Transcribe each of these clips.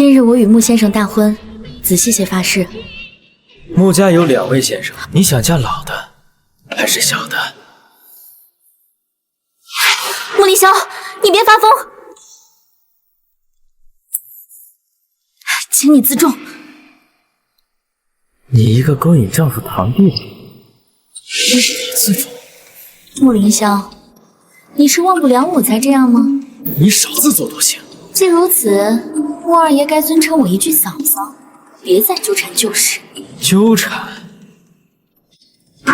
今日我与穆先生大婚，仔细些发誓。穆家有2位先生，你想嫁老的还是小的？穆凌霄，你别发疯，请你自重。你一个勾引丈夫堂弟的，你自重？穆凌霄，你是忘不了我才这样吗？你少自作多情。既如此，穆二爷该尊称我一句嫂嫂，别再纠缠旧事。纠缠？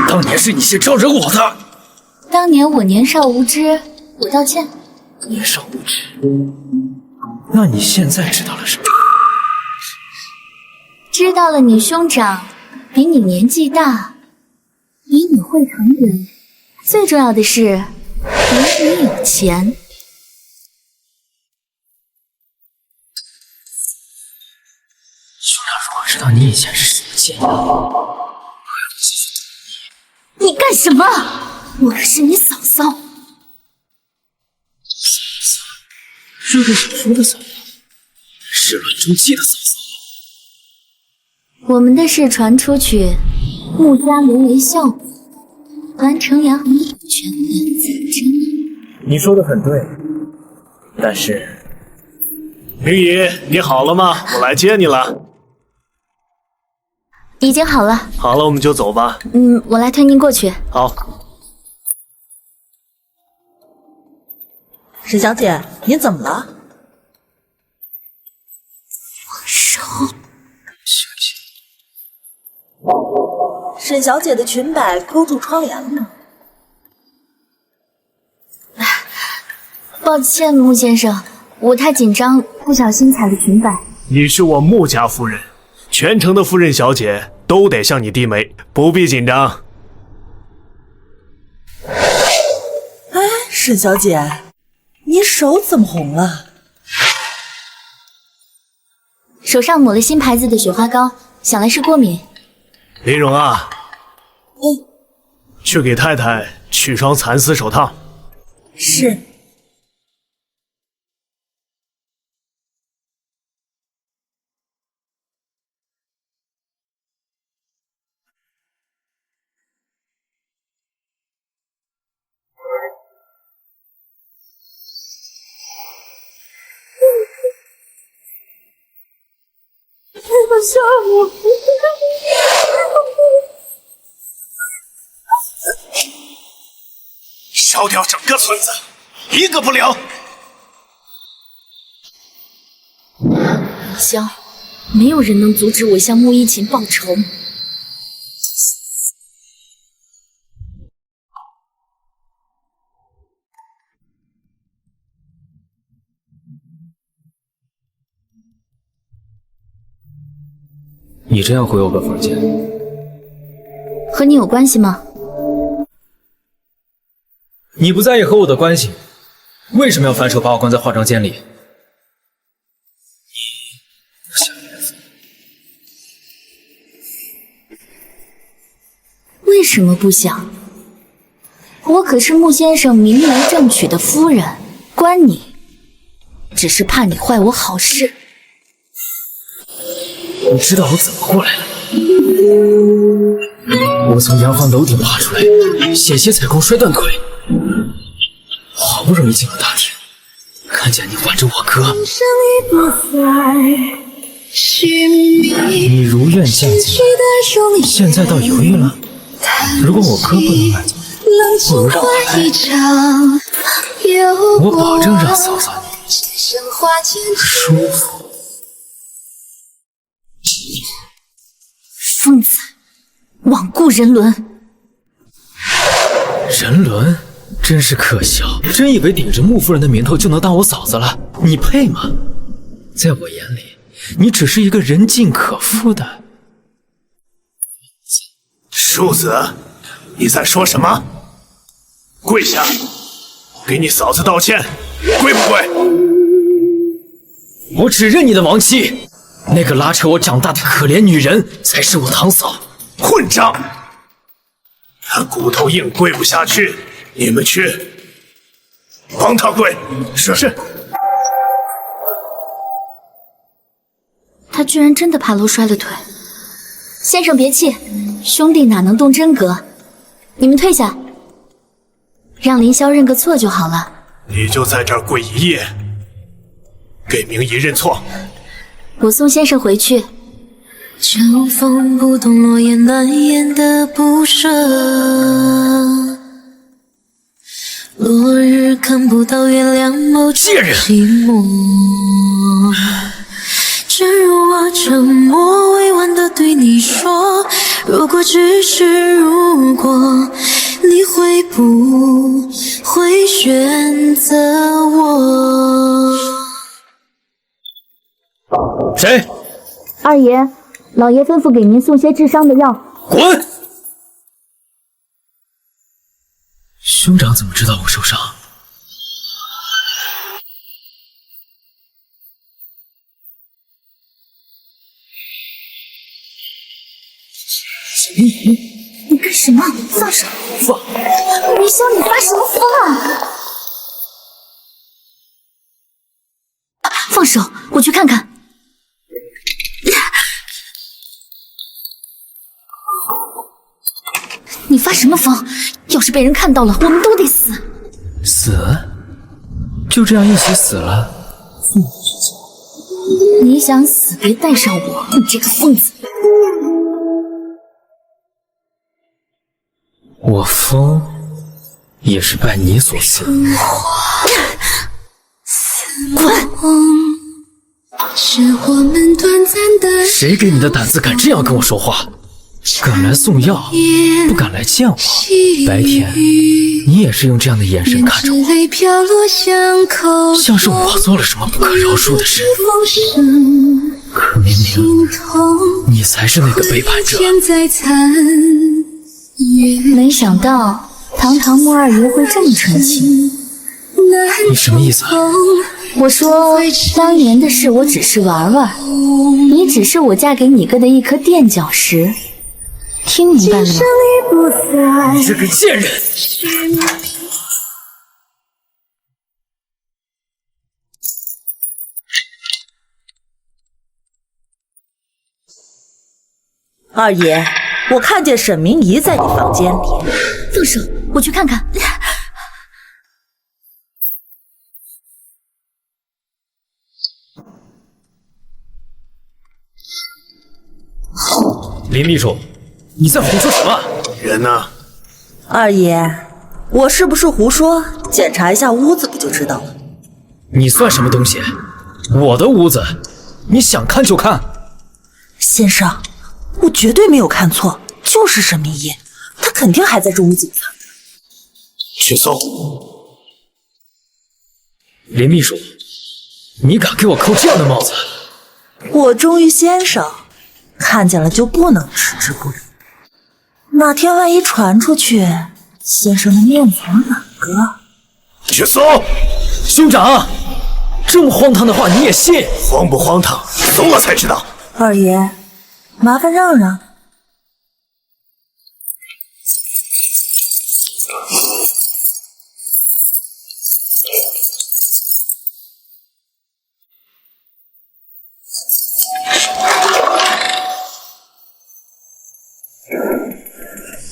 当年是你先招惹我的。当年我年少无知，我道歉。年少无知？那你现在知道了什么？知道了你兄长比你年纪大，比你会疼人，最重要的是比你有钱。兄长如果知道你以前是什么贱人，你干什么？我可是你嫂嫂。这个小叔的嫂嫂，是卵中期的嫂嫂。我们的事传出去，穆家沦为笑柄，蓝城阳和你有权乱子真。你说的很对，但是明姨，你好了吗？我来接你了。已经好了。好了，我们就走吧。我来推您过去。好。沈小姐，您怎么了？手。沈小姐的裙摆勾住窗沿了。抱歉，穆先生，我太紧张，不小心踩了裙摆。你是我穆家夫人，全城的夫人小姐都得向你低眉，不必紧张。哎，沈小姐，你手怎么红了？手上抹了新牌子的雪花膏，想来是过敏。林荣啊，去给太太取双蚕丝手套。是。笑我！烧掉整个村子，一个不留！萧，没有人能阻止我向穆一琴报仇。你这样回我个房间，和你有关系吗？你不在意和我的关系，为什么要反手把我关在化妆间里？你小爷子！为什么不想？我可是穆先生明媒正娶的夫人，关你，只是怕你坏我好事。你知道我怎么过来的吗？我从洋房楼顶爬出来，险些踩空摔断腿，好不容易进了大厅，看见你挽着我哥，你如愿嫁进来，现在倒犹豫了。如果我哥不能买走，不如让我来，我保证让嫂嫂你舒服。疯子，罔顾人伦。人伦？真是可笑！真以为顶着穆夫人的名头就能当我嫂子了？你配吗？在我眼里，你只是一个人尽可夫的庶子，你在说什么？跪下！我给你嫂子道歉，跪不跪？我只认你的亡妻。那个拉扯我长大的可怜女人才是我堂嫂。混账！他骨头硬，跪不下去，你们去帮他跪。是。他居然真的爬楼摔了腿。先生别气，兄弟哪能动真格？你们退下，让凌霄认个错就好了。你就在这儿跪一夜，给明仪认错。我送先生回去。秋风不懂落叶难言的不舍，落日看不到月亮某种寂寞。正如我沉默委婉地对你说，如果只是如果，你会不会选择我？谁？二爷，老爷吩咐给您送些治伤的药。滚！兄长怎么知道我受伤？你干什么？放手！放！凌霄，你发什么疯啊？放手！我去看看。你发什么疯？要是被人看到了，我们都得死。死？就这样一起死了？你想死，别带上我！你这个疯子！我疯，也是拜你所赐。滚！是我们短暂的。谁给你的胆子敢这样跟我说话？敢来送药，不敢来见我。白天，你也是用这样的眼神看着我，像是我做了什么不可饶恕的事。可明明，你才是那个背叛者。没想到堂堂穆二爷会这么纯情。你什么意思啊？我说当年的事我只是玩玩，你只是我嫁给你哥的一颗垫脚石，听明白了吗？你这个贱人！二爷，我看见沈明仪在你房间里。放手，我去看看。林秘书，你在胡说什么？人呢？二爷，我是不是胡说？检查一下屋子不就知道了？你算什么东西？我的屋子，你想看就看。先生，我绝对没有看错，就是沈明仪，她肯定还在这屋子里藏着。去搜。林秘书，你敢给我扣这样的帽子？我忠于先生，看见了就不能置之不理。哪天万一传出去，先生的面子往哪搁？去搜。兄长，这么荒唐的话你也信？荒不荒唐，搜了才知道。二爷，麻烦让让。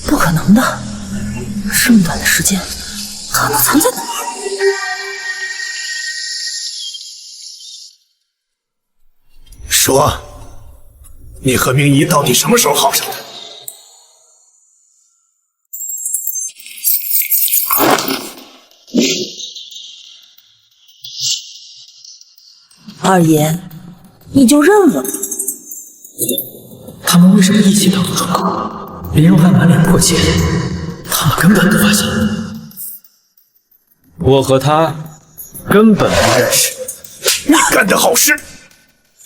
不可能的，这么短的时间，他能藏在哪儿？说，你和明仪到底什么时候好上的？二爷，你就认了吧。他们为什么一起逃出窗口？林若涵满脸迫切，他们根本不发现。我和他根本不认识。你干的好事。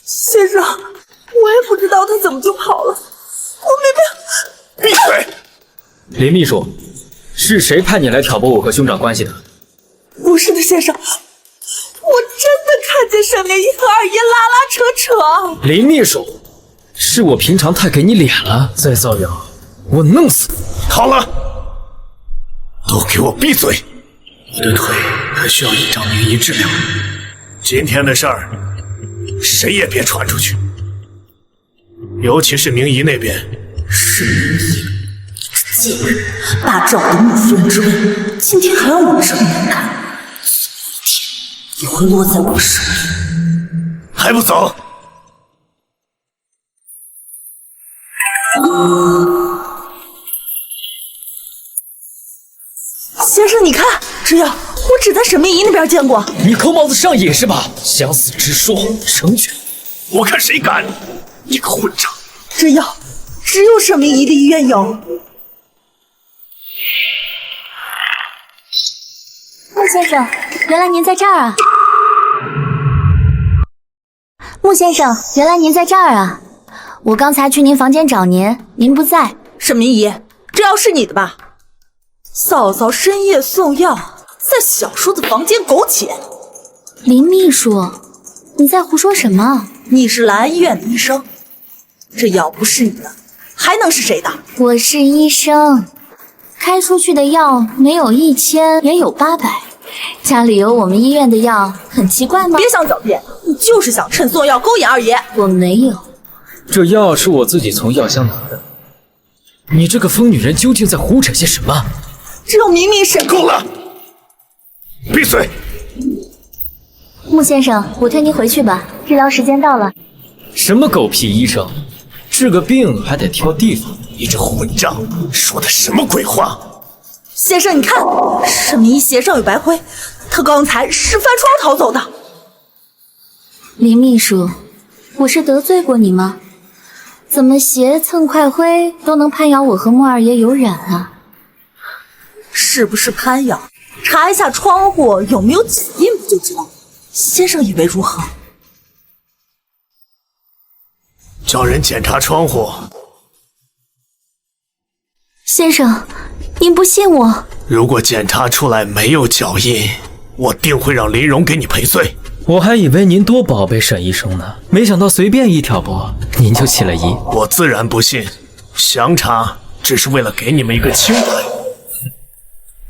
先生，我也不知道他怎么就跑了，我没办法。闭嘴！林秘书，是谁派你来挑拨我和兄长关系的？不是的，先生，我真的看见沈明仪和二爷拉拉扯扯。林秘书，是我平常太给你脸了，再造谣，我弄死你！好了，都给我闭嘴！我的腿还需要依仗明仪治疗。今天的事儿，谁也别传出去。尤其是明仪那边。是明仪，贱人，霸占我的穆夫人之位，今天还要我这么难看，总有一天你会落在我手里。还不走？先生，你看，这药我只在沈明仪那边见过。你扣帽子上瘾是吧？想死直说，成全。我看谁敢！你个混账！这药只有沈明仪的医院有。穆先生，原来您在这儿啊！穆先生，原来您在这儿啊！我刚才去您房间找您，您不在。沈明仪，这药是你的吧？嫂嫂深夜送药，在小叔子房间苟且。林秘书，你在胡说什么？你是来安医院的医生，这药不是你的，还能是谁的？我是医生，开出去的药没有1000也有800，家里有我们医院的药，很奇怪吗？别想狡辩，你就是想趁送药勾引二爷。我没有，这药是我自己从药箱拿的。你这个疯女人究竟在胡扯些什么？这药明明是……够了！闭嘴！穆先生，我推您回去吧，治疗时间到了。什么狗屁医生，治个病还得挑地方。你这混账，说的什么鬼话？先生，你看，沈明仪鞋上有白灰，他刚才是翻窗逃走的。林秘书，我是得罪过你吗？怎么鞋蹭块灰都能攀咬我和穆二爷有染啊？是不是攀咬？查一下窗户有没有脚印不就知道了。先生以为如何？叫人检查窗户。先生，您不信我？如果检查出来没有脚印，我定会让林荣给你赔罪。我还以为您多宝贝沈医生呢，没想到随便一挑拨，您就起了疑。我自然不信，详查只是为了给你们一个清白。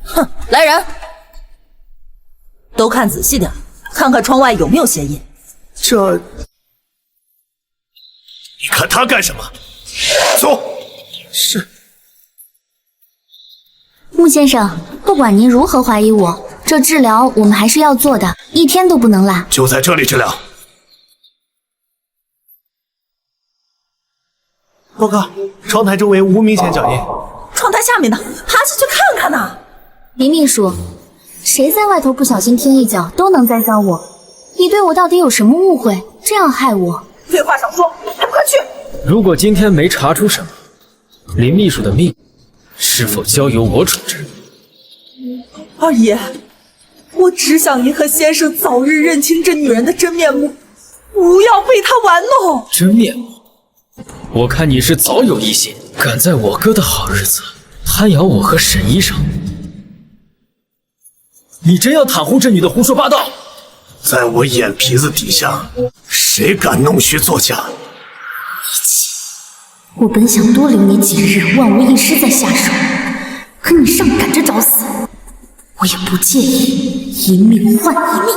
哼，来人，都看仔细点，看看窗外有没有鞋印。这，你看他干什么？走。是。穆先生，不管您如何怀疑我，这治疗我们还是要做的，1天都不能落。就在这里治疗。报告，窗台周围无明显脚印。窗台下面呢，爬下去看看呐。林秘书，谁在外头不小心踢一脚都能栽赃我，你对我到底有什么误会？这样害我？废话少说，还不快去！如果今天没查出什么，林秘书的命是否交由我处置？二爷，我只想您和先生早日认清这女人的真面目，不要被她玩弄。真面目？我看你是早有疑心，敢在我哥的好日子攀咬我和沈医生。你真要袒护这女的胡说八道？在我眼皮子底下，谁敢弄虚作假？我本想多留你几日，万无一失再下手，可你上赶着找死，我也不介意一命换一命。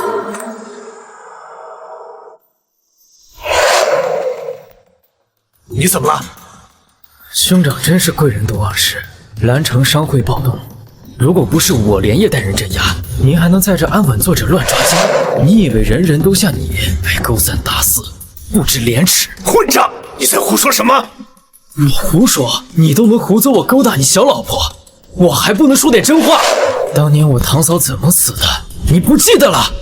你怎么了？兄长真是贵人多忘事，蓝城商会暴动，如果不是我连夜带人镇压，您还能在这安稳坐着乱抓奸？你以为人人都像你爱勾三搭四，不知廉耻？混账！你在胡说什么？我胡说，你都能胡诌我勾搭你小老婆，我还不能说点真话？当年我堂嫂怎么死的，你不记得了？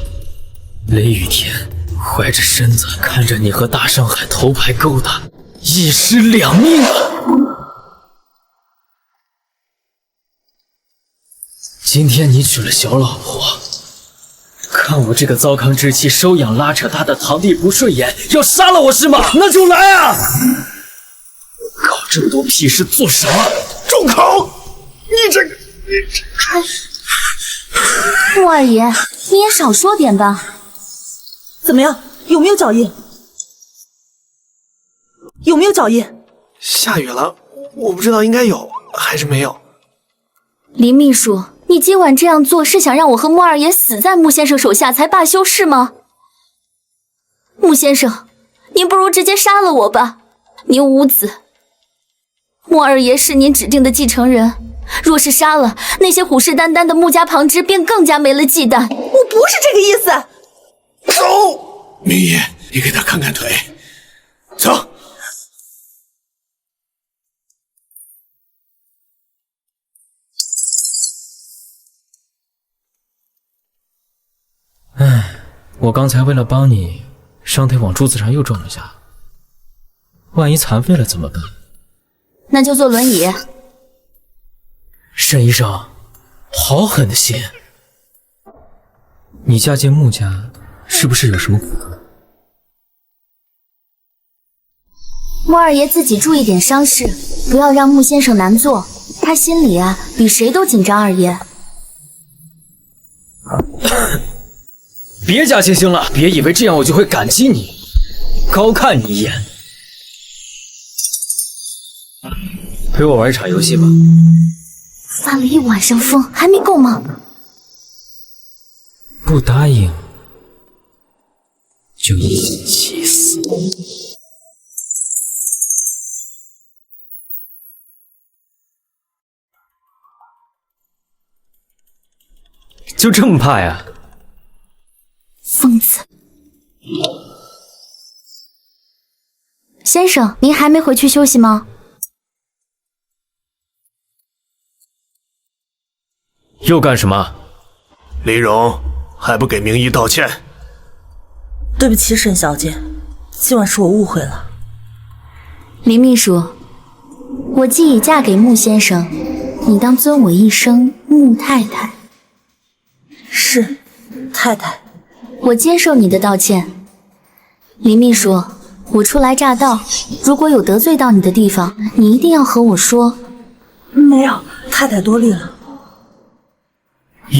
雷雨天怀着身子看着你和大上海头牌勾搭，一尸两命啊！今天你娶了小老婆，看我这个糟糠之妻收养拉扯他的堂弟不顺眼，要杀了我是吗？那就来啊！搞这么多屁事做什么？住口！你这个，穆二爷，你也少说点吧。怎么样？有没有脚印？有没有脚印？下雨了，我不知道应该有还是没有。林秘书，你今晚这样做是想让我和穆二爷死在穆先生手下才罢休是吗？穆先生，您不如直接杀了我吧。您无子，莫二爷是您指定的继承人。若是杀了那些虎视眈眈的穆家旁支，便更加没了忌惮。我不是这个意思。走，明姨，你给他看看腿。走。唉，我刚才为了帮你，双腿往柱子上又撞了下，万一残废了怎么办？那就坐轮椅。沈医生，好狠的心！你嫁进穆家，是不是有什么苦衷？穆二爷自己注意点伤势，不要让穆先生难做。他心里啊，比谁都紧张。二爷，别假惺惺了，别以为这样我就会感激你，高看你一眼。陪我玩一场游戏吧。发了一晚上疯，还没够吗？不答应就一起死。就这么怕呀？疯子！先生，您还没回去休息吗？又干什么？林荣还不给明姨道歉？对不起，沈小姐，今晚是我误会了。林秘书，我既已嫁给穆先生，你当尊我一声穆太太。是，太太。我接受你的道歉。林秘书，我初来乍到，如果有得罪到你的地方，你一定要和我说。没有，太太多虑了。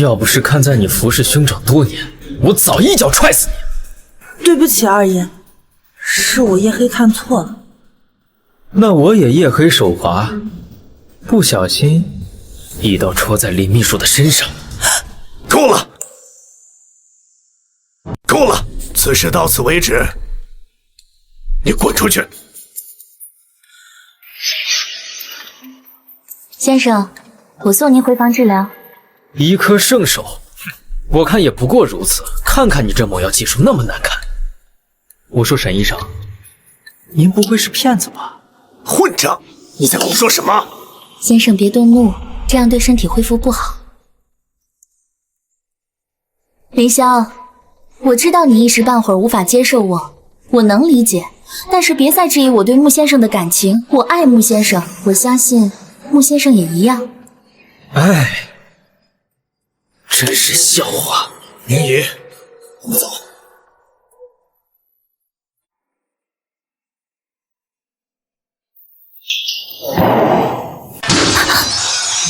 要不是看在你服侍兄长多年，我早一脚踹死你。对不起，二爷，是我夜黑看错了。那我也夜黑手滑，不小心一刀戳在林秘书的身上。够了，够了，此事到此为止。你滚出去！先生，我送您回房治疗。一颗圣手，我看也不过如此。看看你这抹药技术那么难看。我说沈医生，您不会是骗子吧？混账！你在胡说什么？先生别动怒，这样对身体恢复不好。林霄，我知道你一时半会儿无法接受我，我能理解，但是别再质疑我对穆先生的感情。我爱穆先生，我相信穆先生也一样。哎，真是笑话。明姨，走。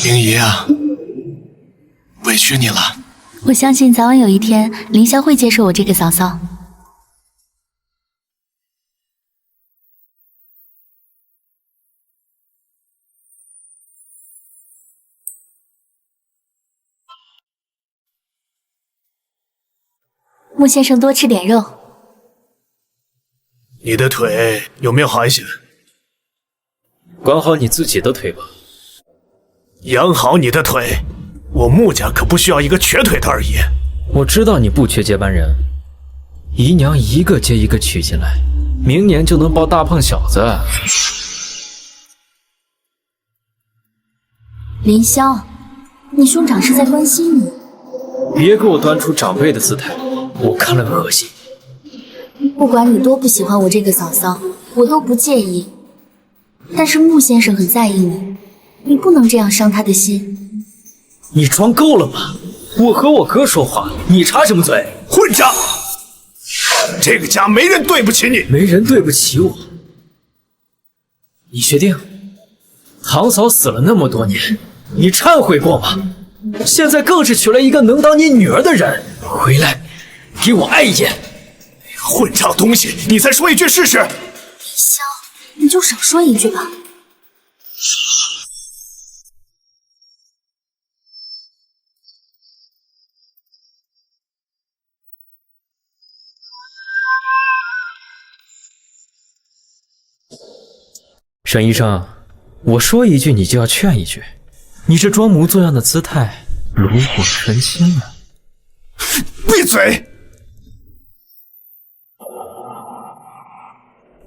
明姨啊，委屈你了。我相信早晚有一天，林霄会接受我这个嫂嫂。穆先生多吃点肉。你的腿有没有好一些？管好你自己的腿吧。养好你的腿，我穆家可不需要一个瘸腿的二爷。我知道你不缺接班人，姨娘一个接一个娶进来，明年就能抱大胖小子。林霄，你兄长是在关心你。别给我端出长辈的姿态，我看了恶心。不管你多不喜欢我这个嫂嫂，我都不介意。但是穆先生很在意你，你不能这样伤他的心。你装够了吗？我和我哥说话，你插什么嘴？混账！这个家没人对不起你，没人对不起我。你确定？堂嫂死了那么多年，你忏悔过吗？现在更是娶了一个能当你女儿的人，回来给我爱一眼。混账东西！你再说一句试试。林霄，你就少说一句吧。沈医生，我说一句你就要劝一句，你这装模作样的姿态，炉火纯青啊！闭嘴！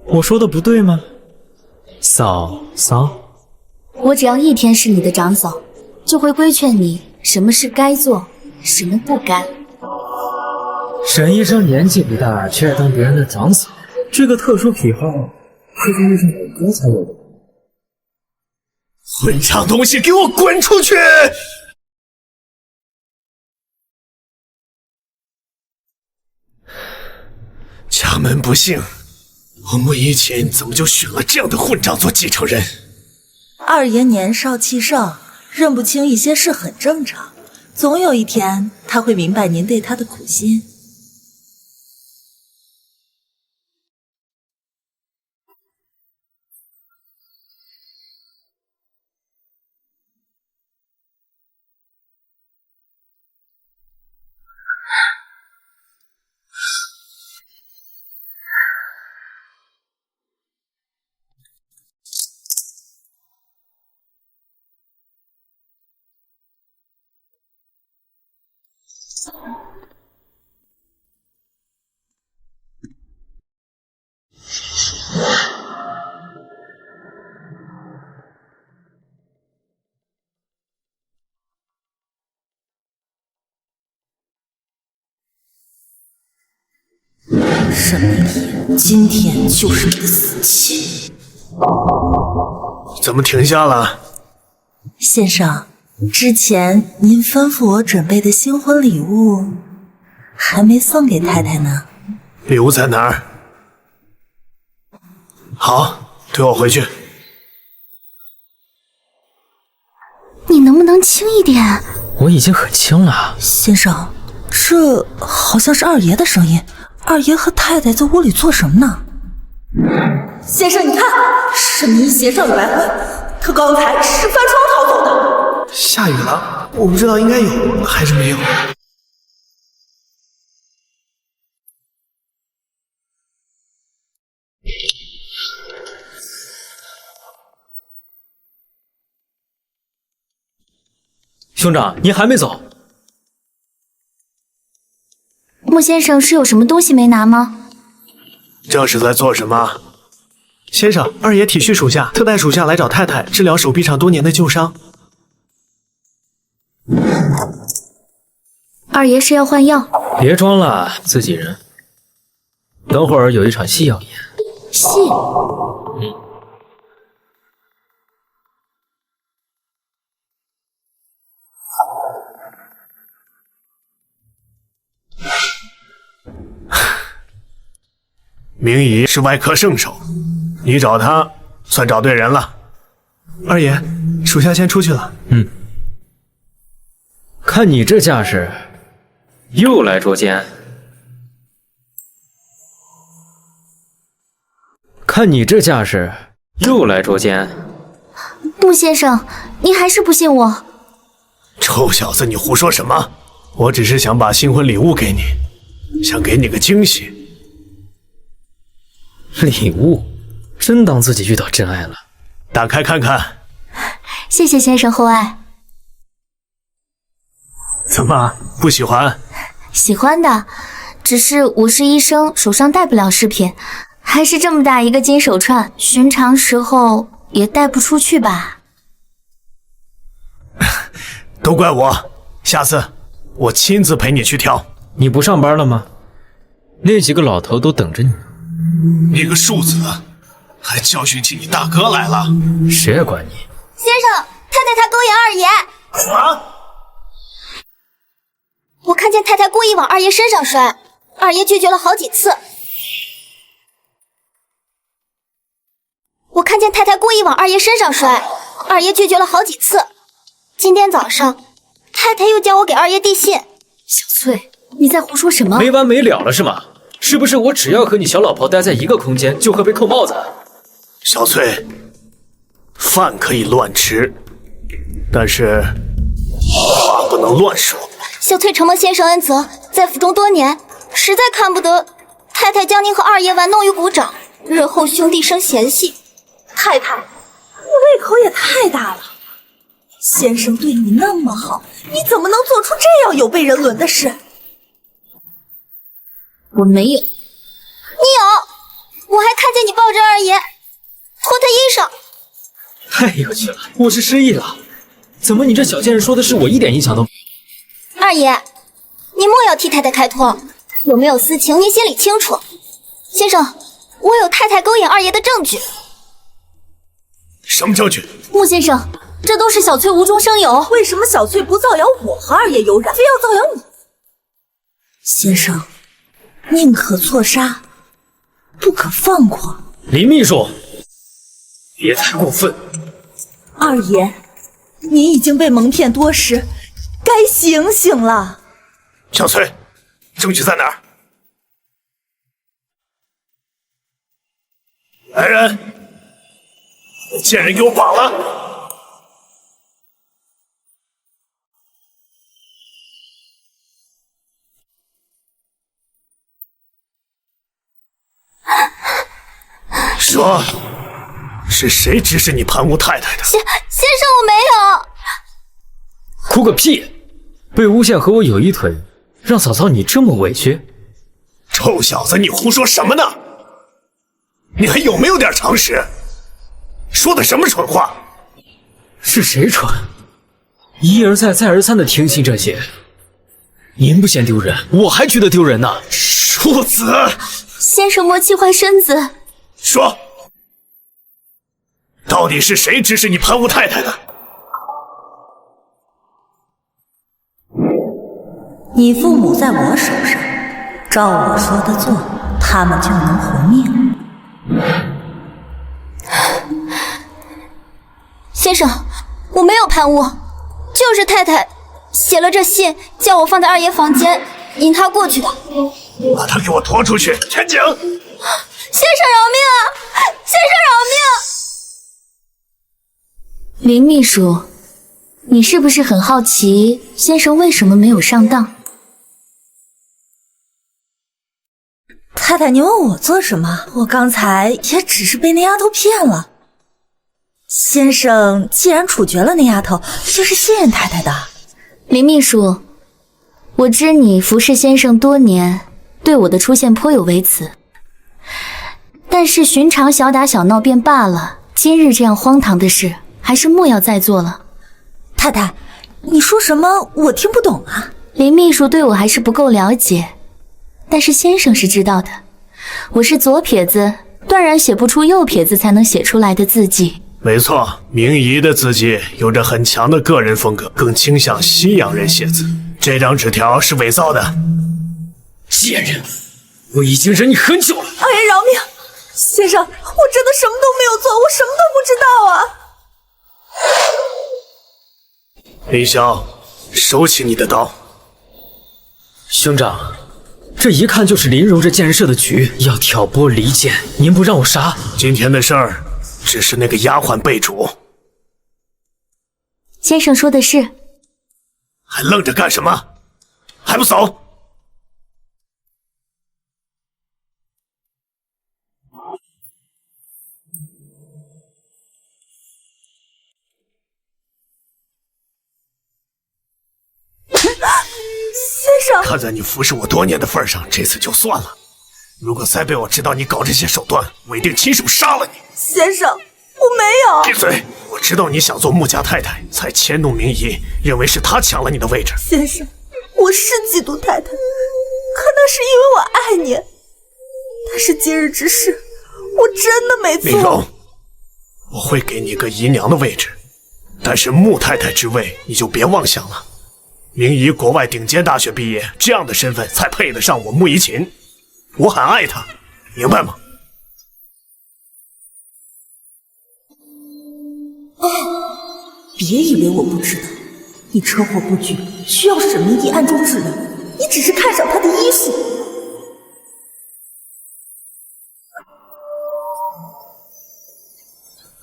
我说的不对吗？嫂嫂，我只要一天是你的长嫂，就会规劝你什么事该做，什么不该。沈医生年纪不大，却爱当别人的长嫂，这个特殊癖好，是在遇上我哥才有的。混账东西，给我滚出去！家门不幸，我穆一琴怎么就选了这样的混账做继承人？二爷年少气盛，认不清一些事很正常，总有一天他会明白您对他的苦心。沈明仪，今天就是你的死期。怎么停下了？先生，之前您吩咐我准备的新婚礼物还没送给太太呢。礼物在哪儿？好，推我回去。你能不能轻一点？我已经很轻了。先生，这好像是二爷的声音。二爷和太太在屋里做什么呢？先生，你看，沈明仪鞋上有白灰，他刚才是翻窗逃走的。下雨了，我不知道应该有还是没有。兄长，你还没走？穆先生是有什么东西没拿吗？这是在做什么？先生，二爷体恤属下，特带属下来找太太治疗手臂上多年的旧伤。二爷是要换药？别装了，自己人。等会儿有一场戏要演。戏？明仪是外科圣手，你找他算找对人了。二爷，属下先出去了。看你这架势，又来捉奸。看你这架势，又来捉奸。穆先生，您还是不信我？臭小子，你胡说什么？我只是想把新婚礼物给你，想给你个惊喜。礼物？真当自己遇到真爱了？打开看看。谢谢先生厚爱。怎么不喜欢？喜欢的，只是我是医生，手上戴不了饰品，还是这么大一个金手串，寻常时候也戴不出去吧。都怪我，下次我亲自陪你去挑。你不上班了吗？那几个老头都等着你。你个庶子，还教训起你大哥来了？谁也管你。先生，太太她勾引二爷。什么？我看见太太故意往二爷身上摔，二爷拒绝了好几次。我看见太太故意往二爷身上摔，二爷拒绝了好几次。今天早上，太太又叫我给二爷递信。小翠，你在胡说什么？没完没了了是吗？是不是我只要和你小老婆待在一个空间，就会被扣帽子？小翠，饭可以乱吃，但是话不能乱说。小翠承蒙先生恩泽，在府中多年，实在看不得太太将您和二爷玩弄于股掌，日后兄弟生嫌隙。太太胃口也太大了。先生对你那么好，你怎么能做出这样有悖人伦的事？我没有。你有，我还看见你抱着二爷，脱他衣裳。太有趣了，我是失忆了。怎么你这小贱人说的事我一点印象都没？二爷，你莫要替太太开脱，有没有私情您心里清楚。先生，我有太太勾引二爷的证据。什么证据？穆先生，这都是小翠无中生有。为什么小翠不造谣我和二爷有染，非要造谣你？先生，宁可错杀，不可放过。林秘书，别太过分。二爷，您已经被蒙骗多时，该醒醒了。小翠，证据在哪儿？来人，贱人给我绑了！说，是谁指使你攀吴太太的？先生，我没有。哭个屁！被诬陷和我有一腿，让嫂嫂你这么委屈？臭小子，你胡说什么呢？你还有没有点常识？说的什么蠢话？是谁蠢？一而再再而三的听信这些，您不嫌丢人，我还觉得丢人呢。庶子！先生莫气坏身子。说，到底是谁指使你攀吴太太的？你父母在我手上，照我说的做，他们就能活命。先生，我没有攀吴，就是太太写了这信，叫我放在二爷房间，引他过去的。把他给我拖出去，全警！先生饶命啊！先生饶命！林秘书，你是不是很好奇先生为什么没有上当？太太，你问我做什么？我刚才也只是被那丫头骗了。先生既然处决了那丫头，就是信任太太的。林秘书，我知你服侍先生多年，对我的出现颇有微词。但是寻常小打小闹便罢了，今日这样荒唐的事，还是莫要再做了。太太，你说什么？我听不懂啊。林秘书对我还是不够了解，但是先生是知道的。我是左撇子，断然写不出右撇子才能写出来的字迹。没错，明仪的字迹有着很强的个人风格，更倾向西洋人写字。这张纸条是伪造的。贱人，我已经忍你很久了。二爷饶命！先生，我真的什么都没有做，我什么都不知道啊。林霄，收起你的刀。兄长，这一看就是林柔这贱人设的局，要挑拨离间。您不让我杀，今天的事儿只是那个丫鬟被逐。先生说的是。还愣着干什么？还不走！先生，看在你服侍我多年的份上，这次就算了。如果再被我知道你搞这些手段，我一定亲手杀了你。先生，我没有。闭嘴！我知道你想做穆家太太，才迁怒明仪，认为是她抢了你的位置。先生，我是嫉妒太太，可那是因为我爱你。但是今日之事，我真的没做。林柔，我会给你个姨娘的位置，但是穆太太之位你就别妄想了。明仪国外顶尖大学毕业，这样的身份才配得上我穆仪琴。我很爱她，明白吗？别以为我不知道，你车祸不举，需要沈明仪暗中治疗，你只是看上他的衣服。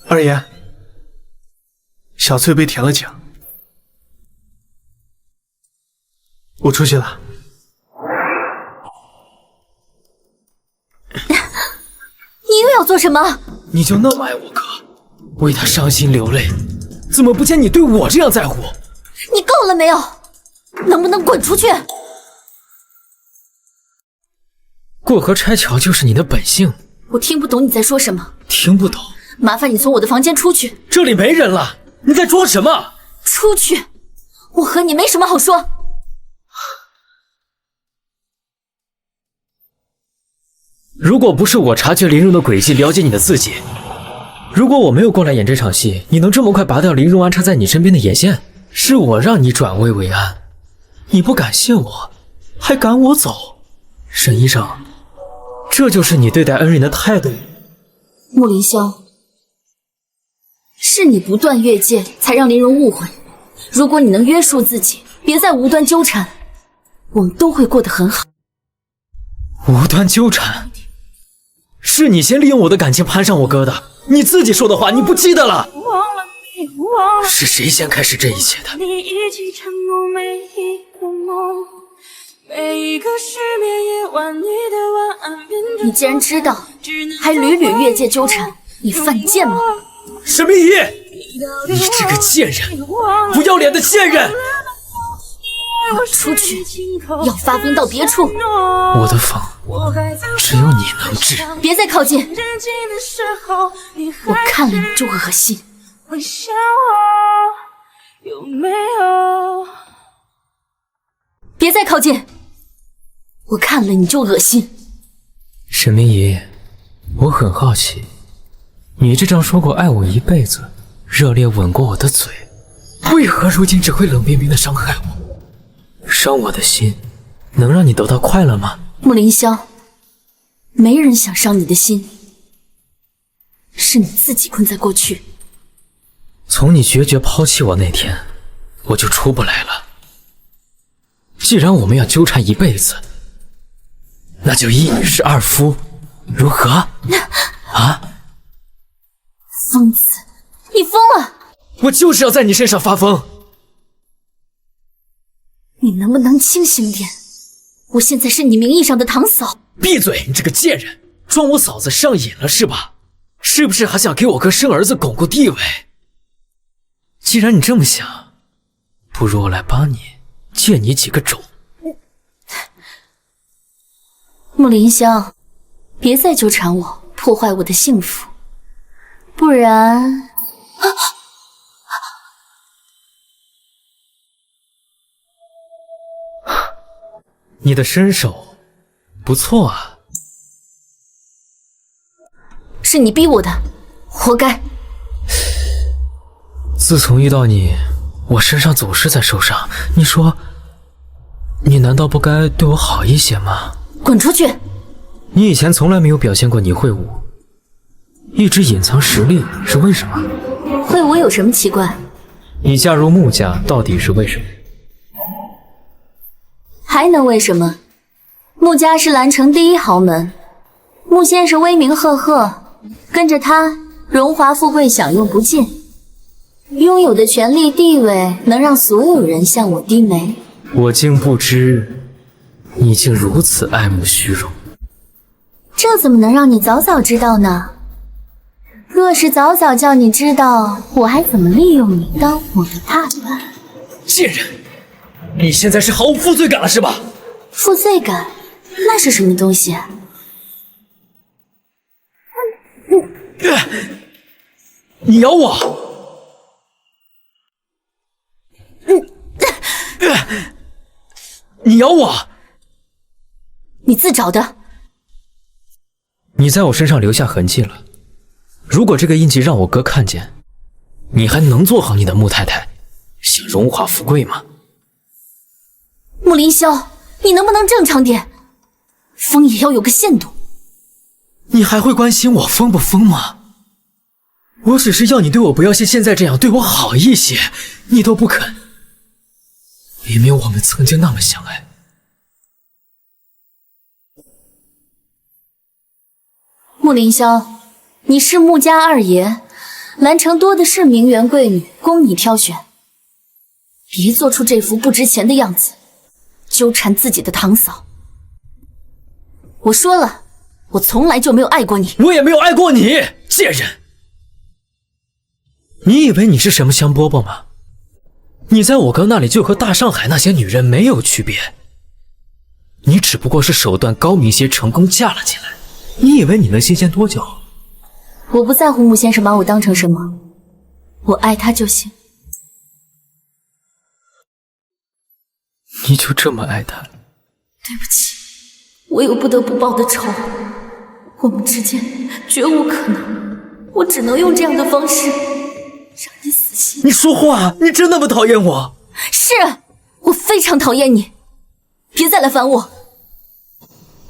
二爷，小翠被填了井，我出去了。你又要做什么？你就那么爱我哥，为他伤心流泪，怎么不见你对我这样在乎？你够了没有？能不能滚出去？过河拆桥就是你的本性。我听不懂你在说什么。听不懂？麻烦你从我的房间出去。这里没人了，你在装什么？出去！我和你没什么好说。如果不是我察觉林荣的诡计，了解你的自己，如果我没有过来演这场戏，你能这么快拔掉林荣安插在你身边的眼线？是我让你转危为安，你不感谢我，还赶我走。沈医生，这就是你对待恩人的态度。穆凌霄，是你不断越界，才让林荣误会。如果你能约束自己，别再无端纠缠，我们都会过得很好。无端纠缠？是你先利用我的感情攀上我哥的，你自己说的话你不记得了？是谁先开始这一切的？你既然知道，还屡屡越界纠缠，你犯贱吗？沈明仪，你这个贱人，不要脸的贱人！出去，要发疯到别处。我的疯，只有你能治。别再靠近，我看了你就恶心。别再靠近，我看了你就恶心。沈明仪，我很好奇，你这张说过爱我一辈子，热烈吻过我的嘴，为何如今只会冷冰冰的伤害我？伤我的心，能让你得到快乐吗？穆凌霄，没人想伤你的心，是你自己困在过去。从你决绝抛弃我那天，我就出不来了。既然我们要纠缠一辈子，那就一女侍二夫，如何？啊！疯子，你疯了！我就是要在你身上发疯。你能不能清醒点？我现在是你名义上的堂嫂。闭嘴！你这个贱人，装我嫂子上瘾了是吧？是不是还想给我哥生儿子巩固地位？既然你这么想，不如我来帮你，借你几个种。穆凌霄，别再纠缠我，破坏我的幸福，不然……你的身手不错啊。是你逼我的，活该。自从遇到你，我身上总是在受伤。你说，你难道不该对我好一些吗？滚出去！你以前从来没有表现过你会武，一直隐藏实力是为什么？会武有什么奇怪？你嫁入穆家到底是为什么？还能为什么？穆家是兰城第一豪门，穆先生威名赫赫，跟着他荣华富贵享用不尽，拥有的权力地位能让所有人向我低眉。我竟不知你竟如此爱慕虚荣。这怎么能让你早早知道呢？若是早早叫你知道，我还怎么利用你当我的踏板？贱人，你现在是毫无负罪感了是吧？负罪感？那是什么东西？你咬我！你咬我！你自找的。你在我身上留下痕迹了，如果这个印记让我哥看见，你还能做好你的穆太太，想荣华富贵吗？穆凌霄，你能不能正常点？疯也要有个限度。你还会关心我疯不疯吗？我只是要你对我不要像现在这样对我好一些，你都不肯。明明我们曾经那么相爱。穆凌霄，你是穆家二爷，兰城多的是名媛贵女供你挑选，别做出这副不值钱的样子，纠缠自己的堂嫂。我说了，我从来就没有爱过你。我也没有爱过你，贱人。你以为你是什么香饽饽吗？你在我哥那里就和大上海那些女人没有区别，你只不过是手段高明些，成功嫁了进来。你以为你能新鲜多久？我不在乎穆先生把我当成什么，我爱他就行。你就这么爱他？对不起，我有不得不报的仇，我们之间绝无可能，我只能用这样的方式让你死心。你说话，你真那么讨厌我？是，我非常讨厌你，别再来烦我。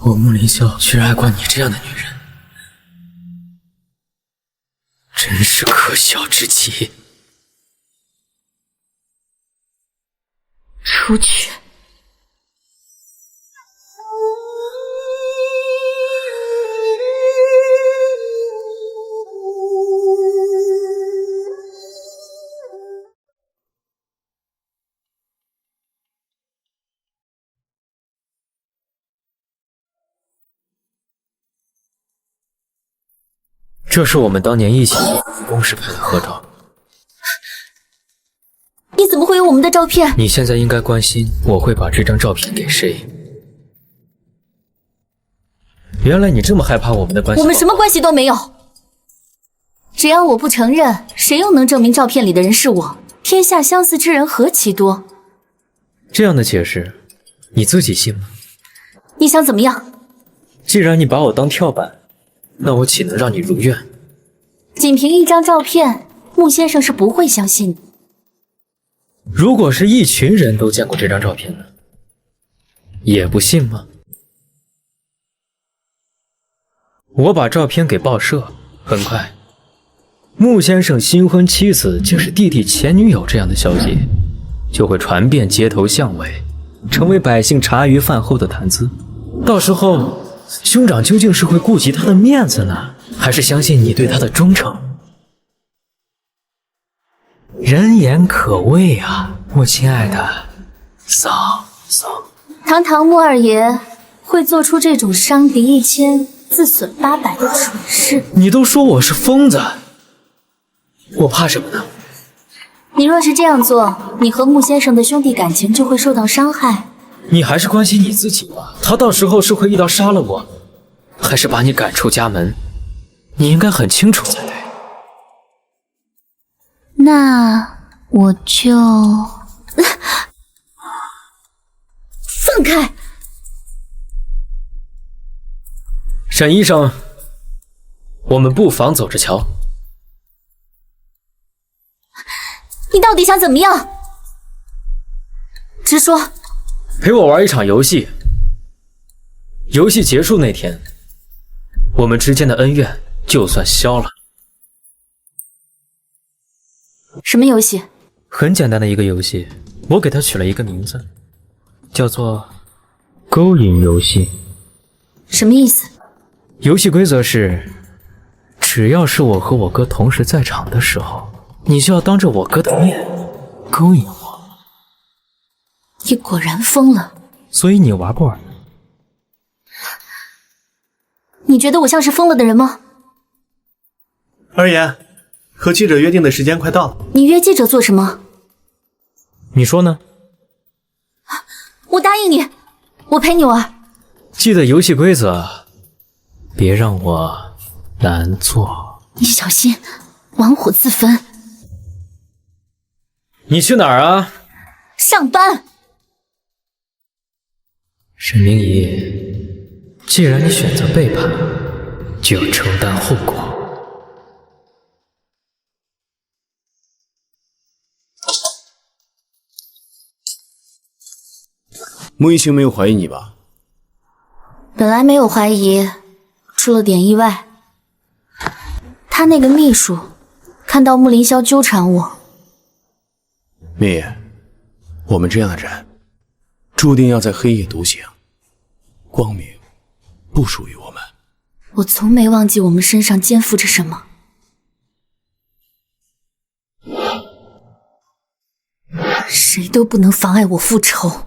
我穆凌霄居然爱过你这样的女人，真是可笑之极。出去。这是我们当年一起公示拍的合照。你怎么会有我们的照片？你现在应该关心我会把这张照片给谁。原来你这么害怕我们的关系。我们什么关系都没有。只要我不承认，谁又能证明照片里的人是我？天下相似之人何其多。这样的解释，你自己信吗？你想怎么样？既然你把我当跳板，那我岂能让你如愿？仅凭一张照片，穆先生是不会相信的。如果是一群人都见过这张照片呢，也不信吗？我把照片给报社，很快，穆先生新婚妻子竟是弟弟前女友这样的消息，就会传遍街头巷尾，成为百姓茶余饭后的谈资。到时候，兄长究竟是会顾及他的面子呢，还是相信你对他的忠诚？人言可畏啊，我亲爱的嫂嫂。堂堂穆二爷会做出这种伤敌1000、自损800的蠢事？你都说我是疯子，我怕什么呢？你若是这样做，你和穆先生的兄弟感情就会受到伤害。你还是关心你自己吧。他到时候是会一刀杀了我，还是把你赶出家门？你应该很清楚才对。那我就放开。沈医生，我们不妨走着瞧。你到底想怎么样？直说。陪我玩一场游戏，游戏结束那天，我们之间的恩怨就算消了。什么游戏？很简单的一个游戏，我给它取了一个名字，叫做勾引游戏。什么意思？游戏规则是，只要是我和我哥同时在场的时候，你就要当着我哥的面勾引我。你果然疯了。所以你玩不玩？你觉得我像是疯了的人吗？二爷，和记者约定的时间快到了。你约记者做什么？你说呢？我答应你，我陪你玩。记得游戏规则，别让我难做。你小心，玩火自焚。你去哪儿啊？上班。沈明仪，既然你选择背叛，就要承担后果。穆一晴没有怀疑你吧？本来没有怀疑，出了点意外。他那个秘书看到穆凌霄纠缠我。明夜，我们这样的人，注定要在黑夜独行，光明不属于我们。我从没忘记我们身上肩负着什么。谁都不能妨碍我复仇。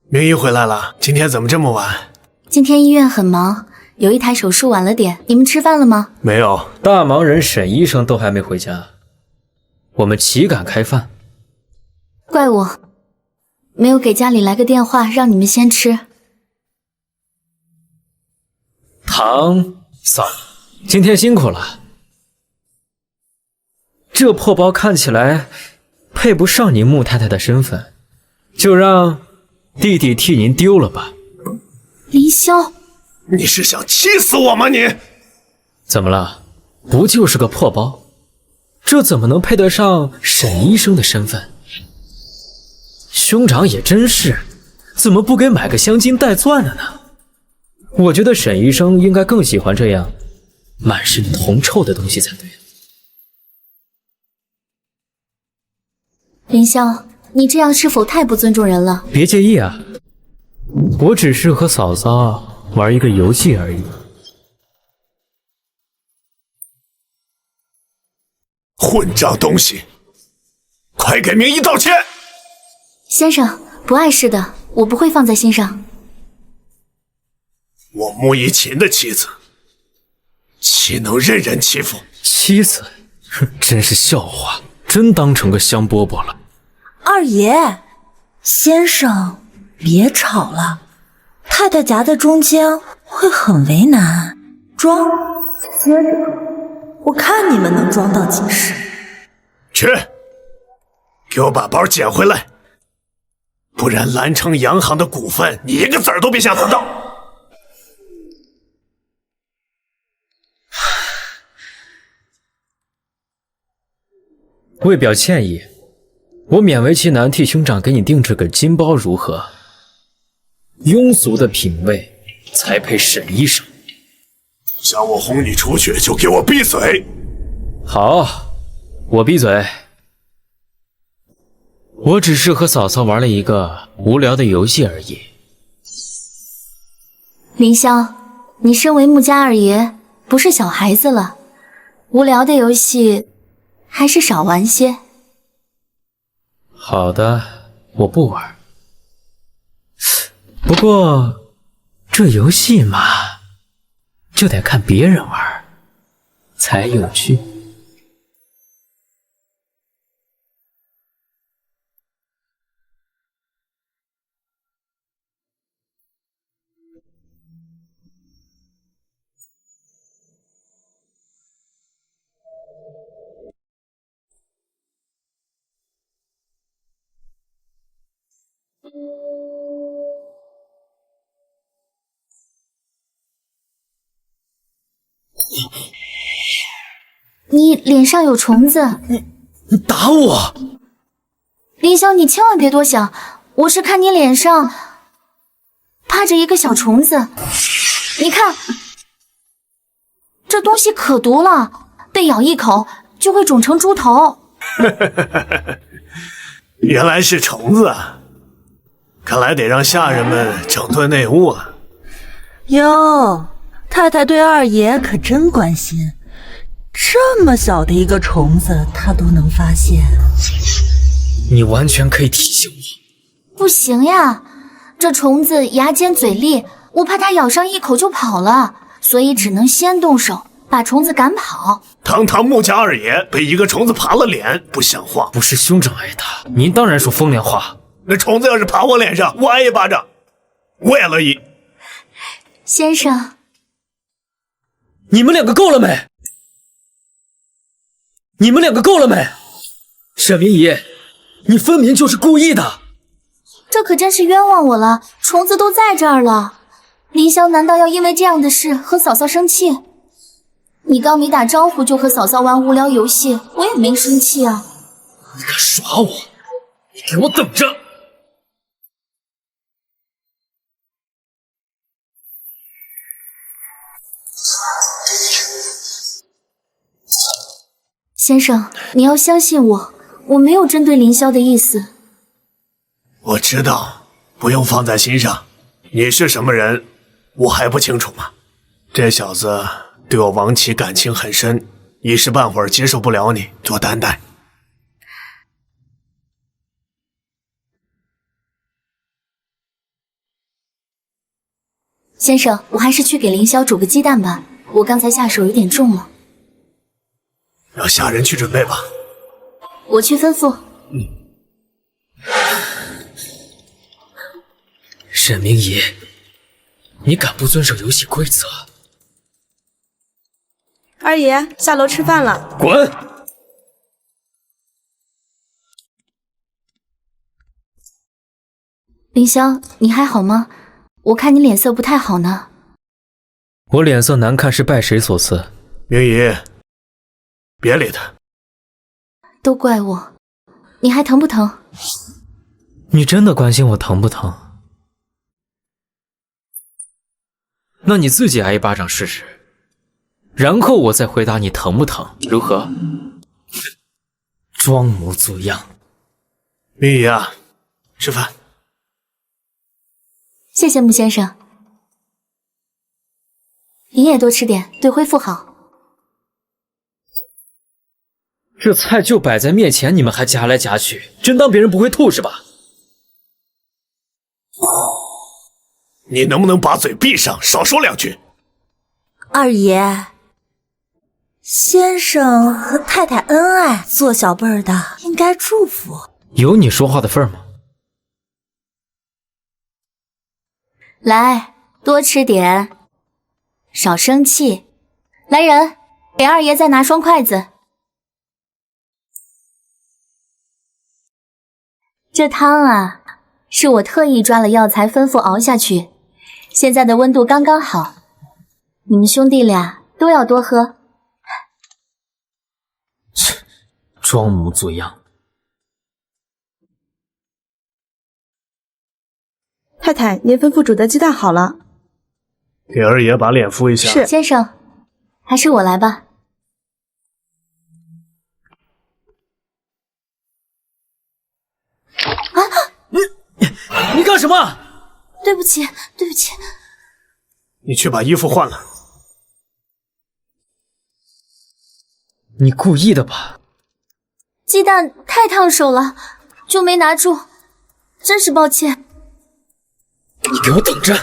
明姨回来了，今天怎么这么晚？今天医院很忙，有一台手术晚了点。你们吃饭了吗？没有。大忙人沈医生都还没回家，我们岂敢开饭？怪我，没有给家里来个电话，让你们先吃。堂嫂，今天辛苦了。这破包看起来配不上您穆太太的身份，就让弟弟替您丢了吧。凌霄，你是想气死我吗你？怎么了？不就是个破包，这怎么能配得上沈医生的身份？兄长也真是，怎么不给买个镶金带钻的呢？我觉得沈医生应该更喜欢这样满身铜臭的东西才对。凌霄，你这样是否太不尊重人了？别介意啊，我只是和嫂嫂玩一个游戏而已。混账东西，快给明姨道歉！先生，不碍事的，我不会放在心上。我穆一琴的妻子，岂能任人欺负？妻子，哼，真是笑话，真当成个香饽饽了。二爷，先生，别吵了，太太夹在中间会很为难。装，接着装，我看你们能装到几时。去，给我把包捡回来，不然蓝城洋行的股份你一个子儿都别想得到。为表歉意，我勉为其难替兄长给你定制个金包，如何？庸俗的品味才配沈医生。想我轰你出去，就给我闭嘴！好，我闭嘴。我只是和嫂嫂玩了一个无聊的游戏而已。凌霄，你身为穆家二爷，不是小孩子了，无聊的游戏还是少玩些。好的，我不玩。不过这游戏嘛，就得看别人玩才有趣。你脸上有虫子。你打我！凌霄，你千万别多想，我是看你脸上趴着一个小虫子，你看，这东西可毒了，被咬一口就会肿成猪头。原来是虫子啊，看来得让下人们整顿内务了。哟，太太对二爷可真关心，这么小的一个虫子他都能发现。你完全可以提醒我。不行呀，这虫子牙尖嘴利，我怕它咬上一口就跑了，所以只能先动手把虫子赶跑。堂堂穆家二爷被一个虫子爬了脸，不像话。不是兄长挨打，您当然说风凉话。那虫子要是爬我脸上，我挨一巴掌，我也乐意。先生，你们两个够了没？你们两个够了没？沈明仪，你分明就是故意的。这可真是冤枉我了，虫子都在这儿了。凌霄难道要因为这样的事和嫂嫂生气？你刚没打招呼就和嫂嫂玩无聊游戏，我也没生气啊。你敢耍我？你给我等着！先生，你要相信我，我没有针对凌霄的意思。我知道，不用放在心上。你是什么人，我还不清楚吗？这小子对我王琦感情很深，一时半会儿接受不了你，多担待。先生，我还是去给凌霄煮个鸡蛋吧，我刚才下手有点重了。让下人去准备吧。我去吩咐。沈明仪，你敢不遵守游戏规则？二爷，下楼吃饭了。滚！凌霄，你还好吗？我看你脸色不太好呢。我脸色难看是拜谁所赐？明仪，别理他。都怪我，你还疼不疼？你真的关心我疼不疼？那你自己挨一巴掌试试，然后我再回答你疼不疼，如何？装模作样。明仪啊，吃饭。谢谢穆先生。你也多吃点，对恢复好。这菜就摆在面前，你们还夹来夹去，真当别人不会吐是吧？你能不能把嘴闭上，少说两句？二爷，先生和太太恩爱，做小辈儿的应该祝福。有你说话的份儿吗？来，多吃点，少生气。来人，给二爷再拿双筷子。这汤啊，是我特意抓了药材吩咐熬下去，现在的温度刚刚好，你们兄弟俩都要多喝。切，装模作样。太太，您吩咐煮的鸡蛋好了。给二爷把脸敷一下。是。先生，还是我来吧。你干什么？对不起，对不起。你去把衣服换了。你故意的吧？鸡蛋太烫手了，就没拿住，真是抱歉。你给我等着！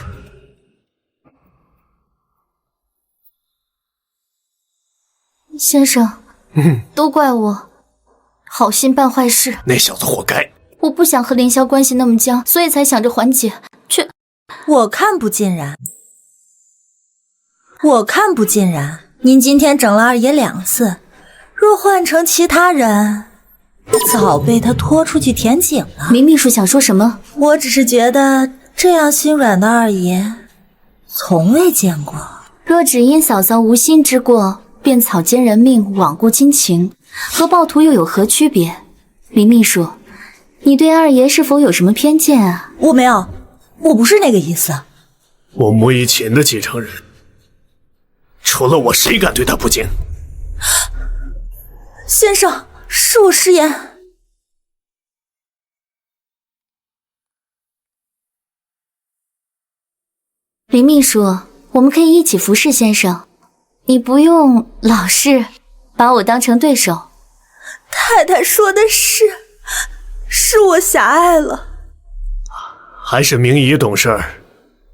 先生，都怪我，好心办坏事。那小子活该。我不想和凌霄关系那么僵，所以才想着缓解，却……我看不尽然，我看不尽然。您今天整了二爷2次，若换成其他人，早被他拖出去舔井了。林秘书想说什么？我只是觉得这样心软的二爷，从未见过。若只因嫂嫂无心之过，便草菅人命，罔顾亲情，和暴徒又有何区别？林秘书，你对二爷是否有什么偏见啊？我没有，我不是那个意思。我穆一秦的继承人，除了我，谁敢对他不敬？先生，是我失言。林秘书，我们可以一起服侍先生，你不用老是把我当成对手。太太说的是我狭隘了。还是明仪懂事儿。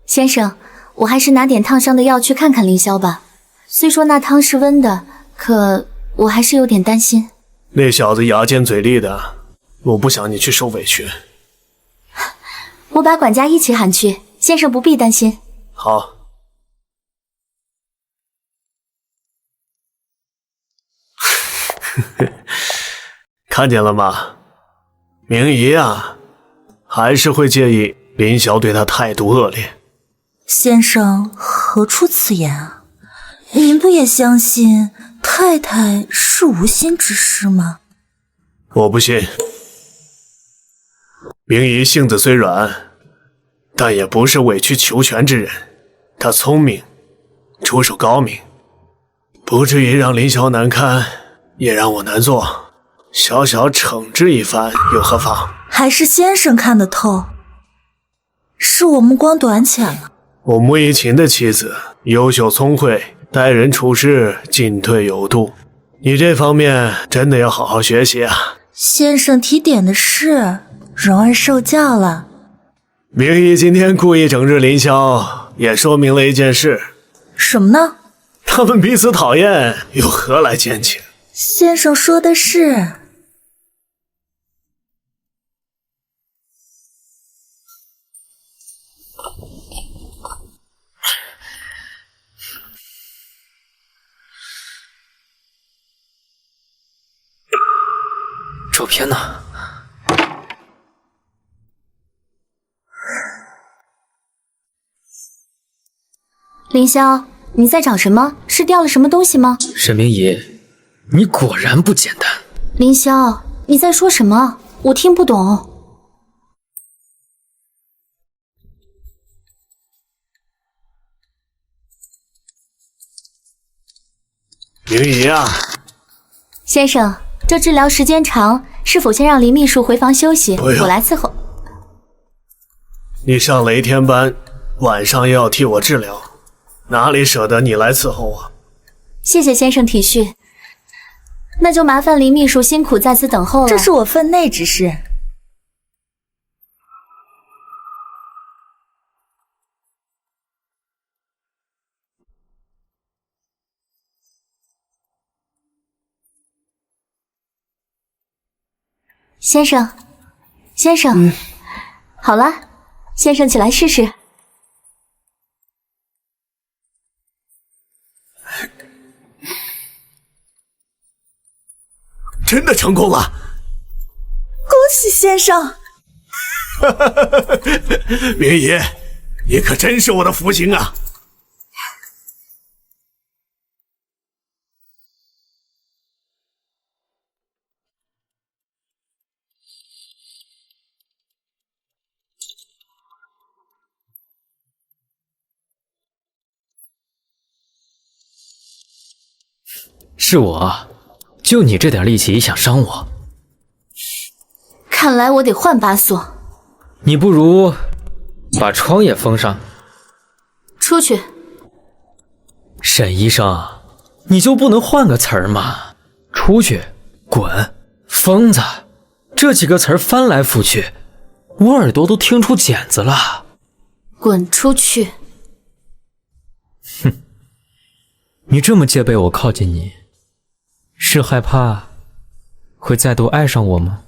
先生，我还是拿点烫伤的药去看看凌霄吧。虽说那汤是温的，可我还是有点担心。那小子牙尖嘴利的，我不想你去受委屈。我把管家一起喊去，先生不必担心。好。看见了吗？明仪啊，还是会介意林霄对他态度恶劣。先生何出此言啊？您不也相信太太是无心之失吗？我不信。明仪性子虽软，但也不是委曲求全之人。她聪明，出手高明，不至于让林霄难堪，也让我难做。小小惩治一番又何妨？还是先生看得透，是我目光短浅了。我穆一秦的妻子优秀聪慧，待人处事进退有度，你这方面真的要好好学习啊。先生提点的是，蓉儿受教了。明仪今天故意整治林霄，也说明了一件事。什么呢？他们彼此讨厌，又何来奸情？先生说的是。照片呢？凌霄，你在找什么？是掉了什么东西吗？沈明仪，你果然不简单。凌霄，你在说什么？我听不懂。明仪啊，先生，这治疗时间长，是否先让林秘书回房休息？不用，我来伺候。你上了一天班，晚上又要替我治疗，哪里舍得你来伺候我？谢谢先生体恤，那就麻烦林秘书辛苦在此等候了。这是我分内之事。先生，先生，好了，先生起来试试。真的成功了！恭喜先生！明仪，你可真是我的福星啊！是我，就你这点力气也想伤我？看来我得换把锁。你不如把窗也封上。出去。沈医生，你就不能换个词儿吗？出去，滚，疯子，这几个词儿翻来覆去，我耳朵都听出茧子了。滚出去！哼，你这么戒备我靠近你，是害怕会再度爱上我吗？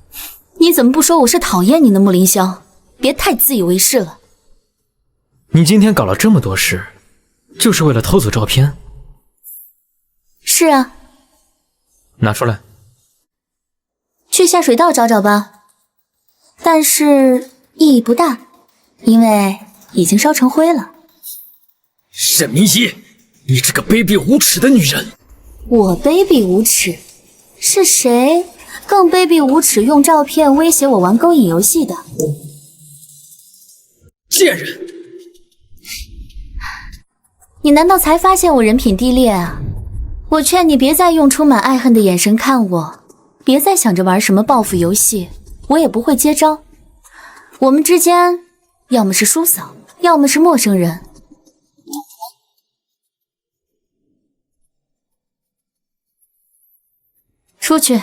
你怎么不说我是讨厌你呢，穆凌霄？别太自以为是了。你今天搞了这么多事，就是为了偷走照片？是啊。拿出来。去下水道找找吧，但是意义不大，因为已经烧成灰了。沈明仪，你这个卑鄙无耻的女人！我卑鄙无耻？是谁更卑鄙无耻，用照片威胁我玩勾引游戏的？贱人！你难道才发现我人品低劣啊？我劝你别再用充满爱恨的眼神看我，别再想着玩什么报复游戏，我也不会接招。我们之间要么是叔嫂，要么是陌生人。出去。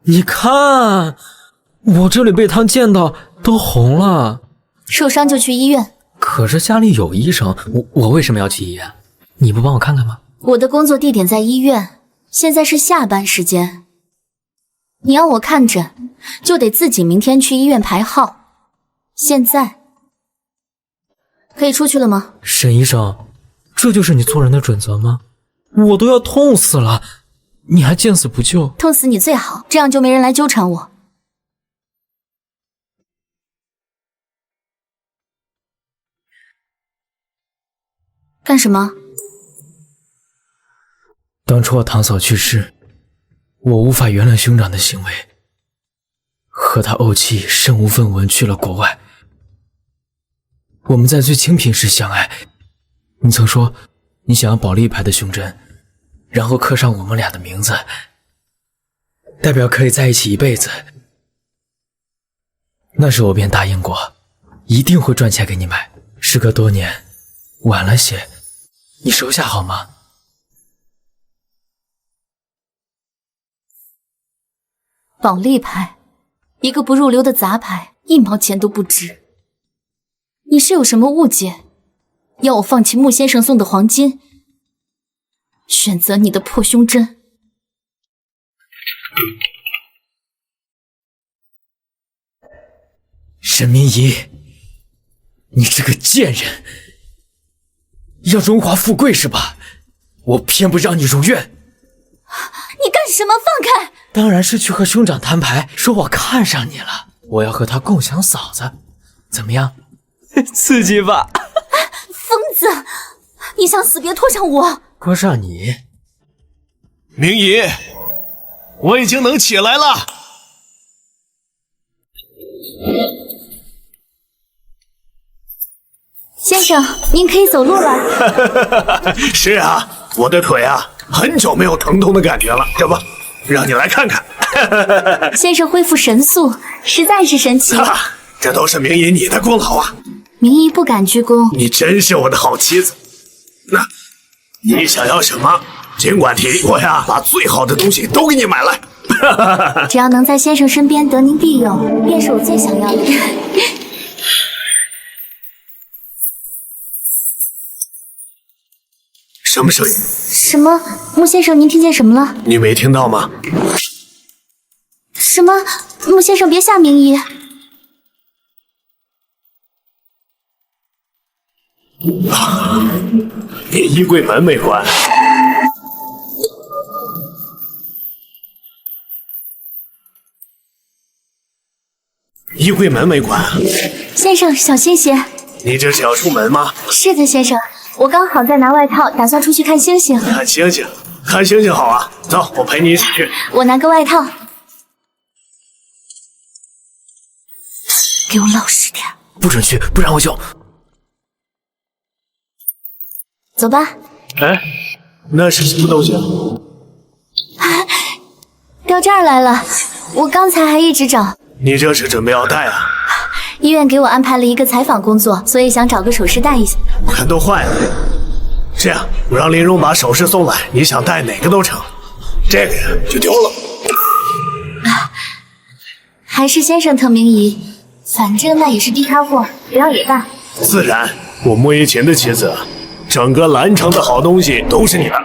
你看，我这里被汤溅到都红了。受伤就去医院。可是家里有医生，我为什么要去医院？你不帮我看看吗？我的工作地点在医院，现在是下班时间。你要我看诊，就得自己明天去医院排号。现在可以出去了吗？沈医生，这就是你做人的准则吗？我都要痛死了，你还见死不救？痛死你最好，这样就没人来纠缠我。干什么？当初我堂嫂去世，我无法原谅兄长的行为，和他怄气，身无分文去了国外。我们在最清贫时相爱，你曾说你想要保利牌的胸针，然后刻上我们俩的名字，代表可以在一起一辈子。那时我便答应过，一定会赚钱给你买。时隔多年，晚了些，你收下好吗？保利牌，一个不入流的杂牌， 1毛钱都不值。你是有什么误解？要我放弃穆先生送的黄金，选择你的破胸针？沈明仪，你这个贱人，要荣华富贵是吧？我偏不让你如愿。你干什么？放开！当然是去和兄长摊牌，说我看上你了，我要和他共享嫂子，怎么样？刺激吧？疯子，你想死别拖上我！拖上你？明仪，我已经能起来了。先生，您可以走路了。是啊，我的腿啊，很久没有疼痛的感觉了，要不让你来看看。先生恢复神速，实在是神奇。这都是明仪你的功劳啊！明仪不敢鞠躬。你真是我的好妻子。那，你想要什么？尽管提，我呀把最好的东西都给你买来。只要能在先生身边得您庇佑，便是我最想要的。什么声音？什么？穆先生，您听见什么了？你没听到吗？什么？穆先生，别吓明仪。你衣柜门没关。衣柜门没关。先生，小心些。你这是要出门吗？是的，先生，我刚好在拿外套，打算出去看星星。看星星，看星星好啊！走，我陪你一起去。我拿个外套。给我老实点。不准去，不然我就……走吧。哎，那是什么东西？掉这儿来了，我刚才还一直找。你这是准备要戴啊？医院给我安排了一个采访工作，所以想找个首饰戴一下。我看都坏了。这样，我让林荣把首饰送来，你想戴哪个都成。这个呀就丢了。还是先生疼明仪，反正那也是地摊货，不要也罢。自然，我穆一琴的妻子，整个兰城的好东西都是你的。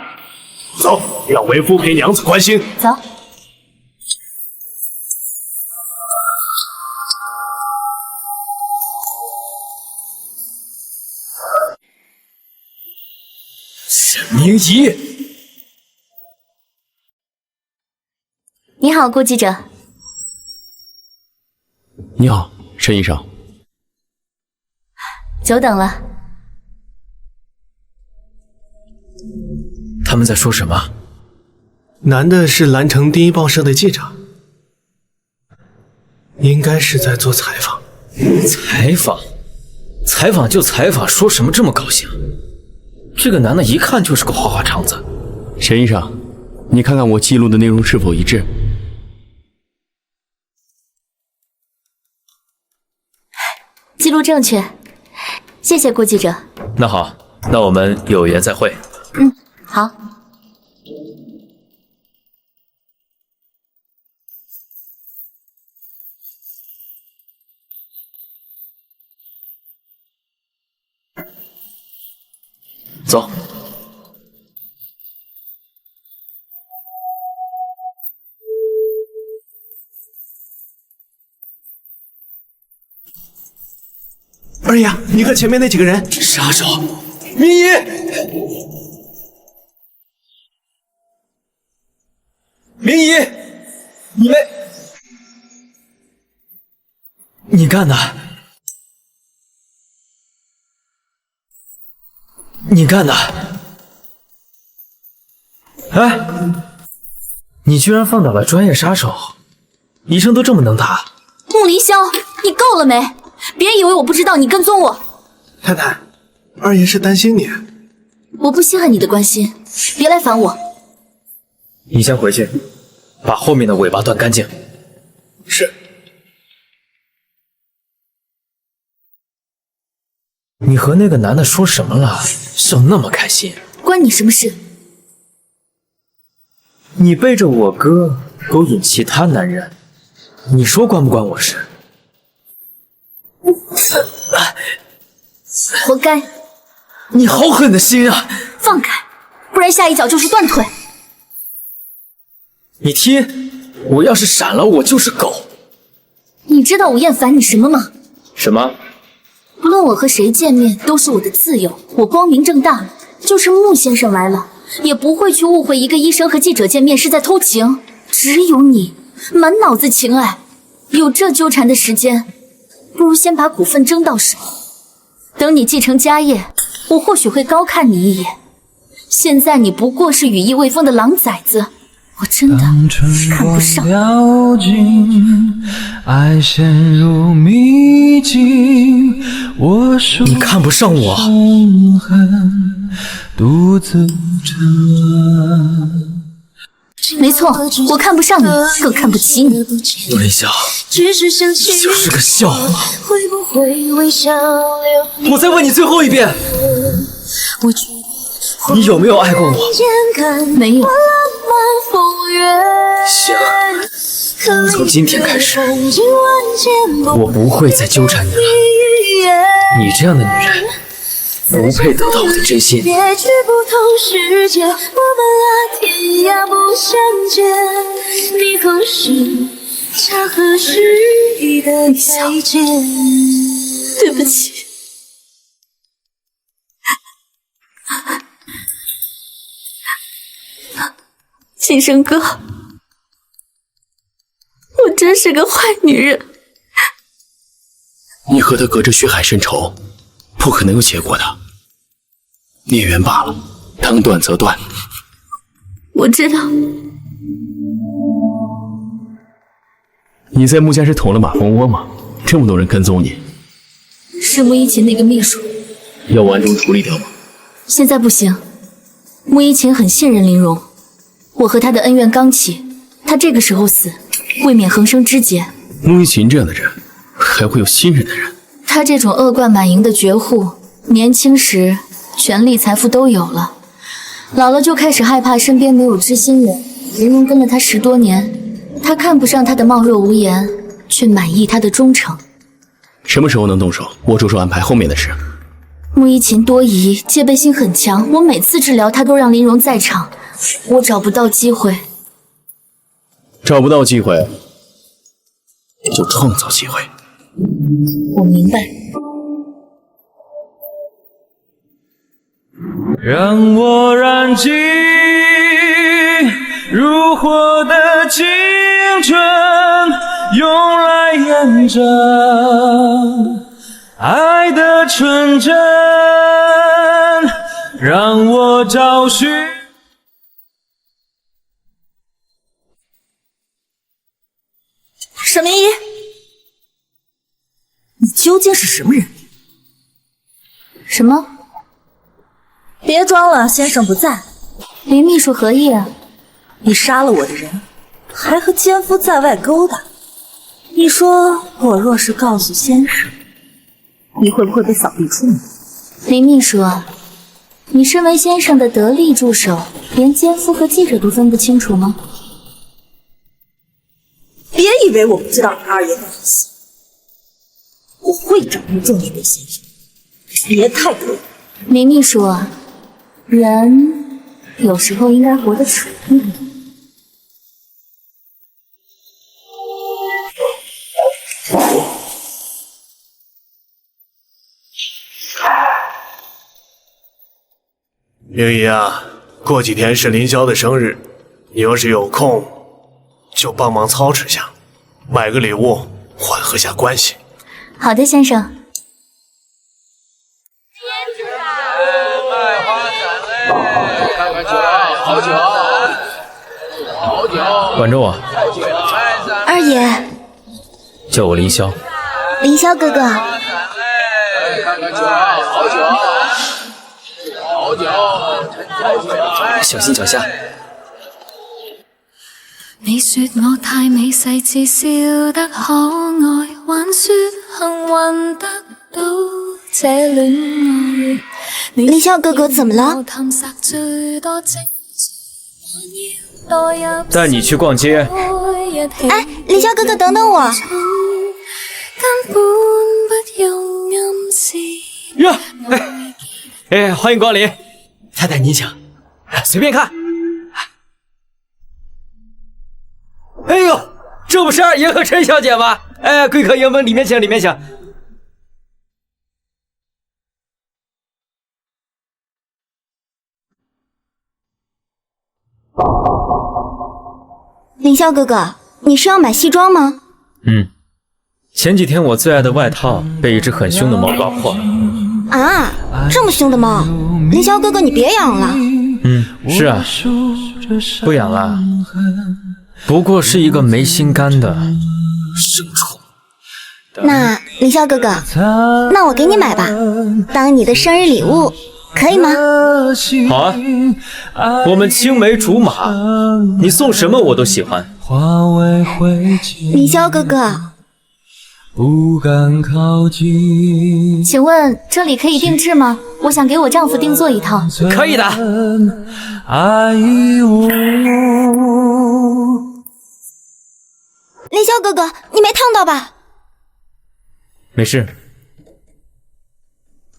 走，让为夫陪娘子观星。走。沈明仪，你好，顾记者。你好，沈医生。久等了。他们在说什么？男的是兰城第一报社的记者，应该是在做采访。采访？采访就采访，说什么这么高兴？这个男的一看就是个花花肠子。沈医生，你看看我记录的内容是否一致？记录正确，谢谢顾记者。那好，那我们有缘再会。好。走。二爷，你和前面那几个人，杀手，明仪，明仪，你干的？你干的？哎，你居然放倒了专业杀手，医生都这么能打？穆离霄，你够了没？别以为我不知道你跟踪我。太太，二爷是担心你。我不稀罕你的关心，别来烦我。你先回去，把后面的尾巴断干净。是。你和那个男的说什么了？笑那么开心？关你什么事？你背着我哥勾引其他男人，你说关不关我事？活该！你好狠的心啊！放开，不然下一脚就是断腿。你听，我要是闪了，我就是狗。你知道我厌烦你什么吗？什么？不论我和谁见面都是我的自由，我光明正大。就是穆先生来了，也不会去误会一个医生和记者见面是在偷情。只有你，满脑子情爱，有这纠缠的时间，不如先把股份争到手。等你继承家业，我或许会高看你一眼。现在你不过是羽翼未丰的狼崽子，我真的看不上。你看不上我？没错，我看不上你，更看不起你。陆凌霄，你就是个笑话。我再问你最后一遍，你有没有爱过我？没有。行，从今天开始，我不会再纠缠你了。你这样的女人，不配得到我的真心。别去不同世界，我们俩天涯不相见。你何时恰合时宜的再见？对不起。庆生哥，我真是个坏女人。你和他隔着血海深仇，不可能有结果的。孽缘罢了，当断则断。我知道。你在穆家是捅了马蜂窝吗？这么多人跟踪你。是穆一琴那个秘书。要暗中处理掉吗？现在不行。穆一琴很信任林荣，我和他的恩怨刚起，他这个时候死，未免横生枝节。穆一琴这样的人，还会有信任的人？他这种恶贯满盈的绝户，年轻时权力财富都有了，老了就开始害怕身边没有知心人。林荣跟了他10多年，他看不上他的貌若无颜，却满意他的忠诚。什么时候能动手？我着手安排后面的事。穆一琴多疑，戒备心很强，我每次治疗他都让林荣在场，我找不到机会。找不到机会，就创造机会。我明白。让我燃尽如火的青春，用来验证爱的纯真，让我找寻。沈明仪，你究竟是什么人？什么？别装了，先生不在。林秘书何意啊？你杀了我的人，还和奸夫在外勾搭。你说我若是告诉先生，你会不会被扫地出门？林秘书啊，你身为先生的得力助手，连奸夫和记者都分不清楚吗？别以为我不知道你二爷的脾气，我会掌握重点给先生，别太得意。林秘书啊，人有时候应该活得楚一点。明仪啊，过几天是林霄的生日，你要是有空，就帮忙操持下，买个礼物缓和下关系。好的，先生。管着我。二爷，叫我凌霄。凌霄哥哥。小心脚下。你說我太美細緻笑得可愛，還說幸運得到這戀愛。凌霄哥哥怎麼了？帶你去逛街。哎，凌霄哥哥，等等我。根本不用暗示。呀！哎，欢迎光临，太太您请，随便看。哎呦，这不是二爷和陈小姐吗？哎，贵客迎宾，里面请，里面请。凌霄哥哥，你是要买西装吗？前几天我最爱的外套被一只很凶的猫抓破了。啊，这么凶的猫，凌霄哥哥你别养了。是啊，不养了，不过是一个没心肝的牲畜。那凌霄哥哥，那我给你买吧，当你的生日礼物，可以吗？好啊，我们青梅竹马，你送什么我都喜欢。凌霄哥哥，不敢靠近。请问这里可以定制吗？我想给我丈夫定做一套。可以的。爱已无。凌霄哥哥，你没烫到吧？没事。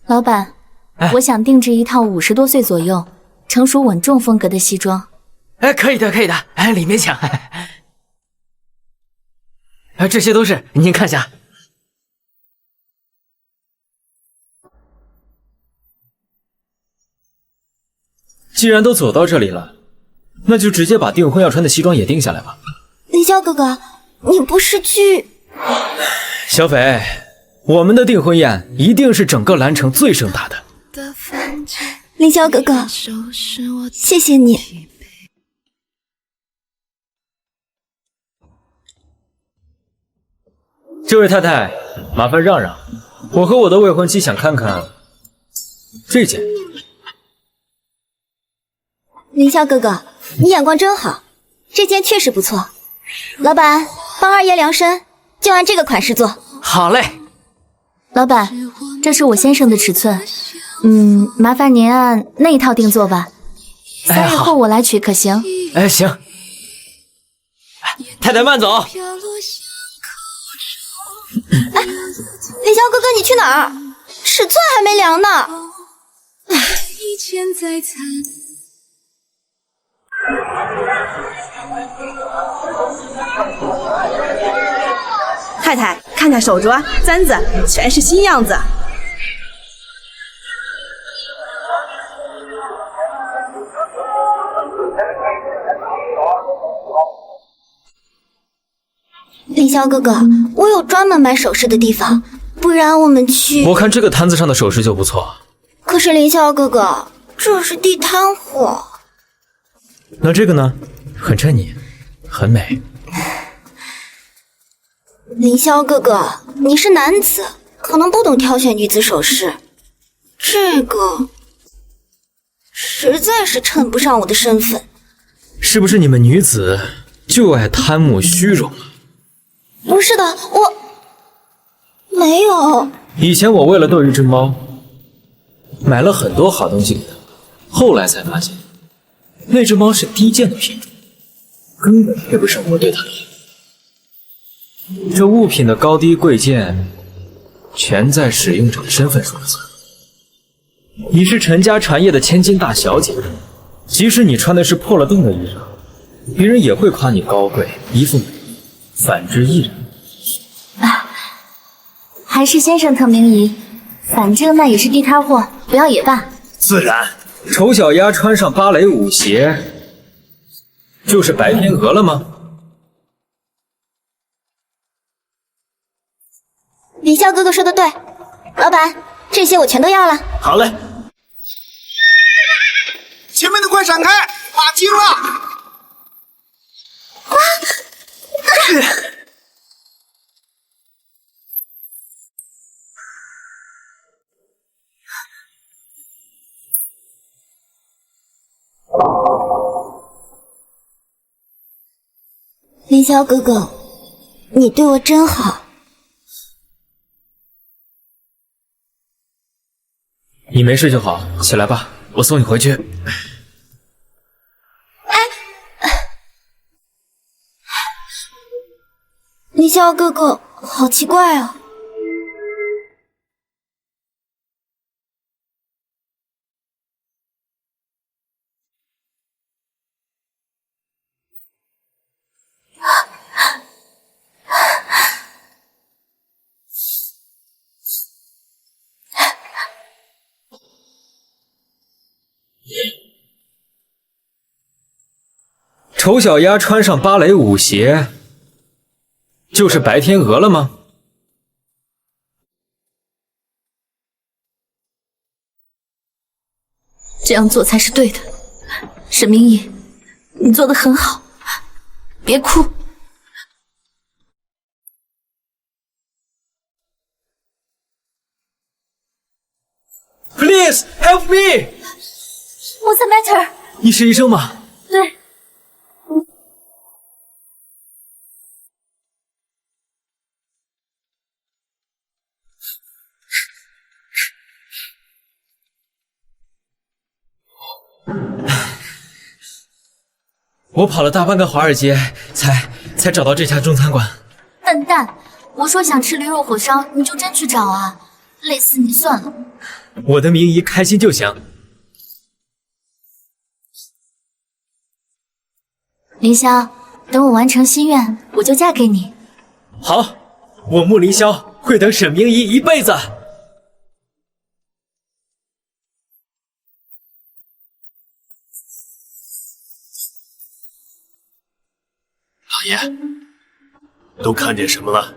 老板，我想定制一套50多岁左右、成熟稳重风格的西装。哎，可以的，可以的。哎，里面请。哎，这些都是，您看下。既然都走到这里了，那就直接把订婚要穿的西装也定下来吧。凌霄哥哥，你不是去……小斐，我们的订婚宴一定是整个蓝城最盛大的。凌霄哥哥，谢谢你。这位太太，麻烦让让，我和我的未婚妻想看看这件。凌霄哥哥，你眼光真好，这件确实不错。老板，帮二爷量身，就按这个款式做。好嘞。老板，这是我先生的尺寸，麻烦您按那一套定做吧。3日后我来取，可行？哎，行。太太慢走。哎，凌霄哥哥，你去哪儿？尺寸还没量呢。太太，看看手镯、簪子，全是新样子。凌霄哥哥，我有专门买首饰的地方，不然我们去……我看这个摊子上的首饰就不错。可是凌霄哥哥，这是地摊货。那这个呢？很衬你，很美。凌霄哥哥，你是男子，可能不懂挑选女子首饰，这个实在是衬不上我的身份。是不是你们女子就爱贪慕虚荣啊？不是的，我没有。以前我为了逗一只猫，买了很多好东西给它，后来才发现，那只猫是低贱的品种，根本配不上我对它的好。这物品的高低贵贱，全在使用者的身份说了算。你是陈家传业的千金大小姐，即使你穿的是破了洞的衣裳，别人也会夸你高贵，衣服美。反之亦然。还是先生特明仪，反正那也是地摊货，不要也罢。自然。丑小鸭穿上芭蕾舞鞋，就是白天鹅了吗？凌霄哥哥说的对，老板，这些我全都要了。好嘞。前面的快闪开，马清了！凌霄哥哥，你对我真好。你没事就好，起来吧，我送你回去。凌霄哥哥，好奇怪啊。丑小鸭穿上芭蕾舞鞋，就是白天鹅了吗？这样做才是对的。沈明仪，你做得很好，别哭。Please help me！ What's the matter？ 你是医生吗？对。我跑了大半个华尔街，才找到这家中餐馆。笨蛋！我说想吃驴肉火烧，你就真去找啊？累死你算了。我的名医开心就行。凌霄，等我完成心愿，我就嫁给你。好，我穆凌霄会等沈明仪一辈子。老爷，都看见什么了？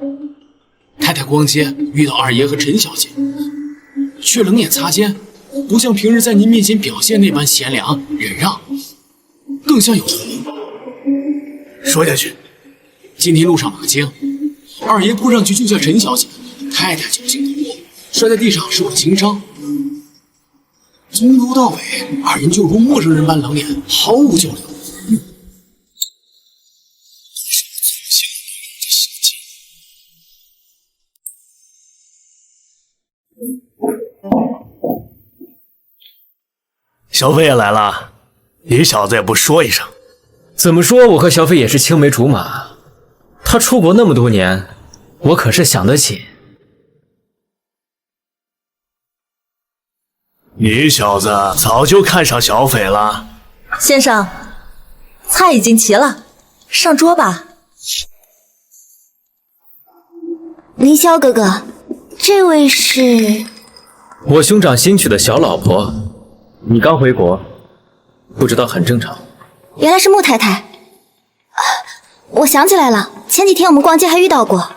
太太逛街遇到二爷和陈小姐，却冷眼擦肩，不像平日在您面前表现那般贤良忍让，更像有图。说下去。今天路上冷清，二爷扑上去救下陈小姐，太太侥幸躲过，摔在地上受了轻伤。从头到尾，二人就如陌生人般冷脸，毫无交流。小飞也来了，你小子也不说一声。怎么说，我和小斐也是青梅竹马。他出国那么多年，我可是想得起。你小子早就看上小斐了。先生，菜已经齐了，上桌吧。凌霄哥哥，这位是我兄长新娶的小老婆。你刚回国，不知道很正常。原来是穆太太。我想起来了，前几天我们逛街还遇到过。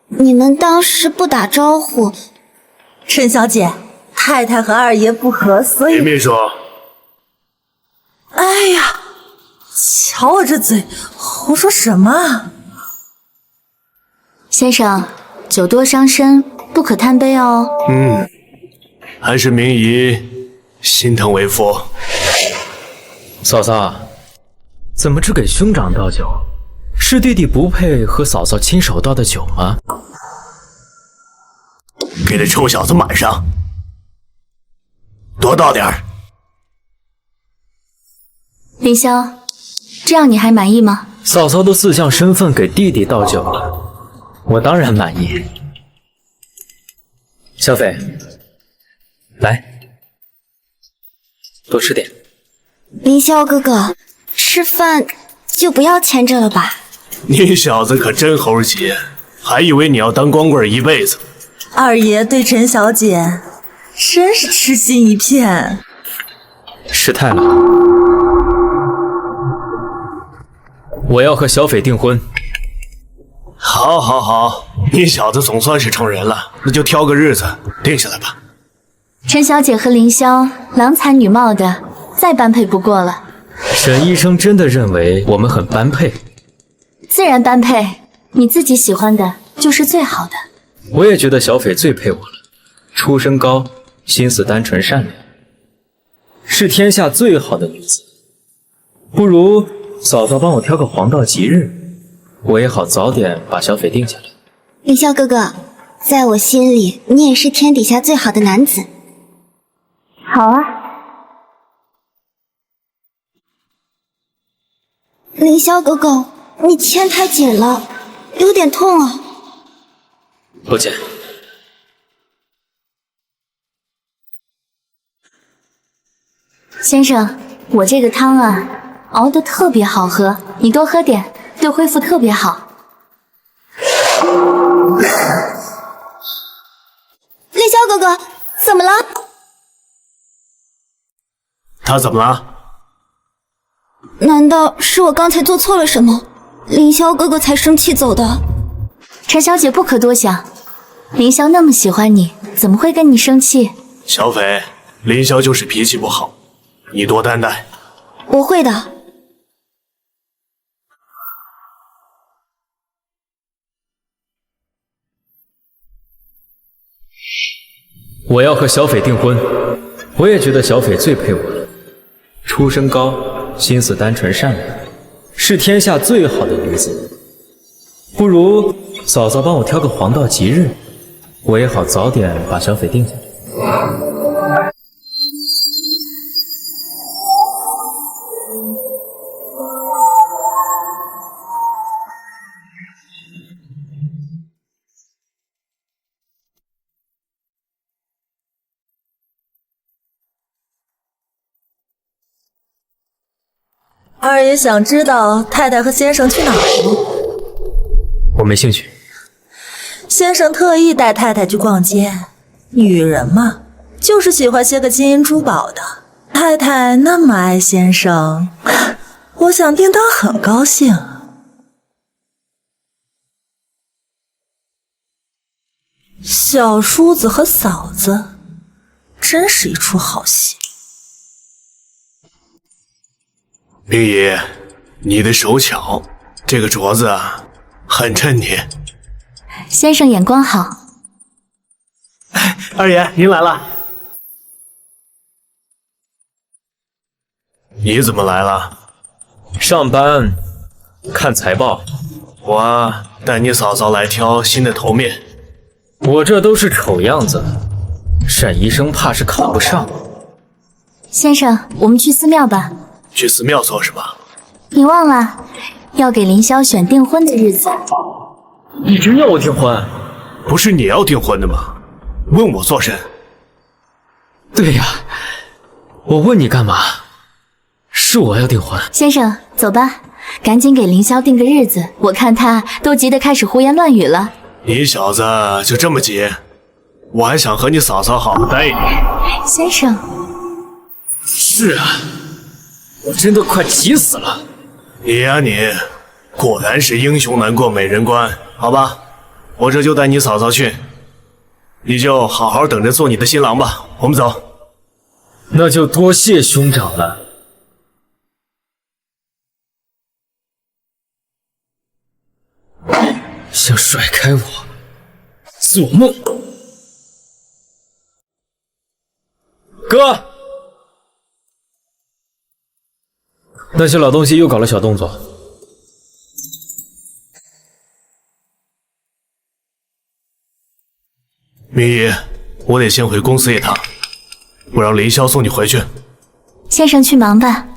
你们当时不打招呼。陈小姐，太太和二爷不和，所以……林秘书。哎呀，瞧我这嘴，胡说什么啊？先生，酒多伤身，不可贪杯哦。还是明仪心疼为夫。嫂嫂，怎么只给兄长倒酒？是弟弟不配喝嫂嫂亲手倒的酒吗？给这臭小子满上，多倒点儿。凌霄，这样你还满意吗？嫂嫂都自降身份给弟弟倒酒了，我当然满意。小斐，来，多吃点。凌霄哥哥，吃饭就不要牵着了吧。你小子可真猴急，还以为你要当光棍一辈子。二爷对陈小姐真是痴心一片。失态了，我要和小斐订婚。好，好，好，你小子总算是成人了，那就挑个日子定下来吧。陈小姐和凌霄郎才女貌的，再般配不过了。沈医生真的认为我们很般配？自然般配，你自己喜欢的就是最好的。我也觉得小斐最配我了，出身高，心思单纯善良，是天下最好的女子。不如嫂嫂帮我挑个黄道吉日，我也好早点把小斐定下来。凌霄哥哥，在我心里，你也是天底下最好的男子。好啊。凌霄哥哥，你牵太紧了，有点痛啊。抱歉。先生，我这个汤啊，熬得特别好喝，你多喝点，对恢复特别好。凌霄哥哥，怎么了？他怎么了？难道是我刚才做错了什么，凌霄哥哥才生气走的？陈小姐不可多想，凌霄那么喜欢你，怎么会跟你生气？小斐，凌霄就是脾气不好，你多担待。我会的。我要和小斐订婚，我也觉得小斐最配我了。出身高，心思单纯善良，是天下最好的女子。不如嫂嫂帮我挑个黄道吉日，我也好早点把小斐定下去。二爷想知道太太和先生去哪儿了。我没兴趣。先生特意带太太去逛街，女人嘛，就是喜欢些个金银珠宝的。太太那么爱先生，我想定当很高兴。小叔子和嫂子，真是一出好戏。明姨，你的手巧，这个镯子啊，很衬你。先生眼光好。二爷，您来了。你怎么来了？上班，看财报。我带你嫂嫂来挑新的头面。我这都是丑样子，沈医生怕是看不上。先生，我们去寺庙吧。去寺庙做什么？你忘了，要给凌霄选订婚的日子。你真要我订婚？不是你要订婚的吗？问我做甚？对呀，我问你干嘛？是我要订婚。先生，走吧，赶紧给凌霄定个日子，我看他都急得开始胡言乱语了。你小子就这么急？我还想和你嫂嫂好好待一待。先生。是啊，我真的快急死了。你呀你，果然是英雄难过美人关。好吧，我这就带你嫂嫂去，你就好好等着做你的新郎吧。我们走。那就多谢兄长了。想甩开我，做梦！哥，那些老东西又搞了小动作。明姨，我得先回公司一趟，我让凌霄送你回去。先生去忙吧。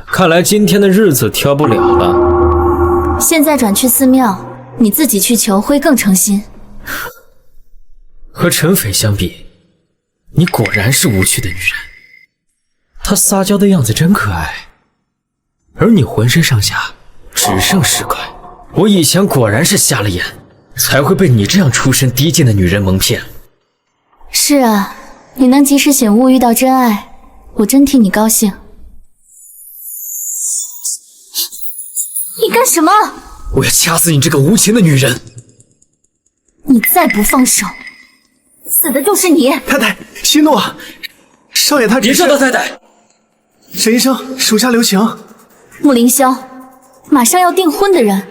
看来今天的日子挑不了了。现在转去寺庙，你自己去求会更诚心。和陈斐相比，你果然是无趣的女人。她撒娇的样子真可爱，而你浑身上下只剩10块。我以前果然是瞎了眼，才会被你这样出身低贱的女人蒙骗。是啊，你能及时醒悟，遇到真爱，我真替你高兴。你干什么？我要掐死你这个无情的女人！你再不放手，死的就是你！太太，息怒啊！少爷他只是……别叫他太太！沈医生，手下留情。穆凌霄，马上要订婚的人，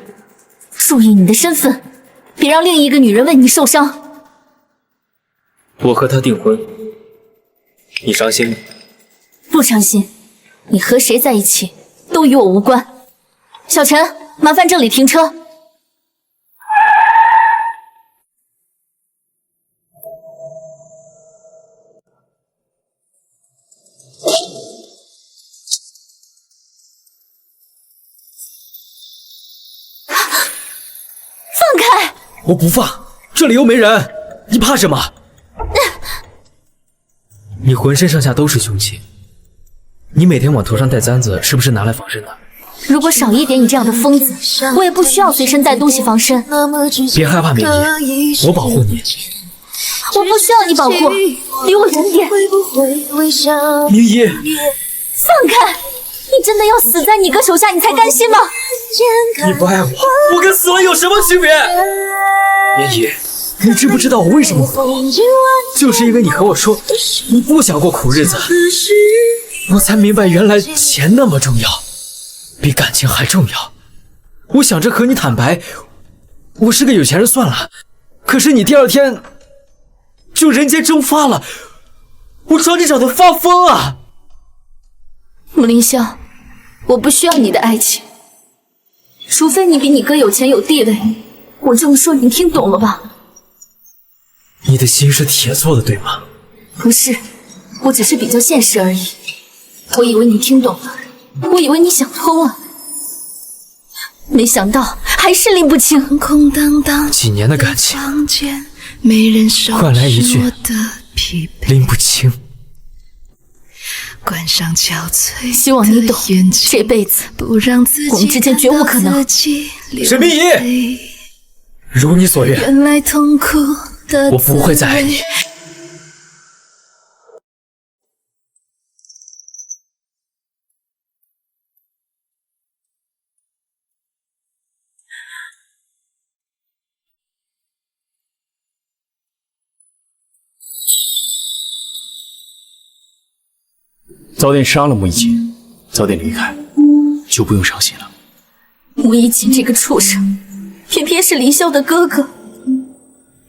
注意你的身份，别让另一个女人为你受伤。我和他订婚，你伤心吗？不伤心，你和谁在一起都与我无关。小陈，麻烦这里停车。放开！我不放，这里又没人，你怕什么？你浑身上下都是凶器，你每天往头上戴簪子，是不是拿来防身的？如果少一点你这样的疯子，我也不需要随身带东西防身。别害怕，明仪，我保护你。我不需要你保护，离我远点。明仪，放开！你真的要死在你哥手下，你才甘心吗？你不爱我，我跟死了有什么区别？明仪，你知不知道我为什么走？就是因为你和我说你不想过苦日子，我才明白原来钱那么重要，比感情还重要。我想着和你坦白，我是个有钱人算了，可是你第二天就人间蒸发了，我找你找得发疯啊！穆凌霄，我不需要你的爱情，除非你比你哥有钱有地位。我这么说你听懂了吧？你的心是铁做的，对吗？不是，我只是比较现实而已。我以为你听懂了，我以为你想通了，没想到还是拎不清。几年的感情，换来一句拎不清。希望你懂，这辈子我们之间绝无可能。沈明仪，如你所愿，我不会再爱你。早点杀了穆一琴，早点离开，就不用伤心了。穆一琴这个畜生，偏偏是凌霄的哥哥。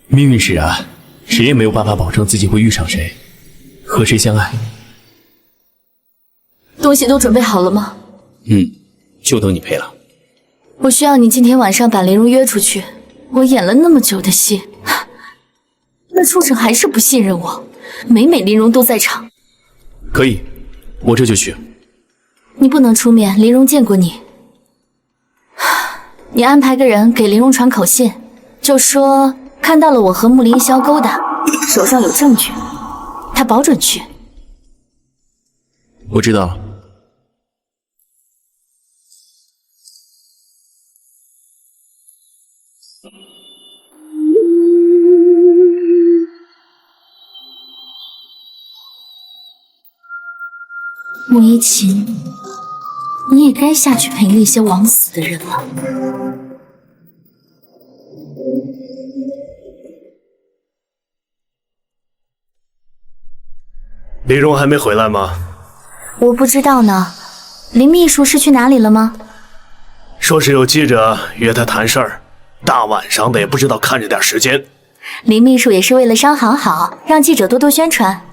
命运使然，谁也没有办法保证自己会遇上谁，和谁相爱。东西都准备好了吗？就等你配了。我需要你今天晚上把林如约出去。我演了那么久的戏，那畜生还是不信任我，每林荣都在场。可以，我这就去。你不能出面，林荣见过你。你安排个人给林荣传口信，就说看到了我和穆凌霄勾搭，手上有证据，他保准去。我知道了。穆一琴，你也该下去陪那些枉死的人了。林荣还没回来吗？我不知道呢。林秘书是去哪里了吗？说是有记者约他谈事儿，大晚上的也不知道看着点时间。林秘书也是为了商行好，让记者多多宣传。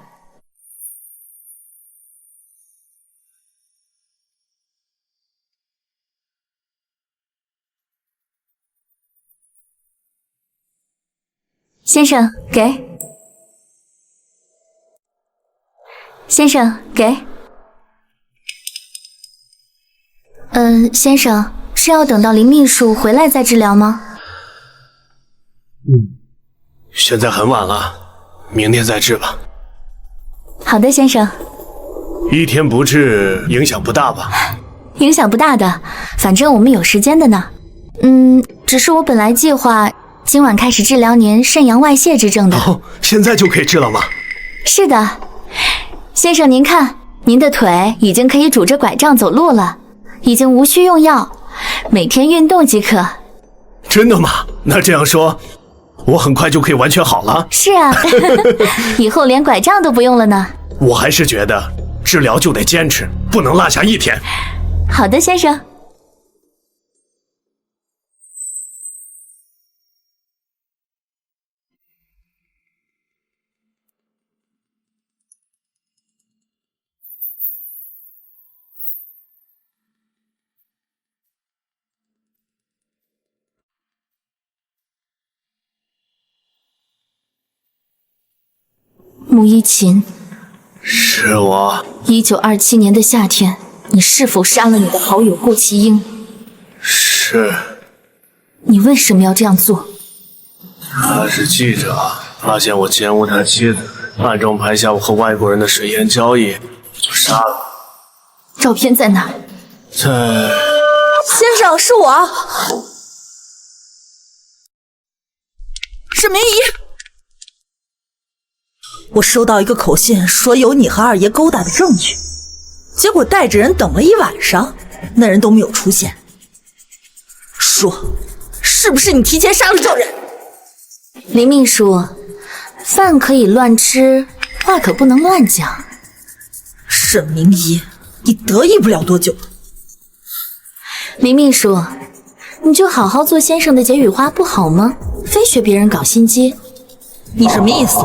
先生，给。先生，给。先生，是要等到林秘书回来再治疗吗？现在很晚了，明天再治吧。好的，先生。一天不治，影响不大吧？影响不大的，反正我们有时间的呢。只是我本来计划今晚开始治疗您肾阳外泄之症的。哦，现在就可以治了吗？是的，先生您看，您的腿已经可以拄着拐杖走路了，已经无需用药，每天运动即可。真的吗？那这样说，我很快就可以完全好了？是啊，以后连拐杖都不用了呢。我还是觉得治疗就得坚持，不能落下一天。好的，先生。穆一琴，是我。1927年的夏天，你是否杀了你的好友顾其英？是。你为什么要这样做？他是记者，发现我奸污他妻子，暗中拍下我和外国人的水烟交易，就杀了照片在哪？在……先生，是我，沈明仪。我收到一个口信，说有你和二爷勾搭的证据，结果带着人等了一晚上，那人都没有出现。说，是不是你提前杀了这人？林秘书，饭可以乱吃，话可不能乱讲。沈明仪，你得意不了多久。林秘书，你就好好做先生的解语花不好吗？非学别人搞心机。你什么意思？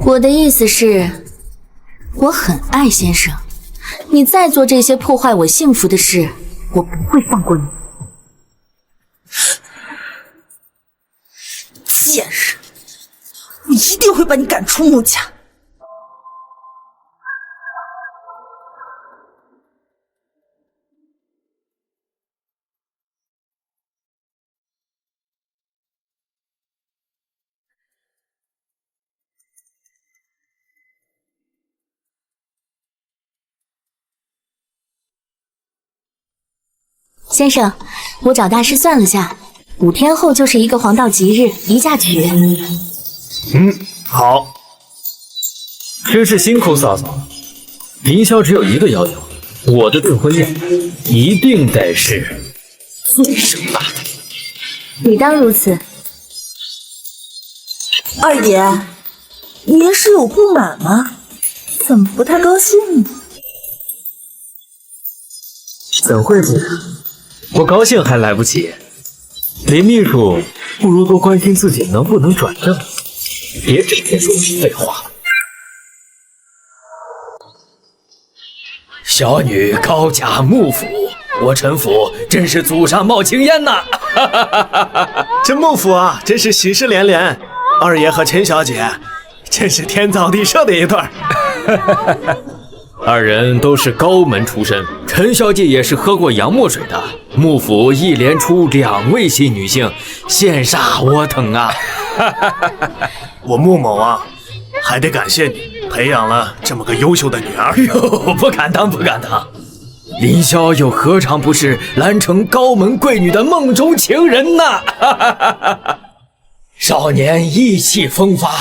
我的意思是，我很爱先生，你再做这些破坏我幸福的事，我不会放过你。贱人，我一定会把你赶出穆家。先生，我找大师算了下，5天后就是一个黄道吉日，宜嫁娶。好。真是辛苦嫂嫂。凌霄只有一个要求，我的订婚宴一定得是最盛大的。理当如此。二爷，您是有不满吗？怎么不太高兴呢？怎会不？我高兴还来不及。林秘书，不如多关心自己能不能转正，别整天说废话。小女高家幕府，我陈府真是祖上冒青烟呐！这幕府啊，真是喜事连连。二爷和陈小姐，真是天造地设的一对儿。二人都是高门出身，陈小姐也是喝过洋墨水的。幕府一连出2位新女性，羡煞我等啊！我穆某啊，还得感谢你培养了这么个优秀的女儿。哟，不敢当，不敢当。林霄又何尝不是兰城高门贵女的梦中情人呢？少年意气风发，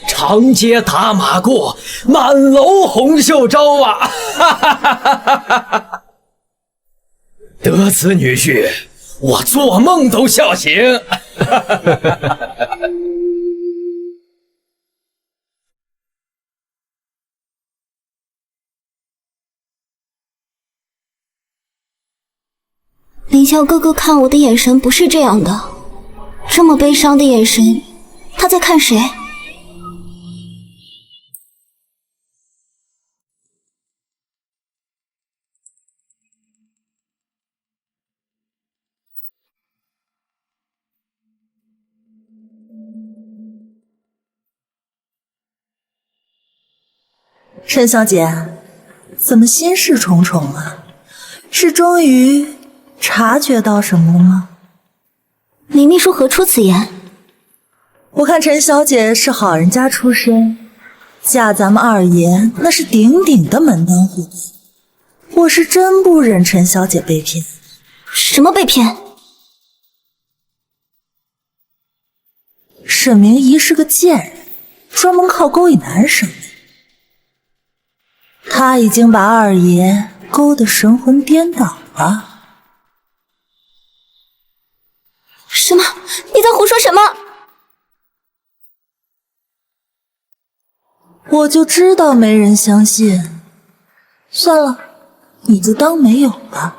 长街打马过，满楼红袖招啊！得此女婿，我做梦都笑醒。凌霄哥哥看我的眼神不是这样的，这么悲伤的眼神，他在看谁？陈小姐，怎么心事重重啊？是终于察觉到什么了吗？林秘书何出此言？我看陈小姐是好人家出身，嫁咱们二爷那是鼎鼎的门当户对。我是真不忍陈小姐被骗。什么被骗？沈明仪是个贱人，专门靠勾引男生。他已经把二爷勾得神魂颠倒了。什么？你在胡说什么？我就知道没人相信。算了，你就当没有吧。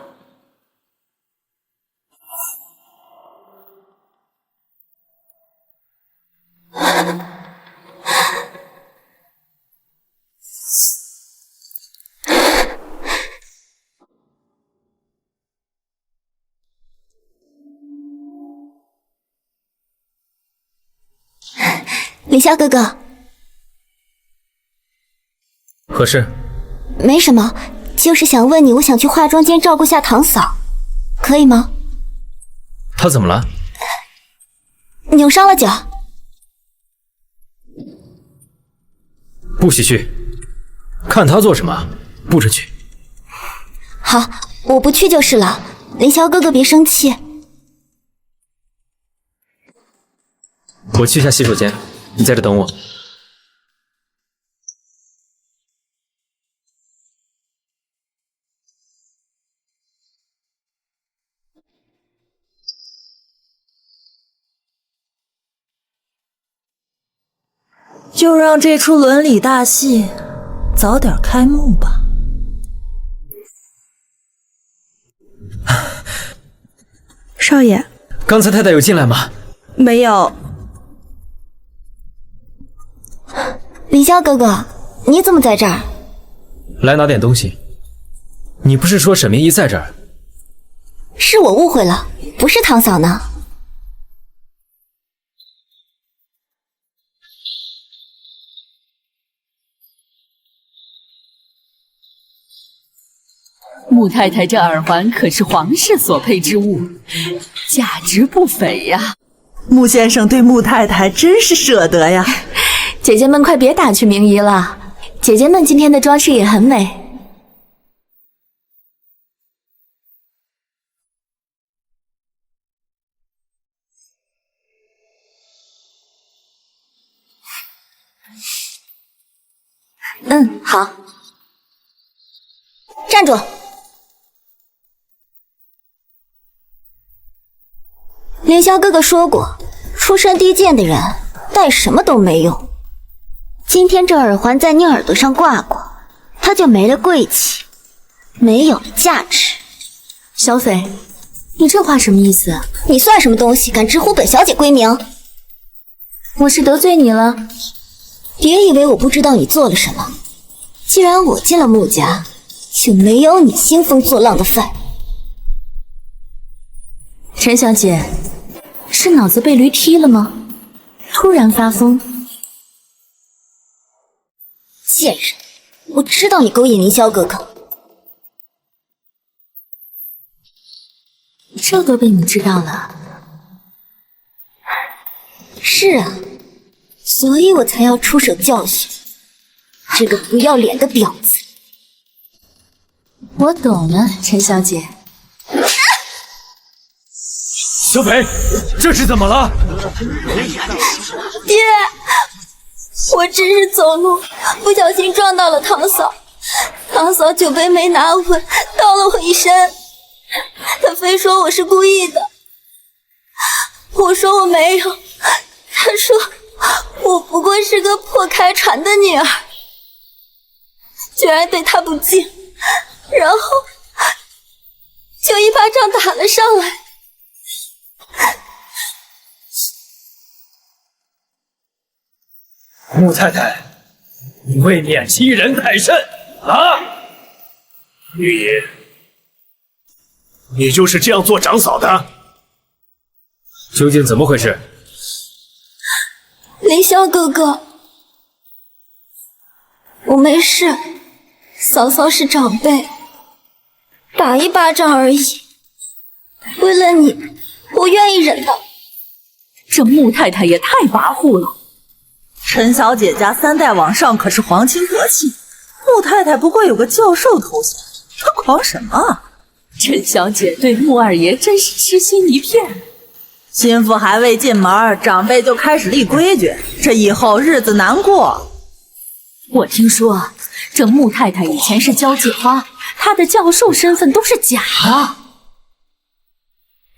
凌霄哥哥，何事？没什么，就是想问你，我想去化妆间照顾下堂嫂，可以吗？她怎么了？扭伤了脚。不许去，看他做什么，不准去。好，我不去就是了。凌霄哥哥别生气。我去一下洗手间，你在这等我。就让这出伦理大戏早点开幕吧。少爷，刚才太太有进来吗？没有。凌霄哥哥，你怎么在这儿？来拿点东西。你不是说沈明仪在这儿？是我误会了，不是堂嫂呢。穆太太这耳环可是皇室所佩之物，价值不菲呀。穆先生对穆太太真是舍得呀。姐姐们快别打趣明仪了，姐姐们今天的装饰也很美。好。站住！凌霄哥哥说过，出身低贱的人戴什么都没用。今天这耳环在你耳朵上挂过，它就没了贵气，没有了价值。小斐，你这话什么意思？你算什么东西，敢直呼本小姐闺名？我是得罪你了？别以为我不知道你做了什么。既然我进了穆家，就没有你兴风作浪的份。陈小姐，是脑子被驴踢了吗？突然发疯。贱人，我知道你勾引凌霄哥哥。这都被你知道了。是啊，所以我才要出手教训这个不要脸的婊子。我懂了，陈小姐。小斐，这是怎么了？爹，我只是走路不小心撞到了堂嫂，堂嫂酒杯没拿稳，倒了我一身。她非说我是故意的，我说我没有，她说我不过是个破开船的女儿，居然对她不敬，然后就一巴掌打了上来。穆太太，你未免欺人太甚啊！你就是这样做长嫂的？究竟怎么回事？凌霄哥哥，我没事，嫂嫂是长辈，打一巴掌而已。为了你，我愿意忍的。这穆太太也太跋扈了。陈小姐家3代往上可是皇亲国戚，穆太太不过有个教授头衔，她狂什么啊？陈小姐对穆二爷真是痴心一片。心腹还未进门，长辈就开始立规矩，这以后日子难过。我听说这穆太太以前是交际花，她的教授身份都是假的。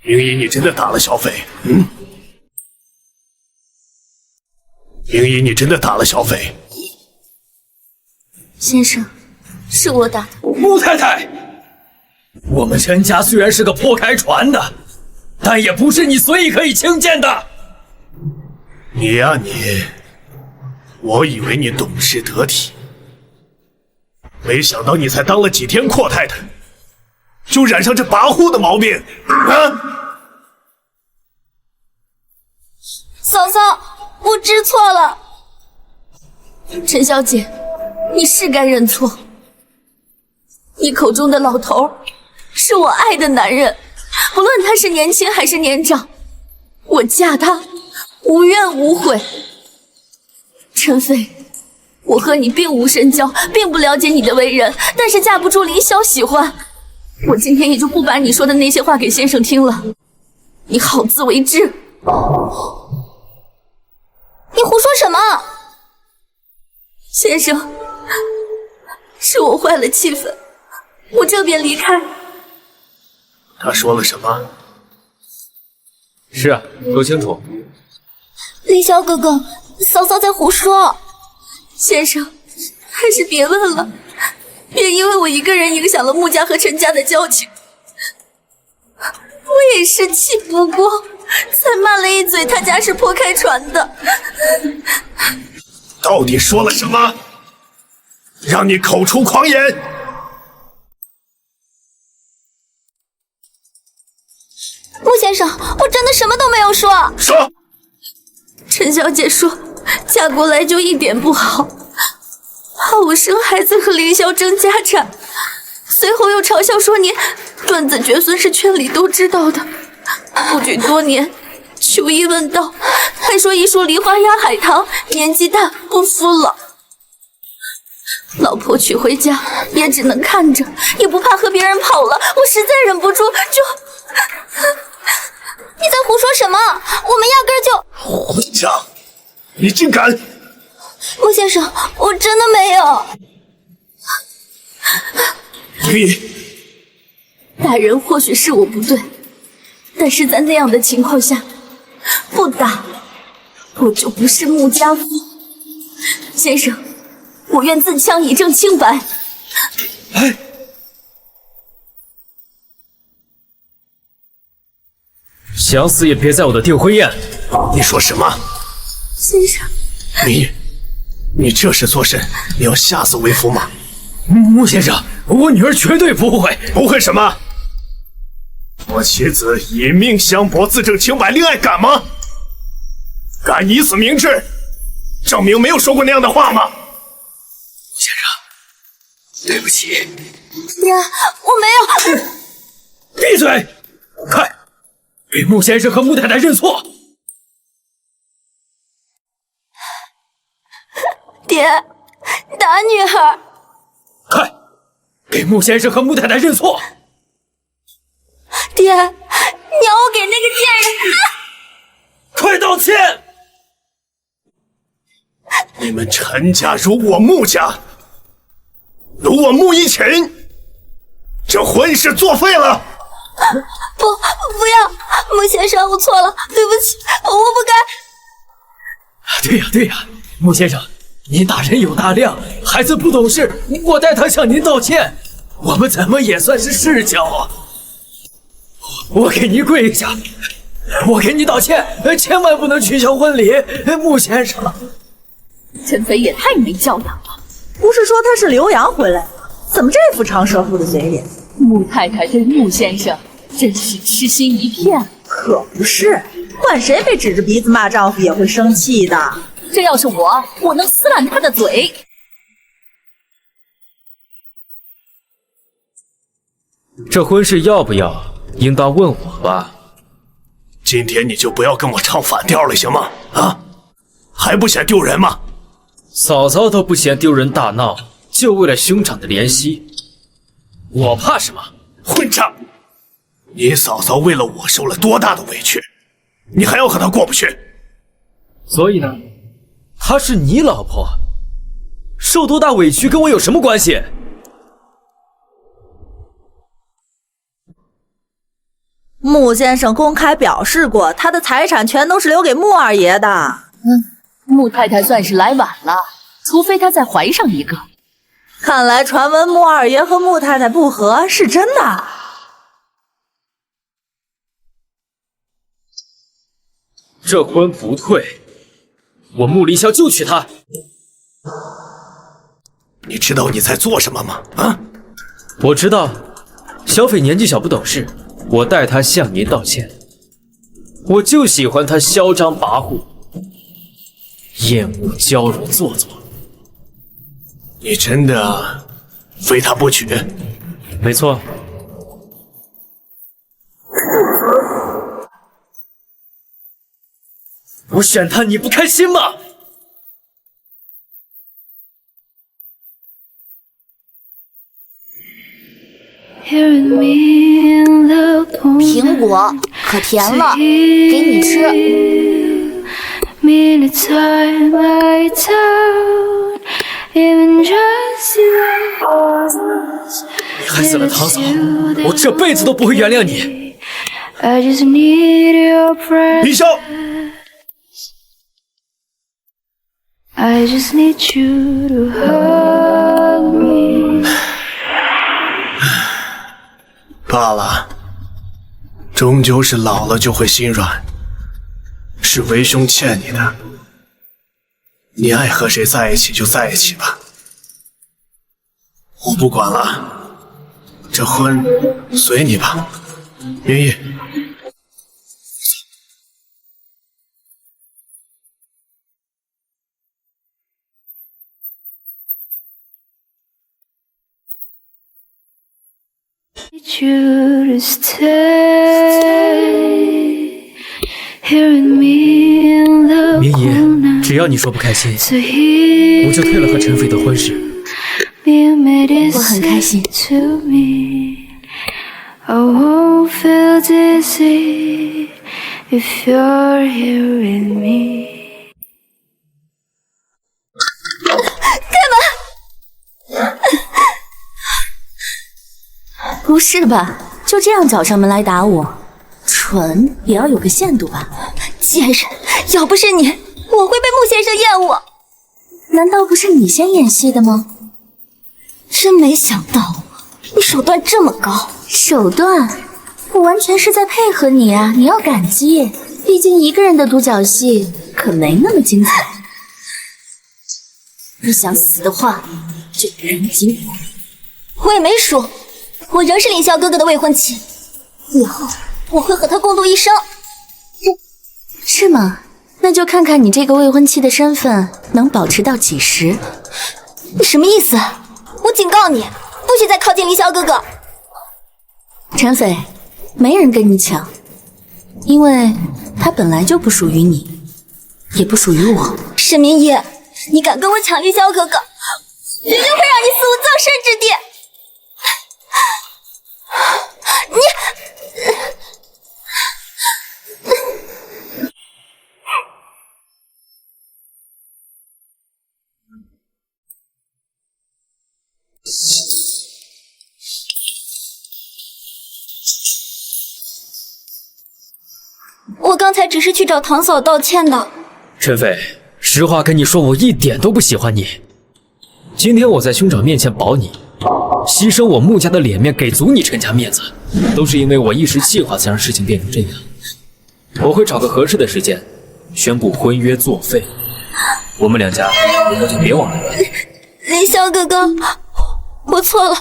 明仪，你真的打了小斐？明仪，你真的打了小斐？先生，是我打的。穆太太，我们陈家虽然是个破开船的，但也不是你随意可以轻贱的。你呀你，我以为你懂事得体，没想到你才当了几天阔太太，就染上这跋扈的毛病啊！嫂嫂，我知错了。陈小姐，你是该认错。你口中的老头是我爱的男人，不论他是年轻还是年长，我嫁他无怨无悔。陈飞，我和你并无深交，并不了解你的为人，但是架不住林霄喜欢。我今天也就不把你说的那些话给先生听了，你好自为之。你胡说什么？先生，是我坏了气氛，我这便离开。他说了什么？是啊，说清楚。凌霄哥哥，嫂嫂在胡说。先生，还是别问了，别因为我一个人影响了穆家和陈家的交情。我也是气不过，才骂了一嘴他家是破开船的。到底说了什么，让你口出狂言？穆先生，我真的什么都没有说。说。陈小姐说，嫁过来就一点不好，怕我生孩子和凌霄争家产。随后又嘲笑说你断子绝孙是圈里都知道的，不举多年，求医问道，还说一树梨花压海棠，年纪大不服老。老婆娶回家也只能看着，也不怕和别人跑了。我实在忍不住就……你在胡说什么？我们压根就……混账！你竟敢！穆先生，我真的没有。打人或许是我不对，但是在那样的情况下，不打我就不是穆家妇。先生，我愿自枪以证清白。哎，想死也别在我的订婚宴。你说什么？先生，你这是作甚？你要吓死为夫吗？穆先生，我女儿绝对不会。不会什么？我妻子以命相搏，自证清白，恋爱敢吗？敢以此明志，证明没有说过那样的话吗？先生，对不起。爹，我没有。闭嘴！快，给穆先生和穆太太认错。爹，打女儿。快，给穆先生和穆太太认错。爹，你要我给那个贱人……快道歉！你们陈家如我穆家，如我穆一琴，这婚事作废了。不要，穆先生，我错了，对不起，我不该。对呀，穆先生，您大人有大量，孩子不懂事，我代他向您道歉。我们怎么也算是世交啊！我给您跪下，我给你道歉，千万不能取消婚礼，穆先生。陈飞也太没教养了，不是说他是留洋回来吗？怎么这副长舌妇的嘴脸？穆太太对穆先生真是痴心一片。可不是，换谁被指着鼻子骂丈夫也会生气的。这要是我能撕烂他的嘴。这婚事要不要，应当问我吧。今天你就不要跟我唱反调了，行吗？啊，还不嫌丢人吗？嫂嫂都不嫌丢人大闹，就为了兄长的怜惜，我怕什么？混账！你嫂嫂为了我受了多大的委屈，你还要和她过不去？所以呢，她是你老婆，受多大委屈跟我有什么关系？穆先生公开表示过，他的财产全都是留给穆二爷的。穆太太算是来晚了，除非她再怀上一个。看来传闻穆二爷和穆太太不和是真的。这婚不退，我穆离霄就娶她。你知道你在做什么吗？啊！我知道，小斐年纪小不懂事，我代她向您道歉。我就喜欢她嚣张跋扈，厌恶娇柔做作。你真的非她不娶？没错。我选她，你不开心吗？坚果，可甜了，给你吃。你害死了堂嫂，我这辈子都不会原谅你。李潇，罢了，终究是老了就会心软，是为兄欠你的。你爱和谁在一起就在一起吧，我不管了，这婚随你吧。明义，明仪，只要你说不开心，我就退了和陈斐的婚事。我很开心。干嘛？不是吧？就这样找上门来打我，蠢也要有个限度吧？贱人，要不是你，我会被穆先生厌恶。难道不是你先演戏的吗？真没想到，你手段这么高。手段？我完全是在配合你啊！你要感激，毕竟一个人的独角戏可没那么精彩。你想死的话，就赶紧我也没输，我仍是凌霄哥哥的未婚妻，以后我会和他共度一生。是吗？那就看看你这个未婚妻的身份能保持到几时。你什么意思？我警告你，不许再靠近凌霄哥哥。陈斐，没人跟你抢，因为他本来就不属于你，也不属于我。沈明仪，你敢跟我抢凌霄哥哥，绝对会让你死无葬身之地。我刚才只是去找堂嫂道歉的。陈斐，实话跟你说，我一点都不喜欢你。今天我在兄长面前保你，牺牲我穆家的脸面，给足你陈家面子，都是因为我一时气话才让事情变成这样。我会找个合适的时间，宣布婚约作废，我们两家以后就别往来了。凌霄哥哥，我错了，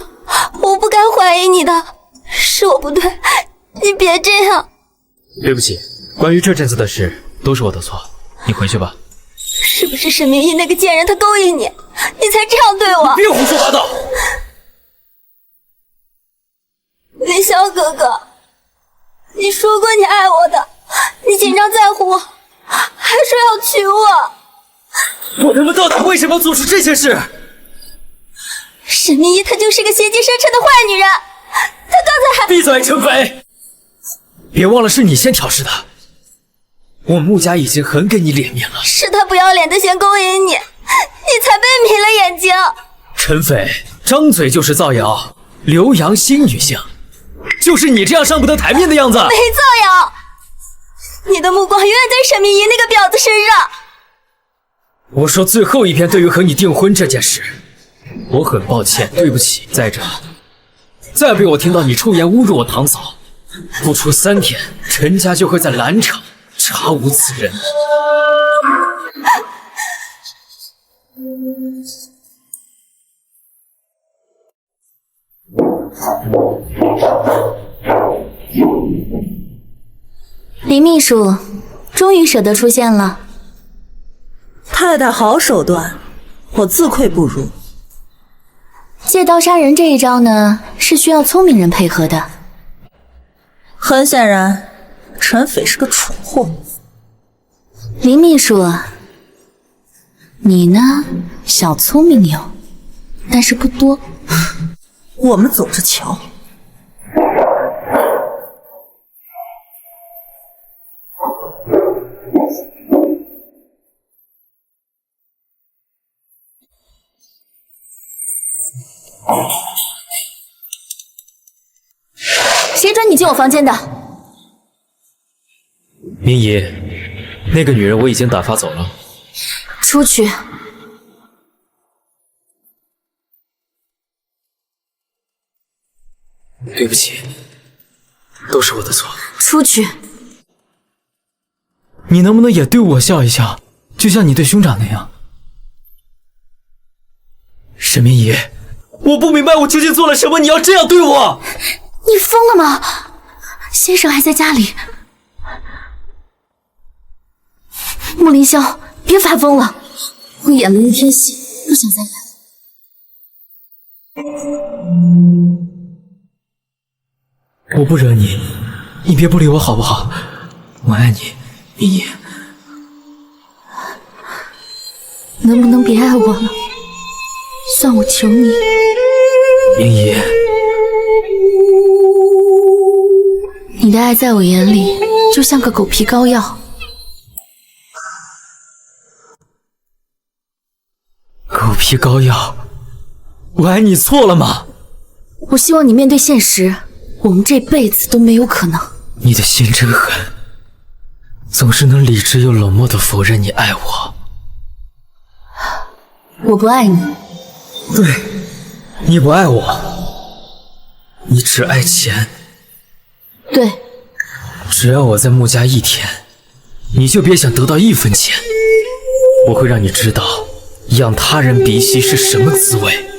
我不该怀疑你的，是我不对，你别这样。对不起，关于这阵子的事都是我的错，你回去吧。是不是沈明义那个贱人他勾引你，你才这样对我？别胡说八道！凌霄哥哥，你说过你爱我的，你紧张在乎我，还说要娶我。我他妈到底为什么要做出这些事？沈明义她就是个邪气深沉的坏女人，她刚才还……闭嘴，陈斐！别忘了是你先挑事的，我穆家已经很给你脸面了。是他不要脸的先勾引你，你才被迷了眼睛。陈斐，张嘴就是造谣，留洋新女性，就是你这样上不得台面的样子。没造谣，你的目光永远在沈明仪那个婊子身上。我说最后一遍，对于和你订婚这件事，我很抱歉，对不起。再者，再被我听到你出言侮辱我堂嫂，不出3天，陈家就会在兰城查无此人。林秘书，终于舍得出现了。太太好手段，我自愧不如。借刀杀人这一招呢，是需要聪明人配合的。很显然，陈斐是个蠢货。林秘书，你呢，小聪明有，但是不多。我们走着瞧。谁准你进我房间的？明仪，那个女人我已经打发走了。出去。对不起，都是我的错。出去。你能不能也对我笑一笑，就像你对兄长那样？沈明仪，我不明白我究竟做了什么，你要这样对我？你疯了吗？先生还在家里。穆凌霄，别发疯了！我演了一天戏，不想再演了。我不惹你，你别不理我好不好？我爱你，明仪。能不能别爱我了？算我求你。明仪。你的爱在我眼里就像个狗皮膏药。狗皮膏药？我爱你错了吗？我希望你面对现实，我们这辈子都没有可能。你的心真狠，总是能理智又冷漠地否认你爱我。我不爱你。对，你不爱我，你只爱钱。对，只要我在穆家一天，你就别想得到1分钱。我会让你知道养他人鼻息是什么滋味。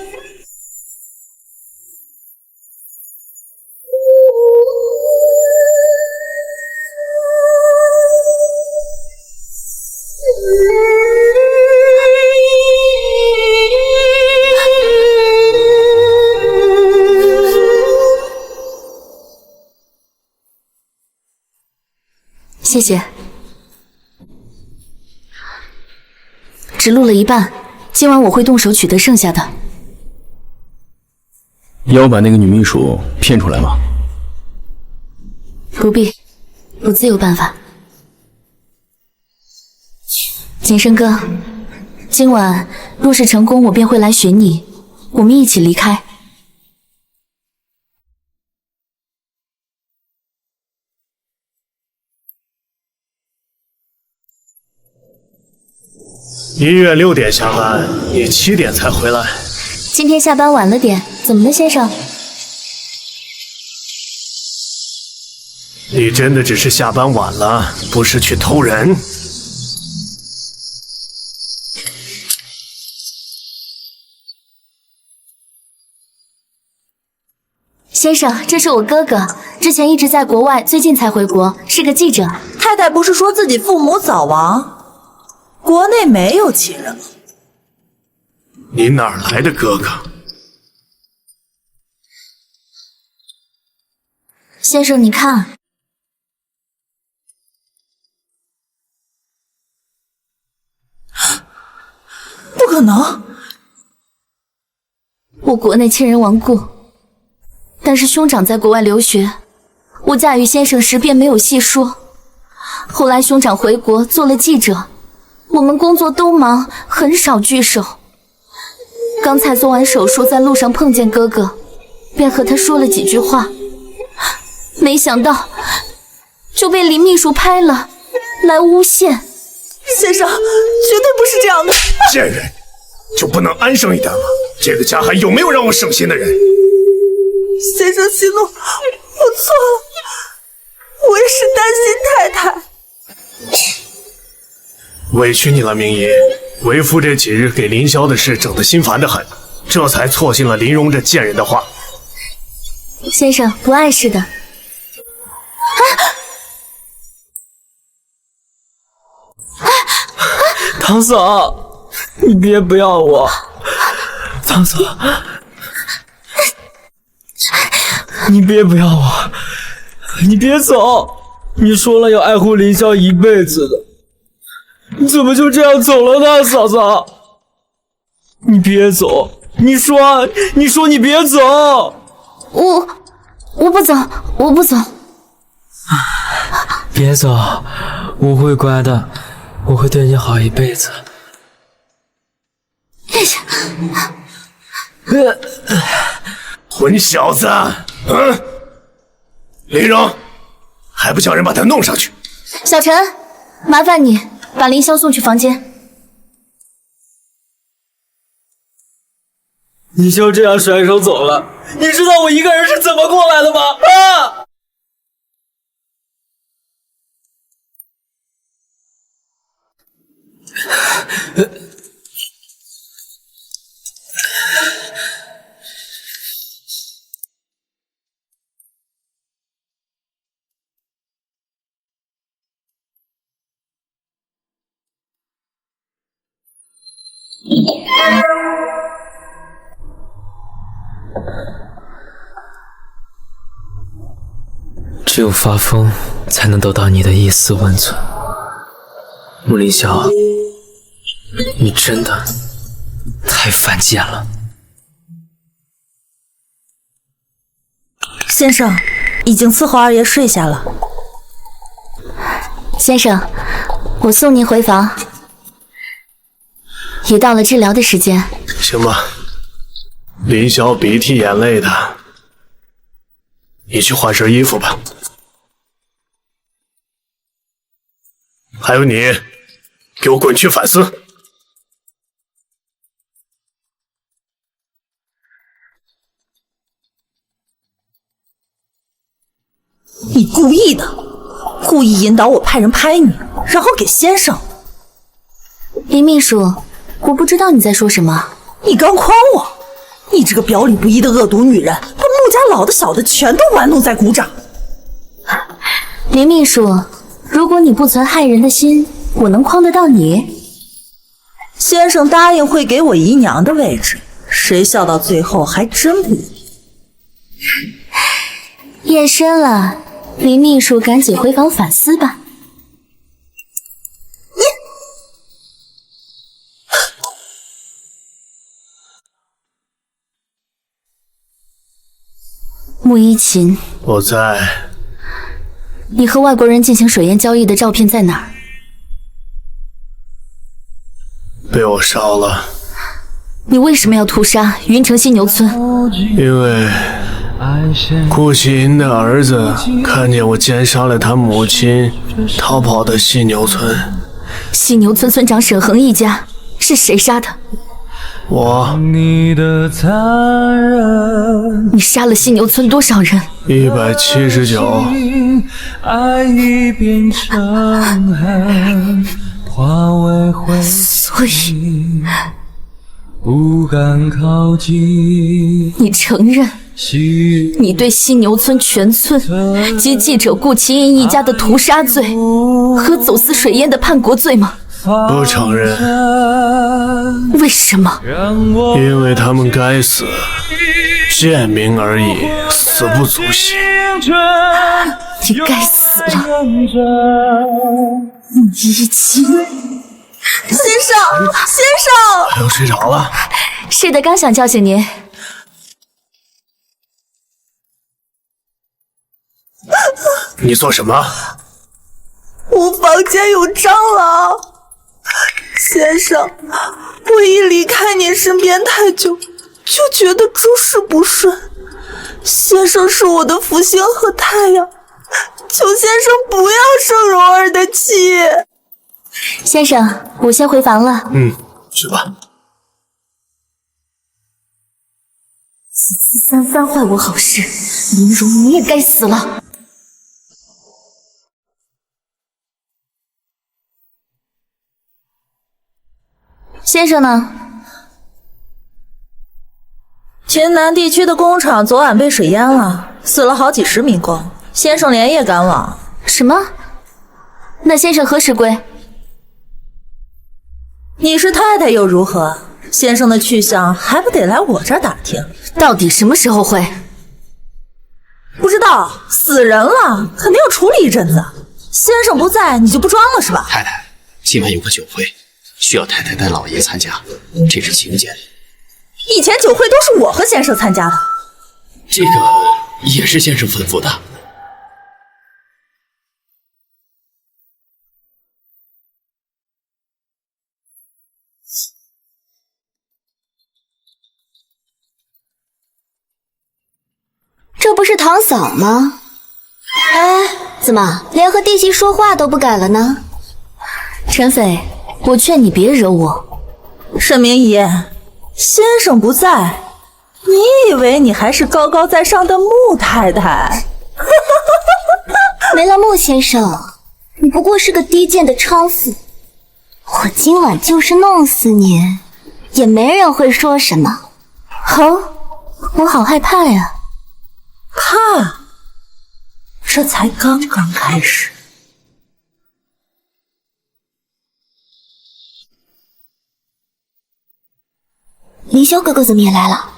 谢谢。只录了一半，今晚我会动手取得剩下的。要把那个女秘书骗出来吗？不必，我自有办法。锦生哥，今晚若是成功，我便会来寻你，我们一起离开。医院6点下班，你7点才回来。今天下班晚了点，怎么了，先生？你真的只是下班晚了，不是去偷人？先生，这是我哥哥，之前一直在国外，最近才回国，是个记者。太太不是说自己父母早亡？国内没有亲人了。你哪儿来的哥哥？先生，你看，不可能！我国内亲人亡故，但是兄长在国外留学，我嫁与先生时便没有细说。后来兄长回国做了记者。我们工作都忙，很少聚首。刚才做完手术，在路上碰见哥哥，便和他说了几句话，没想到就被林秘书拍了，来诬陷。先生，绝对不是这样的！贱人，就不能安生一点吗？这个家还有没有让我省心的人？先生息怒，我错了，我也是担心太太。委屈你了，明仪。为夫这几日给林霄的事整得心烦得很，这才错信了林荣这贱人的话。先生不碍事的。堂嫂，你别不要我，堂嫂，你别不要我，你别走，你说了要爱护林霄一辈子的。你怎么就这样走了呢，嫂嫂？你别走！你说你别走！我不走，我不走。别走，我会乖的，我会对你好一辈子。混小子，林荣，还不叫人把他弄上去？小陈，麻烦你把凌霄送去房间。你就这样甩手走了？你知道我一个人是怎么过来的吗？啊！只有发疯才能得到你的一丝温存。穆凌霄，你真的太犯贱了。先生，已经伺候二爷睡下了。先生，我送您回房，也到了治疗的时间。行吧，林霄鼻涕眼泪的，你去换身衣服吧。还有你，给我滚去反思！你故意的，故意引导我派人拍你，然后给先生。林秘书，我不知道你在说什么。你刚诓我，你这个表里不一的恶毒女人，把穆家老的小的全都玩弄在鼓掌。林秘书，如果你不存害人的心，我能诓得到你？先生答应会给我姨娘的位置，谁笑到最后还真不依。夜深了，林秘书赶紧回房反思吧。穆一琴，我在。你和外国人进行水烟交易的照片在哪儿？被我烧了。你为什么要屠杀云城犀牛村？因为顾琴的儿子看见我奸杀了他母亲，逃跑的犀牛村。犀牛村村长沈恒一家是谁杀的？我。你杀了犀牛村多少人？179。所以不敢靠近。你承认你对犀牛村全村及记者顾其英一家的屠杀罪和走私水烟的叛国罪吗？不承认。为什么？因为他们该死，贱民而已，死不足惜。你该死了，穆一琴。先生，先生，又睡着了？是的，刚想叫醒您。你做什么？我房间有蟑螂。先生，我一离开您身边太久，就觉得诸事不顺。先生是我的福星和太阳，求先生不要生蓉儿的气。先生，我先回房了。去吧。此次三番坏我好事，林荣你也该死了。先生呢？秦南地区的工厂昨晚被水淹了，死了好几十名工，先生连夜赶往。什么？那先生何时归？你是太太又如何？先生的去向还不得来我这儿打听？到底什么时候回？不知道，死人了，肯定要处理一阵子。先生不在，你就不装了是吧？太太，今晚有个酒会，需要太太带老爷参加，这是请柬。以前酒会都是我和先生参加的，这个也是先生吩咐的。这不是堂嫂吗？哎，怎么连和弟媳说话都不敢了呢？陈斐，我劝你别惹我。沈明仪，先生不在，你以为你还是高高在上的穆太太？没了穆先生，你不过是个低贱的娼妇。我今晚就是弄死你，也没人会说什么。我好害怕呀！怕？这才刚刚开始。凌霄哥哥怎么也来了？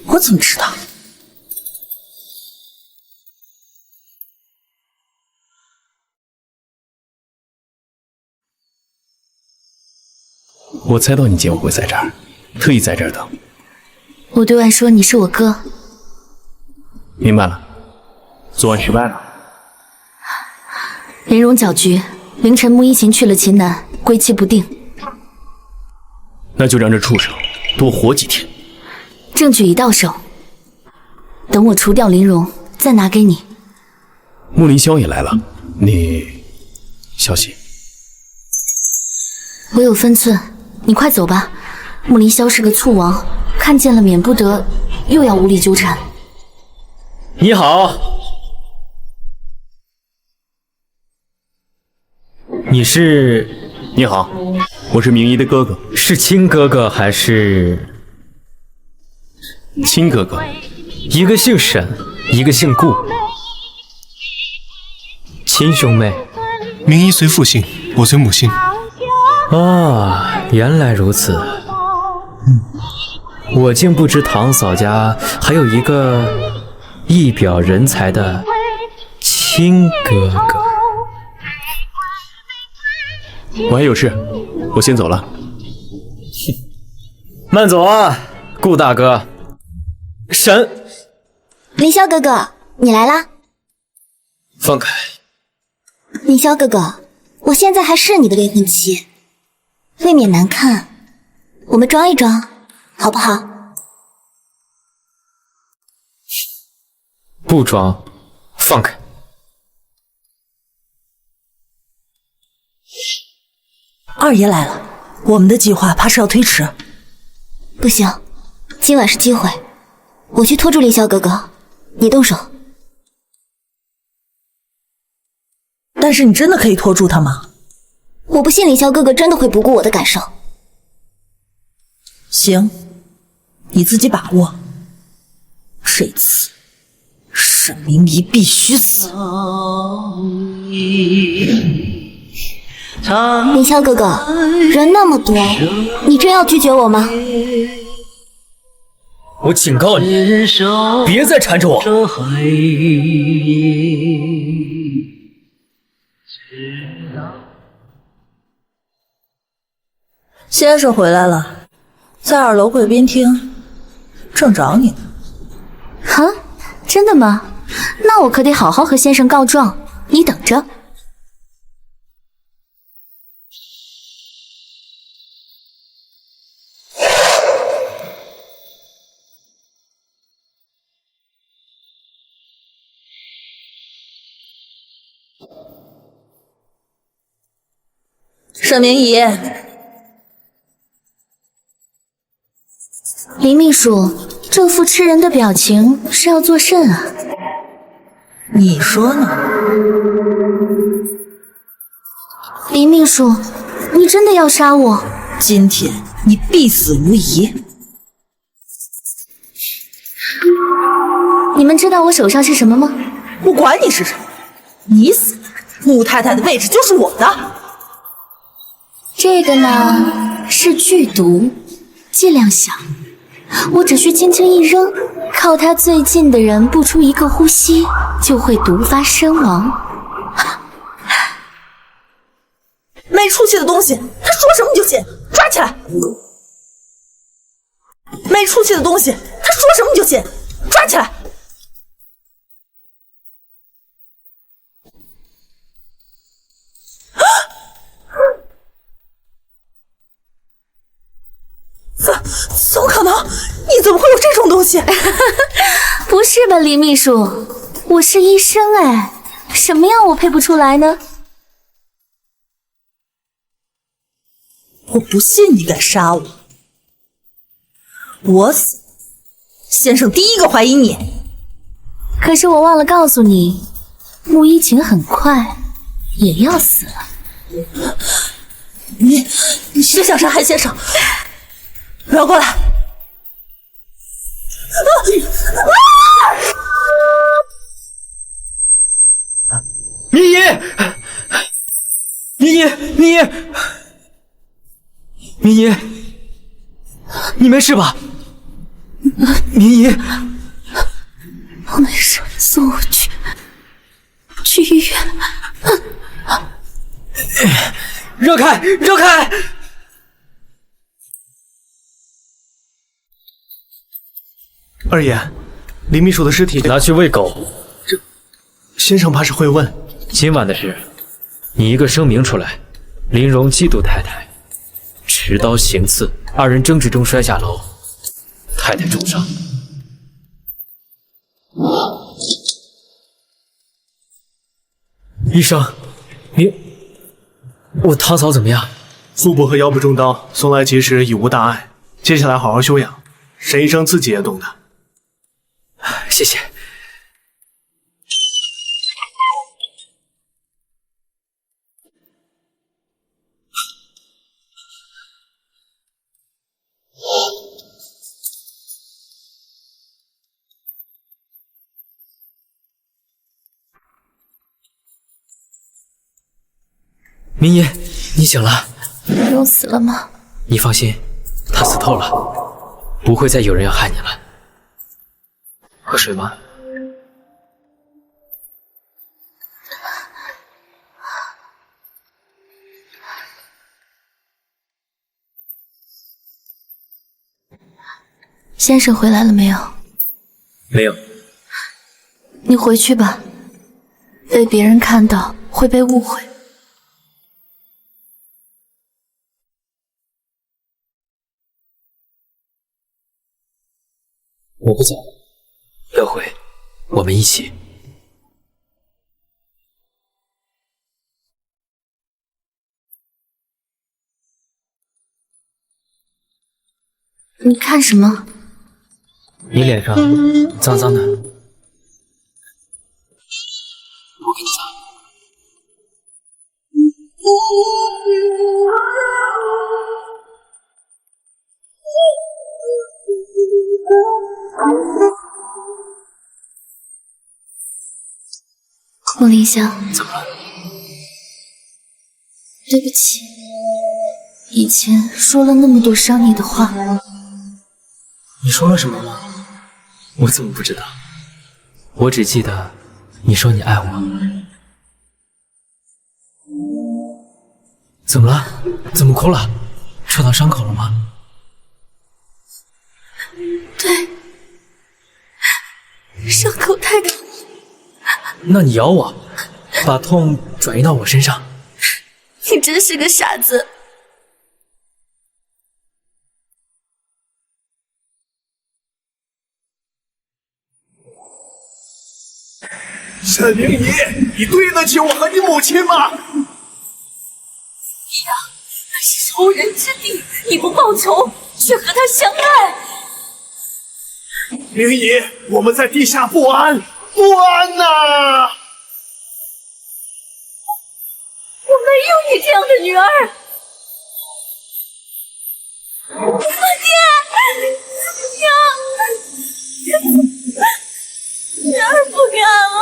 我怎么知道？我猜到你今晚会在这儿，特意在这儿等。我对外说你是我哥。明白了，昨晚失败了。林荣搅局，凌晨穆一琴去了秦南，归期不定。那就让这畜生多活几天。证据已到手，等我除掉林荣，再拿给你。穆凌霄也来了，你小心。我有分寸，你快走吧。穆凌霄是个醋王，看见了免不得又要无理纠缠。你好，你是？你好，我是明仪的哥哥。是亲哥哥还是？亲哥哥，一个姓沈，一个姓顾，亲兄妹。明仪随父姓，我随母姓。啊，原来如此。我竟不知堂嫂家还有一个一表人才的亲哥哥。我还有事，我先走了。慢走啊，顾大哥。沈，凌霄哥哥，你来啦！放开。凌霄哥哥，我现在还是你的未婚妻，未免难看，我们装一装，好不好？不装，放开。二爷来了，我们的计划怕是要推迟。不行，今晚是机会，我去拖住凌霄哥哥，你动手。但是你真的可以拖住他吗？我不信凌霄哥哥真的会不顾我的感受。行，你自己把握。这次沈明仪必须死。凌霄哥哥，人那么多，你真要拒绝我吗？我警告你，别再缠着我。先生回来了，在2楼贵宾厅，正找你呢。哈，真的吗？那我可得好好和先生告状，你等着。沈明仪，林秘书，这副吃人的表情是要做甚啊？你说呢？林秘书，你真的要杀我？今天你必死无疑。你们知道我手上是什么吗？我管你是什么，你死，穆太太的位置就是我的。这个呢是剧毒，剂量小，我只需轻轻一扔，靠它最近的人不出一个呼吸，就会毒发身亡。没出息的东西，他说什么你就信，抓起来！没出息的东西，他说什么你就信，抓起来！怎么可能？你怎么会有这种东西？不是吧，林秘书，我是医生哎，什么药我配不出来呢？我不信你敢杀我，我死，先生第一个怀疑你。可是我忘了告诉你，穆一晴很快也要死了。你别想杀韩先生，不要过来！明仪，明仪，明仪，明仪，你没事吧？明仪，我没事，送我去医院。让开，让开！二爷，林秘书的尸体拿去喂狗。这先生怕是会问，今晚的事，你一个声明出来，林荣嫉妒太太，持刀行刺，二人争执中摔下楼，太太重伤。医生，我堂嫂怎么样？腹部和腰部中刀，送来及时已无大碍，接下来好好休养。沈医生自己也懂的。谢谢。明言，你醒了。荣死了吗？你放心，他死透了，不会再有人要害你了。喝水吗？先生回来了没有？没有。你回去吧，被别人看到会被误会。我不走，要回，我们一起。你看什么？你脸上脏脏的，我给你擦。穆林香，怎么了？对不起，以前说了那么多伤你的话。你说了什么吗？我怎么不知道？我只记得你说你爱我。怎么了？怎么哭了？戳到伤口了吗？对，伤口太痛。那你咬我，把痛转移到我身上。你真是个傻子。沈明仪，你对得起我和你母亲吗？你呀，那是仇人之地，你不报仇，却和他相爱。明仪，我们在地下不安，不安呐！我没有你这样的女儿。爹，娘，女儿不敢了。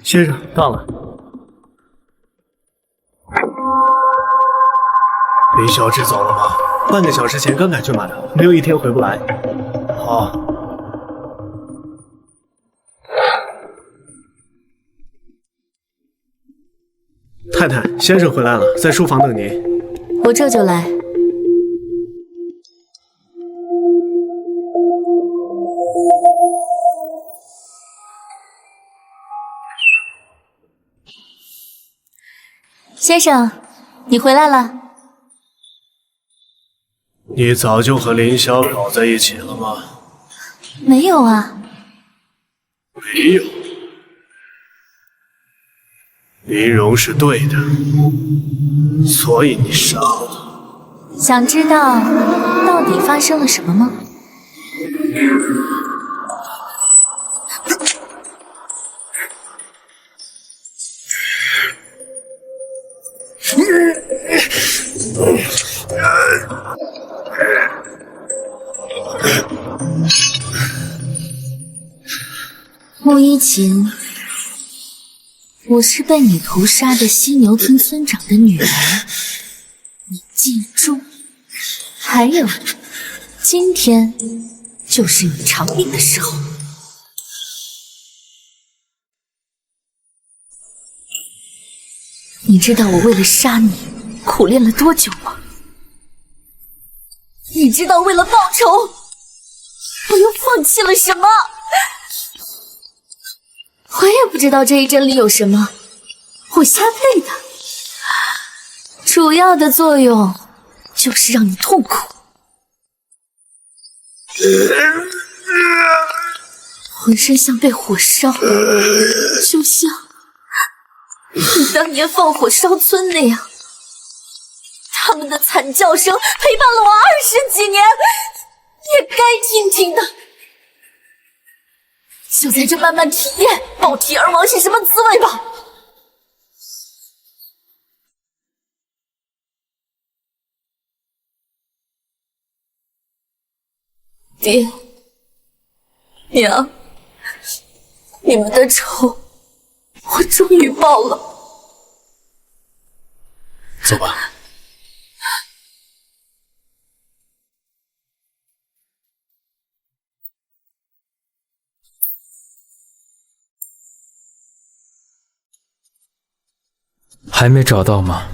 先生，到了。林小志走了吗？半个小时前刚赶去买的，没有一天回不来。好。太太，先生回来了，在书房等您。我这就来。先生，你回来了。你早就和林霄搞在一起了吗？没有啊。没有。林荣是对的，所以你杀了他。想知道到底发生了什么吗？穆一琴，我是被你屠杀的犀牛村村长的女儿，你记住。还有，今天就是你偿命的时候。你知道我为了杀你苦练了多久吗？你知道为了报仇我又放弃了什么？我也不知道这一针里有什么，我瞎配的，主要的作用就是让你痛苦。浑身像被火烧，就像你当年放火烧村那样。他们的惨叫声陪伴了我20几年，也该听听的。就在这慢慢体验爆体而亡是什么滋味吧。爹娘，你们的仇我终于报了。走吧。还没找到吗？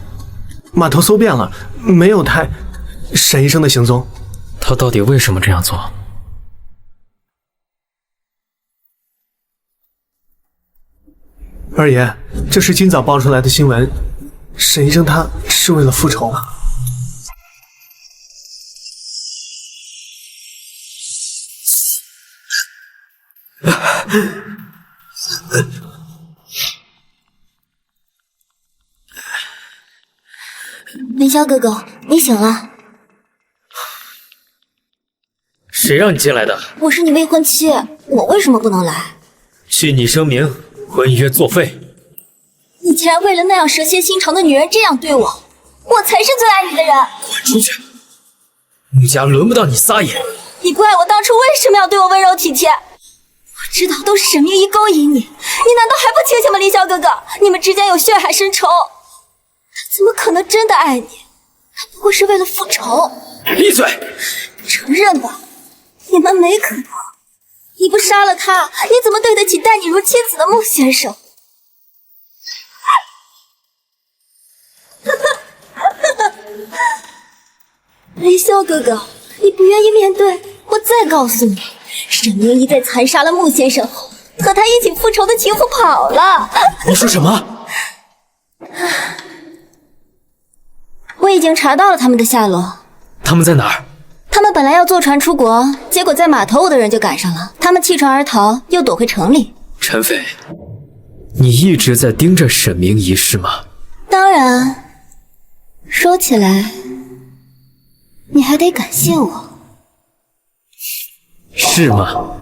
码头搜遍了，没有沈医生的行踪。他到底为什么这样做？二爷，这是今早爆出来的新闻，沈医生他是为了复仇。凌霄哥哥，你醒了。谁让你进来的？我是你未婚妻，我为什么不能来？据你声明，婚约作废。你竟然为了那样蛇蝎心肠的女人这样对我，我才是最爱你的人。滚出去！穆家轮不到你撒野。你不爱我当初为什么要对我温柔体贴？我知道都是沈明仪勾引你，你难道还不清醒吗？凌霄哥哥，你们之间有血海深仇，他怎么可能真的爱你？他不过是为了复仇。闭嘴！承认吧，你们没可能。你不杀了他，你怎么对得起待你如妻子的穆先生？凌霄哥哥，你不愿意面对，我再告诉你，沈明仪在残杀了穆先生后，和他一起复仇的情妇跑了。你说什么？我已经查到了他们的下落。他们在哪儿？他们本来要坐船出国，结果在码头我的人就赶上了，他们弃船而逃，又躲回城里。陈飞，你一直在盯着沈明仪是吗？当然，说起来，你还得感谢我。是吗？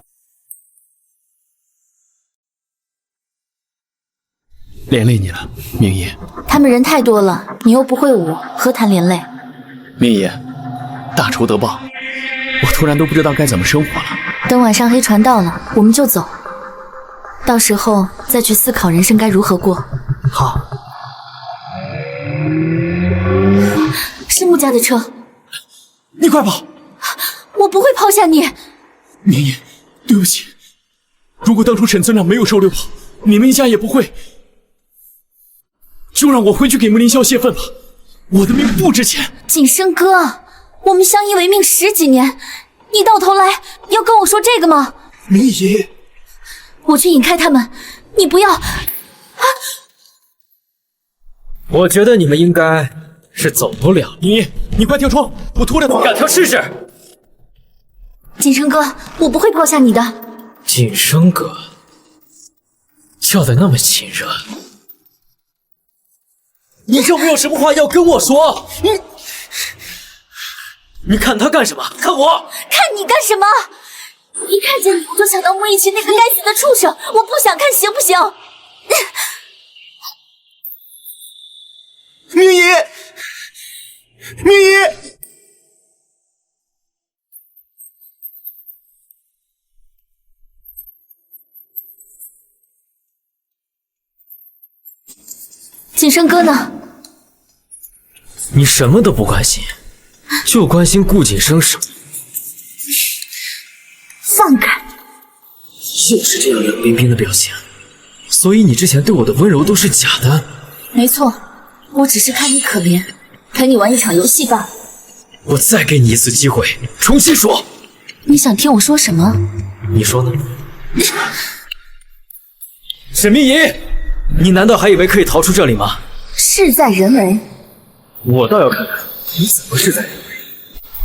连累你了，明仪。他们人太多了，你又不会舞，何谈连累？明仪，大仇得报，我突然都不知道该怎么生活了。等晚上黑船到了，我们就走，到时候再去思考人生该如何过。好。是穆家的车，你快跑！我不会抛下你。明仪，对不起，如果当初沈村长没有收留我，你们一家也不会。就让我回去给穆凌霄泄愤吧，我的命不值钱。锦生哥，我们相依为命10几年，你到头来要跟我说这个吗？明仪，我去引开他们，你不要。我觉得你们应该是走不了。你快跳窗，我脱了它。敢跳试试？锦生哥，我不会抛下你的。锦生哥，叫得那么亲热，你有没有什么话要跟我说？你看他干什么？看我！看你干什么？一看见你我就想到穆一群那个该死的畜生，我不想看行不行？明仪，明仪。锦生哥呢？你什么都不关心，就关心顾锦生是吗？放开！又是这样冷冰冰的表情，所以你之前对我的温柔都是假的。没错，我只是看你可怜，陪你玩一场游戏罢了。我再给你一次机会，重新说。你想听我说什么？你说呢？沈明仪，你难道还以为可以逃出这里吗？事在人为。我倒要看看你怎么事在人为。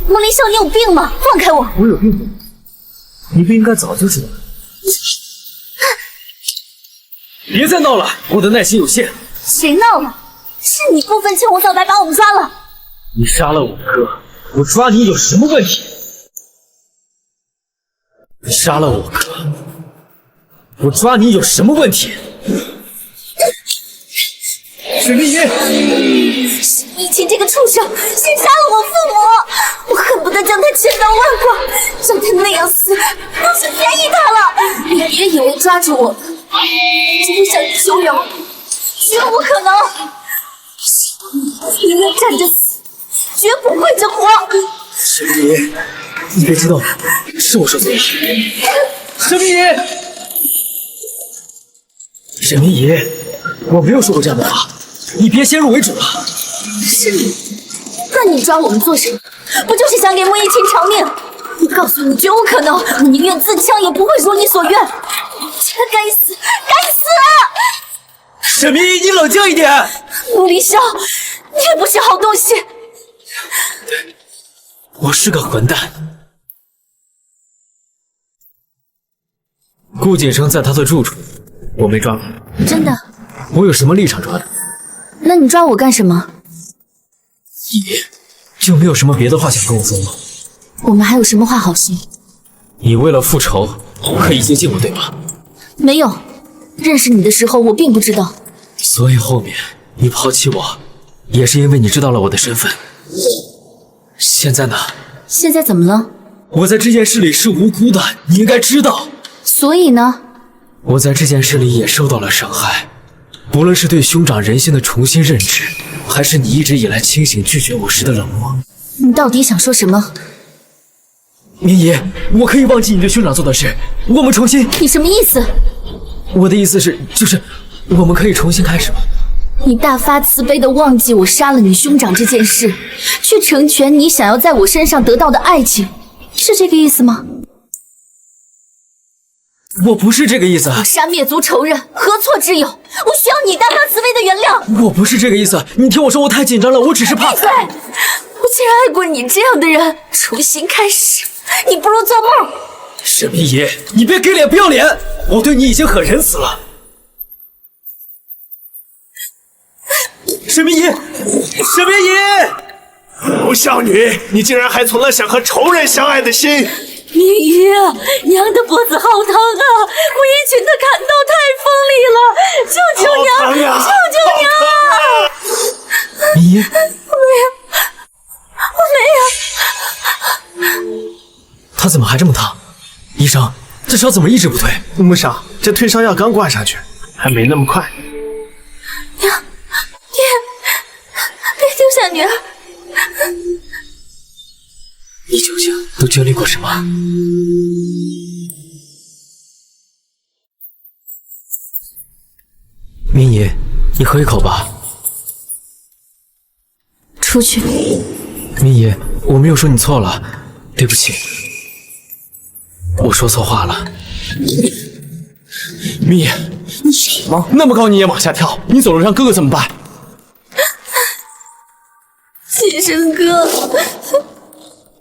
穆林笑，你有病吗？放开我！我有病吗？你不应该早就知道。别再闹了，我的耐心有限。谁闹了？是你不分青红皂白把我们抓了。你杀了我哥，我抓你有什么问题？你杀了我哥，我抓你有什么问题？沈明仪，沈一清这个畜生，先杀了我父母，我恨不得将他千刀万剐，让他那样死，都是便宜他了。你别以为抓住我，就会向你求饶，绝不可能。宁愿站着死，绝不跪着活。沈明仪，你别激动，是我说错了。沈明仪，沈明仪，我没有说过这样的话，你别先入为主了。是你，那你抓我们做什么？不就是想给穆一清偿命？我告诉你，绝无可能！我宁愿自枪，也不会如你所愿。这该死，该死！沈明仪，你冷静一点。穆离霄，你也不是好东西。我是个混蛋。顾锦生在他的住处，我没抓他。真的？我有什么立场抓他？那你抓我干什么？你就没有什么别的话想跟我说吗？我们还有什么话好说？你为了复仇可以接近我，对吧？没有，认识你的时候我并不知道。所以后面你抛弃我，也是因为你知道了我的身份。现在呢？现在怎么了？我在这件事里是无辜的，你应该知道。所以呢？我在这件事里也受到了伤害，不论是对兄长人性的重新认知，还是你一直以来清醒拒绝我时的冷漠。你到底想说什么？明仪，我可以忘记你对兄长做的事，我们重新。你什么意思？我的意思是，就是我们可以重新开始吗？你大发慈悲的忘记我杀了你兄长这件事，去成全你想要在我身上得到的爱情，是这个意思吗？我不是这个意思。我杀灭族仇人，何错之有？我需要你大发慈悲的原谅。我不是这个意思，你听我说，我太紧张了，我只是怕。闭嘴！我竟然爱过你这样的人，重新开始，你不如做梦。沈明仪，你别给脸不要脸，我对你已经很仁慈了。沈明仪，沈明仪，吴少女，你竟然还存了想和仇人相爱的心！明仪，娘的脖子好疼啊！穆一群的砍刀太锋利了，救救娘！救救娘啊！明仪，我没有。他怎么还这么烫？医生，这烧怎么一直不退？穆少，这退烧药刚挂上去，还没那么快。娘，爹，别丢下女儿。你究竟都经历过什么？明仪，你喝一口吧。出去。明仪，我没有说你错了，对不起，我说错话了。明仪，你傻吗？那么高你也往下跳，你走了让哥哥怎么办？锦生哥，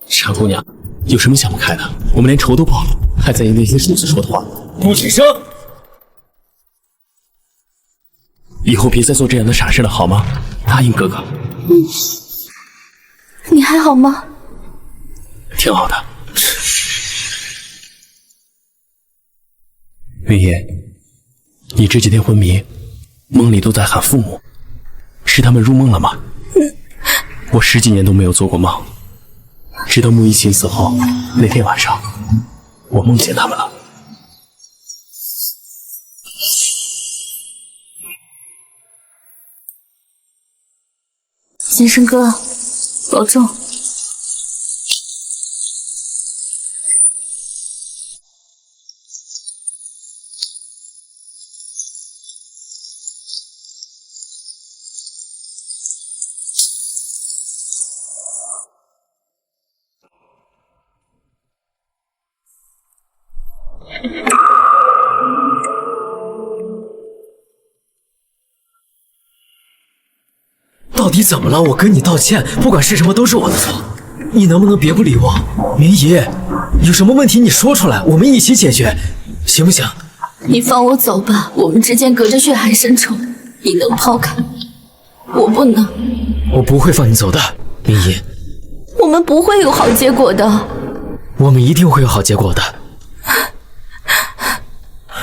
傻姑娘，有什么想不开的？我们连仇都报了，还在意那些数字说的话？顾锦生，以后别再做这样的傻事了，好吗？答应哥哥。你还好吗？挺好的。云野，你这几天昏迷，梦里都在喊父母，是他们入梦了吗？我10几年都没有做过梦，直到穆一琴死后那天晚上，我梦见他们了。锦生哥，保重。到底怎么了？我跟你道歉，不管是什么都是我的错，你能不能别不理我？明仪，有什么问题你说出来，我们一起解决，行不行？你放我走吧，我们之间隔着血海深仇，你能抛开，我不能。我不会放你走的，明仪。我们不会有好结果的。我们一定会有好结果的。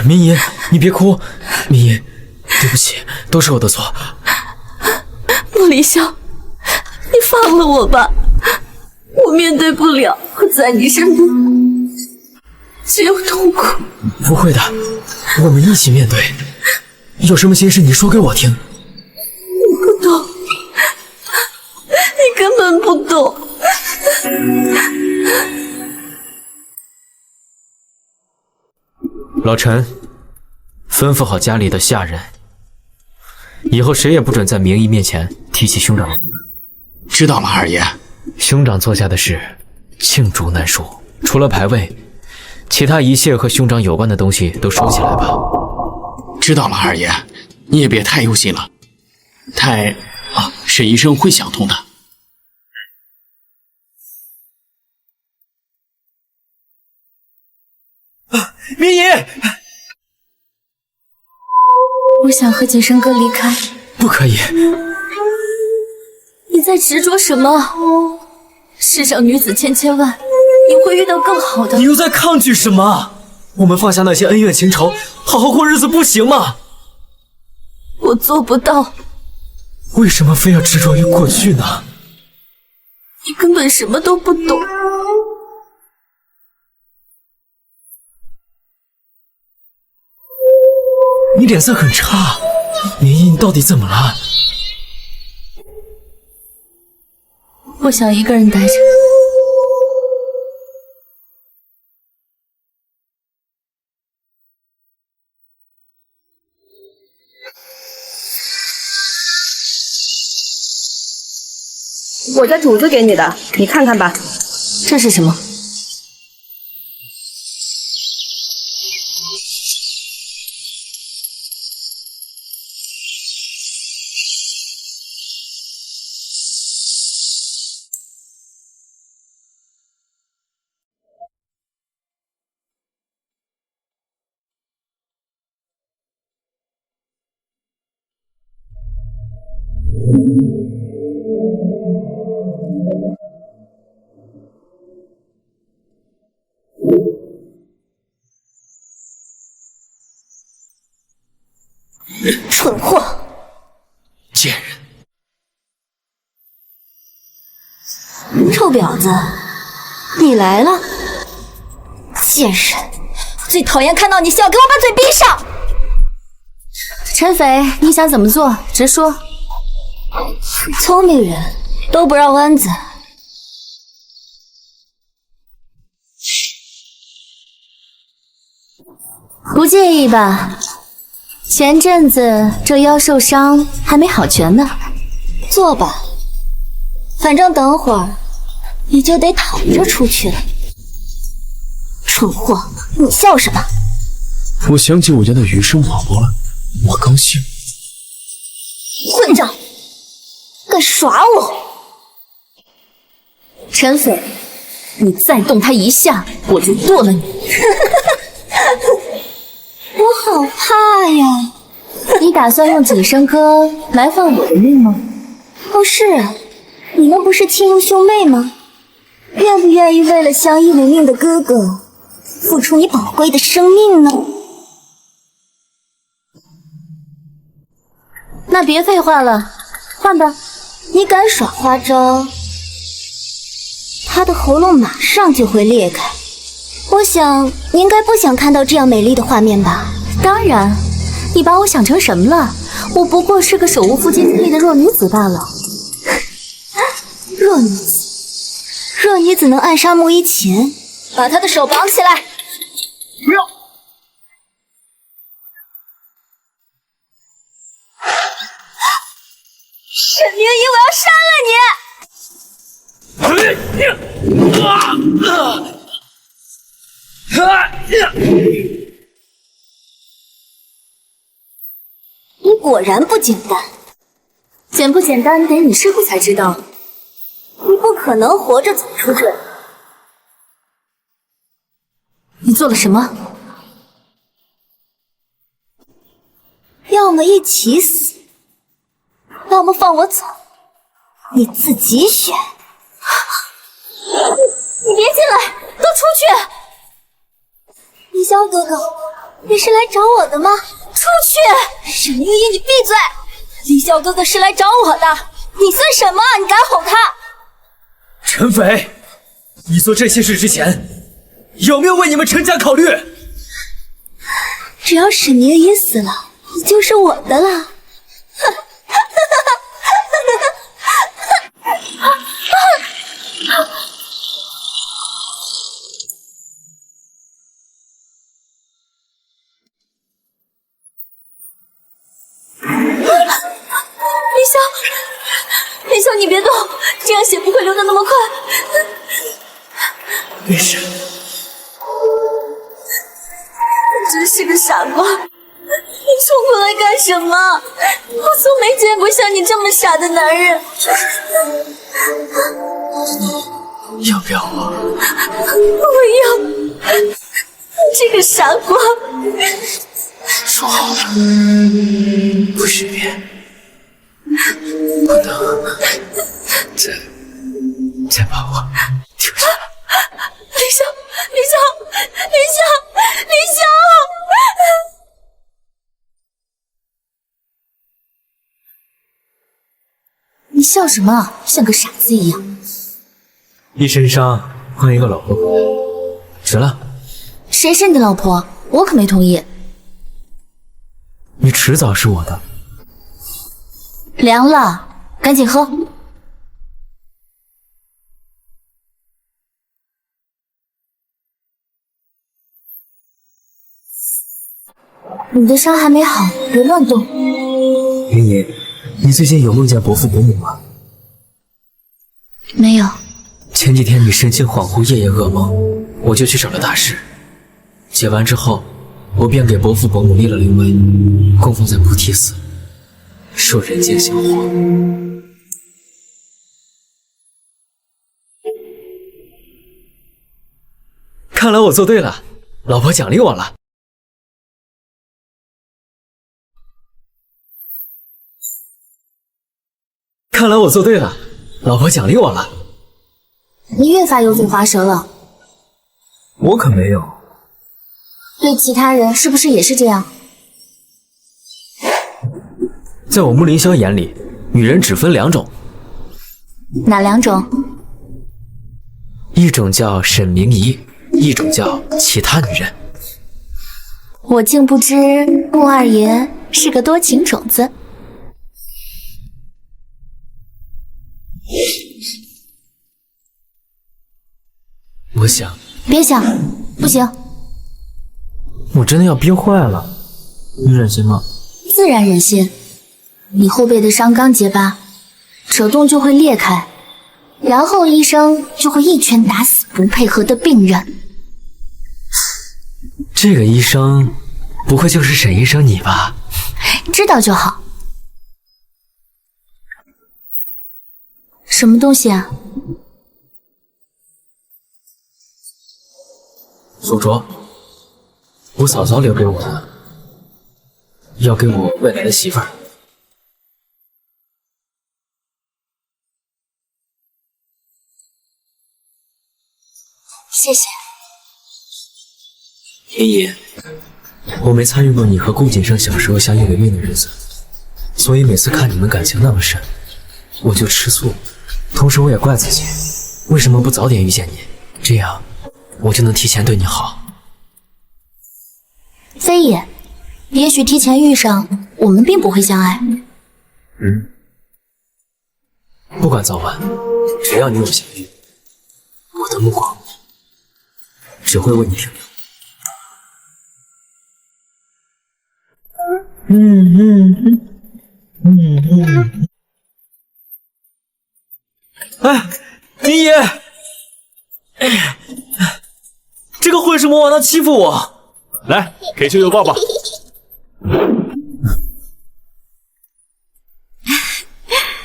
明仪，你别哭。明仪，对不起，都是我的错。穆离萧，你放了我吧，我面对不了，我在你身边只有痛苦。不会的，我们一起面对。有什么心事你说给我听。你不懂，你根本不懂。老陈，吩咐好家里的下人，以后谁也不准在明仪面前提起兄长。知道了，二爷。兄长做下的事，罄竹难书。除了牌位，其他一切和兄长有关的东西都收起来吧。知道了，二爷。你也别太忧心了，沈医生会想通的。明仪，我想和锦生哥离开。不可以。你在执着什么？世上女子千千万，你会遇到更好的。你又在抗拒什么？我们放下那些恩怨情仇，好好过日子不行吗？我做不到。为什么非要执着于过去呢？你根本什么都不懂。你脸色很差，明仪，你到底怎么了？我想一个人待着。我家主子给你的，你看看吧。这是什么？蠢货！贱人！臭婊子，你来了！贱人，最讨厌看到你笑，给我把嘴闭上！陈斐，你想怎么做？直说。聪明人都不绕弯子。不介意吧？前阵子这腰受伤还没好全呢。坐吧，反正等会儿你就得躺着出去了。蠢货，你笑什么？我想起我家的余生宝宝了，我高兴。混账，敢耍我！陈斐，你再动他一下，我就剁了你！我好怕呀！你打算用几声歌来换我的命吗？哦，是啊，你们不是亲如兄妹吗？愿不愿意为了相依为命的哥哥，付出你宝贵的生命呢？那别废话了，换吧。你敢耍花招，他的喉咙马上就会裂开。我想你应该不想看到这样美丽的画面吧？当然，你把我想成什么了？我不过是个手无缚鸡之力的弱女子罢了。弱女子，弱女子能暗杀穆一琴，把她的手绑起来。不要！沈明仪，我要杀了你！你果然不简单，简不简单得你师傅才知道。你不可能活着走出这里。你做了什么？要么一起死，要么放我走，你自己选。你别进来，都出去！凌霄哥哥，你是来找我的吗？出去！沈明仪，你闭嘴！凌霄哥哥是来找我的，你算什么？你敢吼他？陈斐，你做这些事之前，有没有为你们陈家考虑？只要沈明仪死了，你就是我的了。凌霄，你别动，这样血不会流得那么快。没事。你真是个傻瓜！你冲过来干什么？我从没见过像你这么傻的男人。要不要我？我要！这个傻瓜！说好了，不许变，不能再把我丢下来。凌霄！你笑什么？像个傻子一样。一身伤换一个老婆回来，值了。谁是你的老婆？我可没同意。你迟早是我的。凉了，赶紧喝。你的伤还没好，别乱动。云姨，你最近有梦见伯父伯母吗？没有。前几天你神情恍惚，夜夜噩梦，我就去找了大师。解完之后，我便给伯父伯母立了灵位，供奉在菩提寺，受人间香火。看来我做对了，老婆奖励我了。看来我做对了，老婆奖励我了。你越发油嘴滑舌了。我可没有。对其他人是不是也是这样？在我穆凌霄眼里，女人只分两种。哪两种？一种叫沈明仪，一种叫其他女人。我竟不知穆二爷是个多情种子。我想，别想，不行，我真的要憋坏了，你忍心吗？自然忍心。你后背的伤刚结疤，扯动就会裂开，然后医生就会一拳打死不配合的病人。这个医生不会就是沈医生你吧？知道就好。什么东西啊？素镯，我嫂嫂留给我的，要给我未来的媳妇儿。谢谢。爷爷，我没参与过你和顾景生小时候相依为命的日子，所以每次看你们感情那么深，我就吃醋。同时我也怪自己，为什么不早点遇见你，这样我就能提前对你好。非也，也许提前遇上，我们并不会相爱。不管早晚，只要你我相遇，我的目光只会为你停留。哎，明爷，这个混世魔王他欺负我，来，给舅舅抱抱。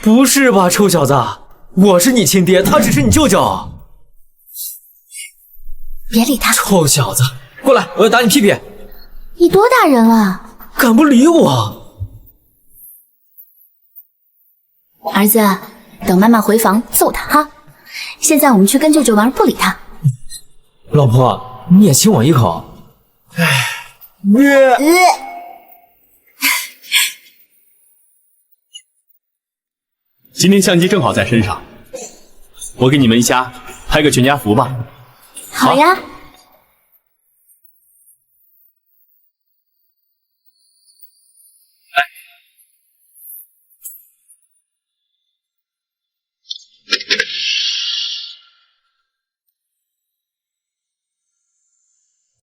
不是吧，臭小子，我是你亲爹，他只是你舅舅。别理他。臭小子，过来，我要打你屁屁。你多大人了？敢不理我？儿子，等妈妈回房揍他哈。现在我们去跟舅舅玩，不理他。老婆，你也亲我一口。今天相机正好在身上，我给你们一家拍个全家福吧。好呀。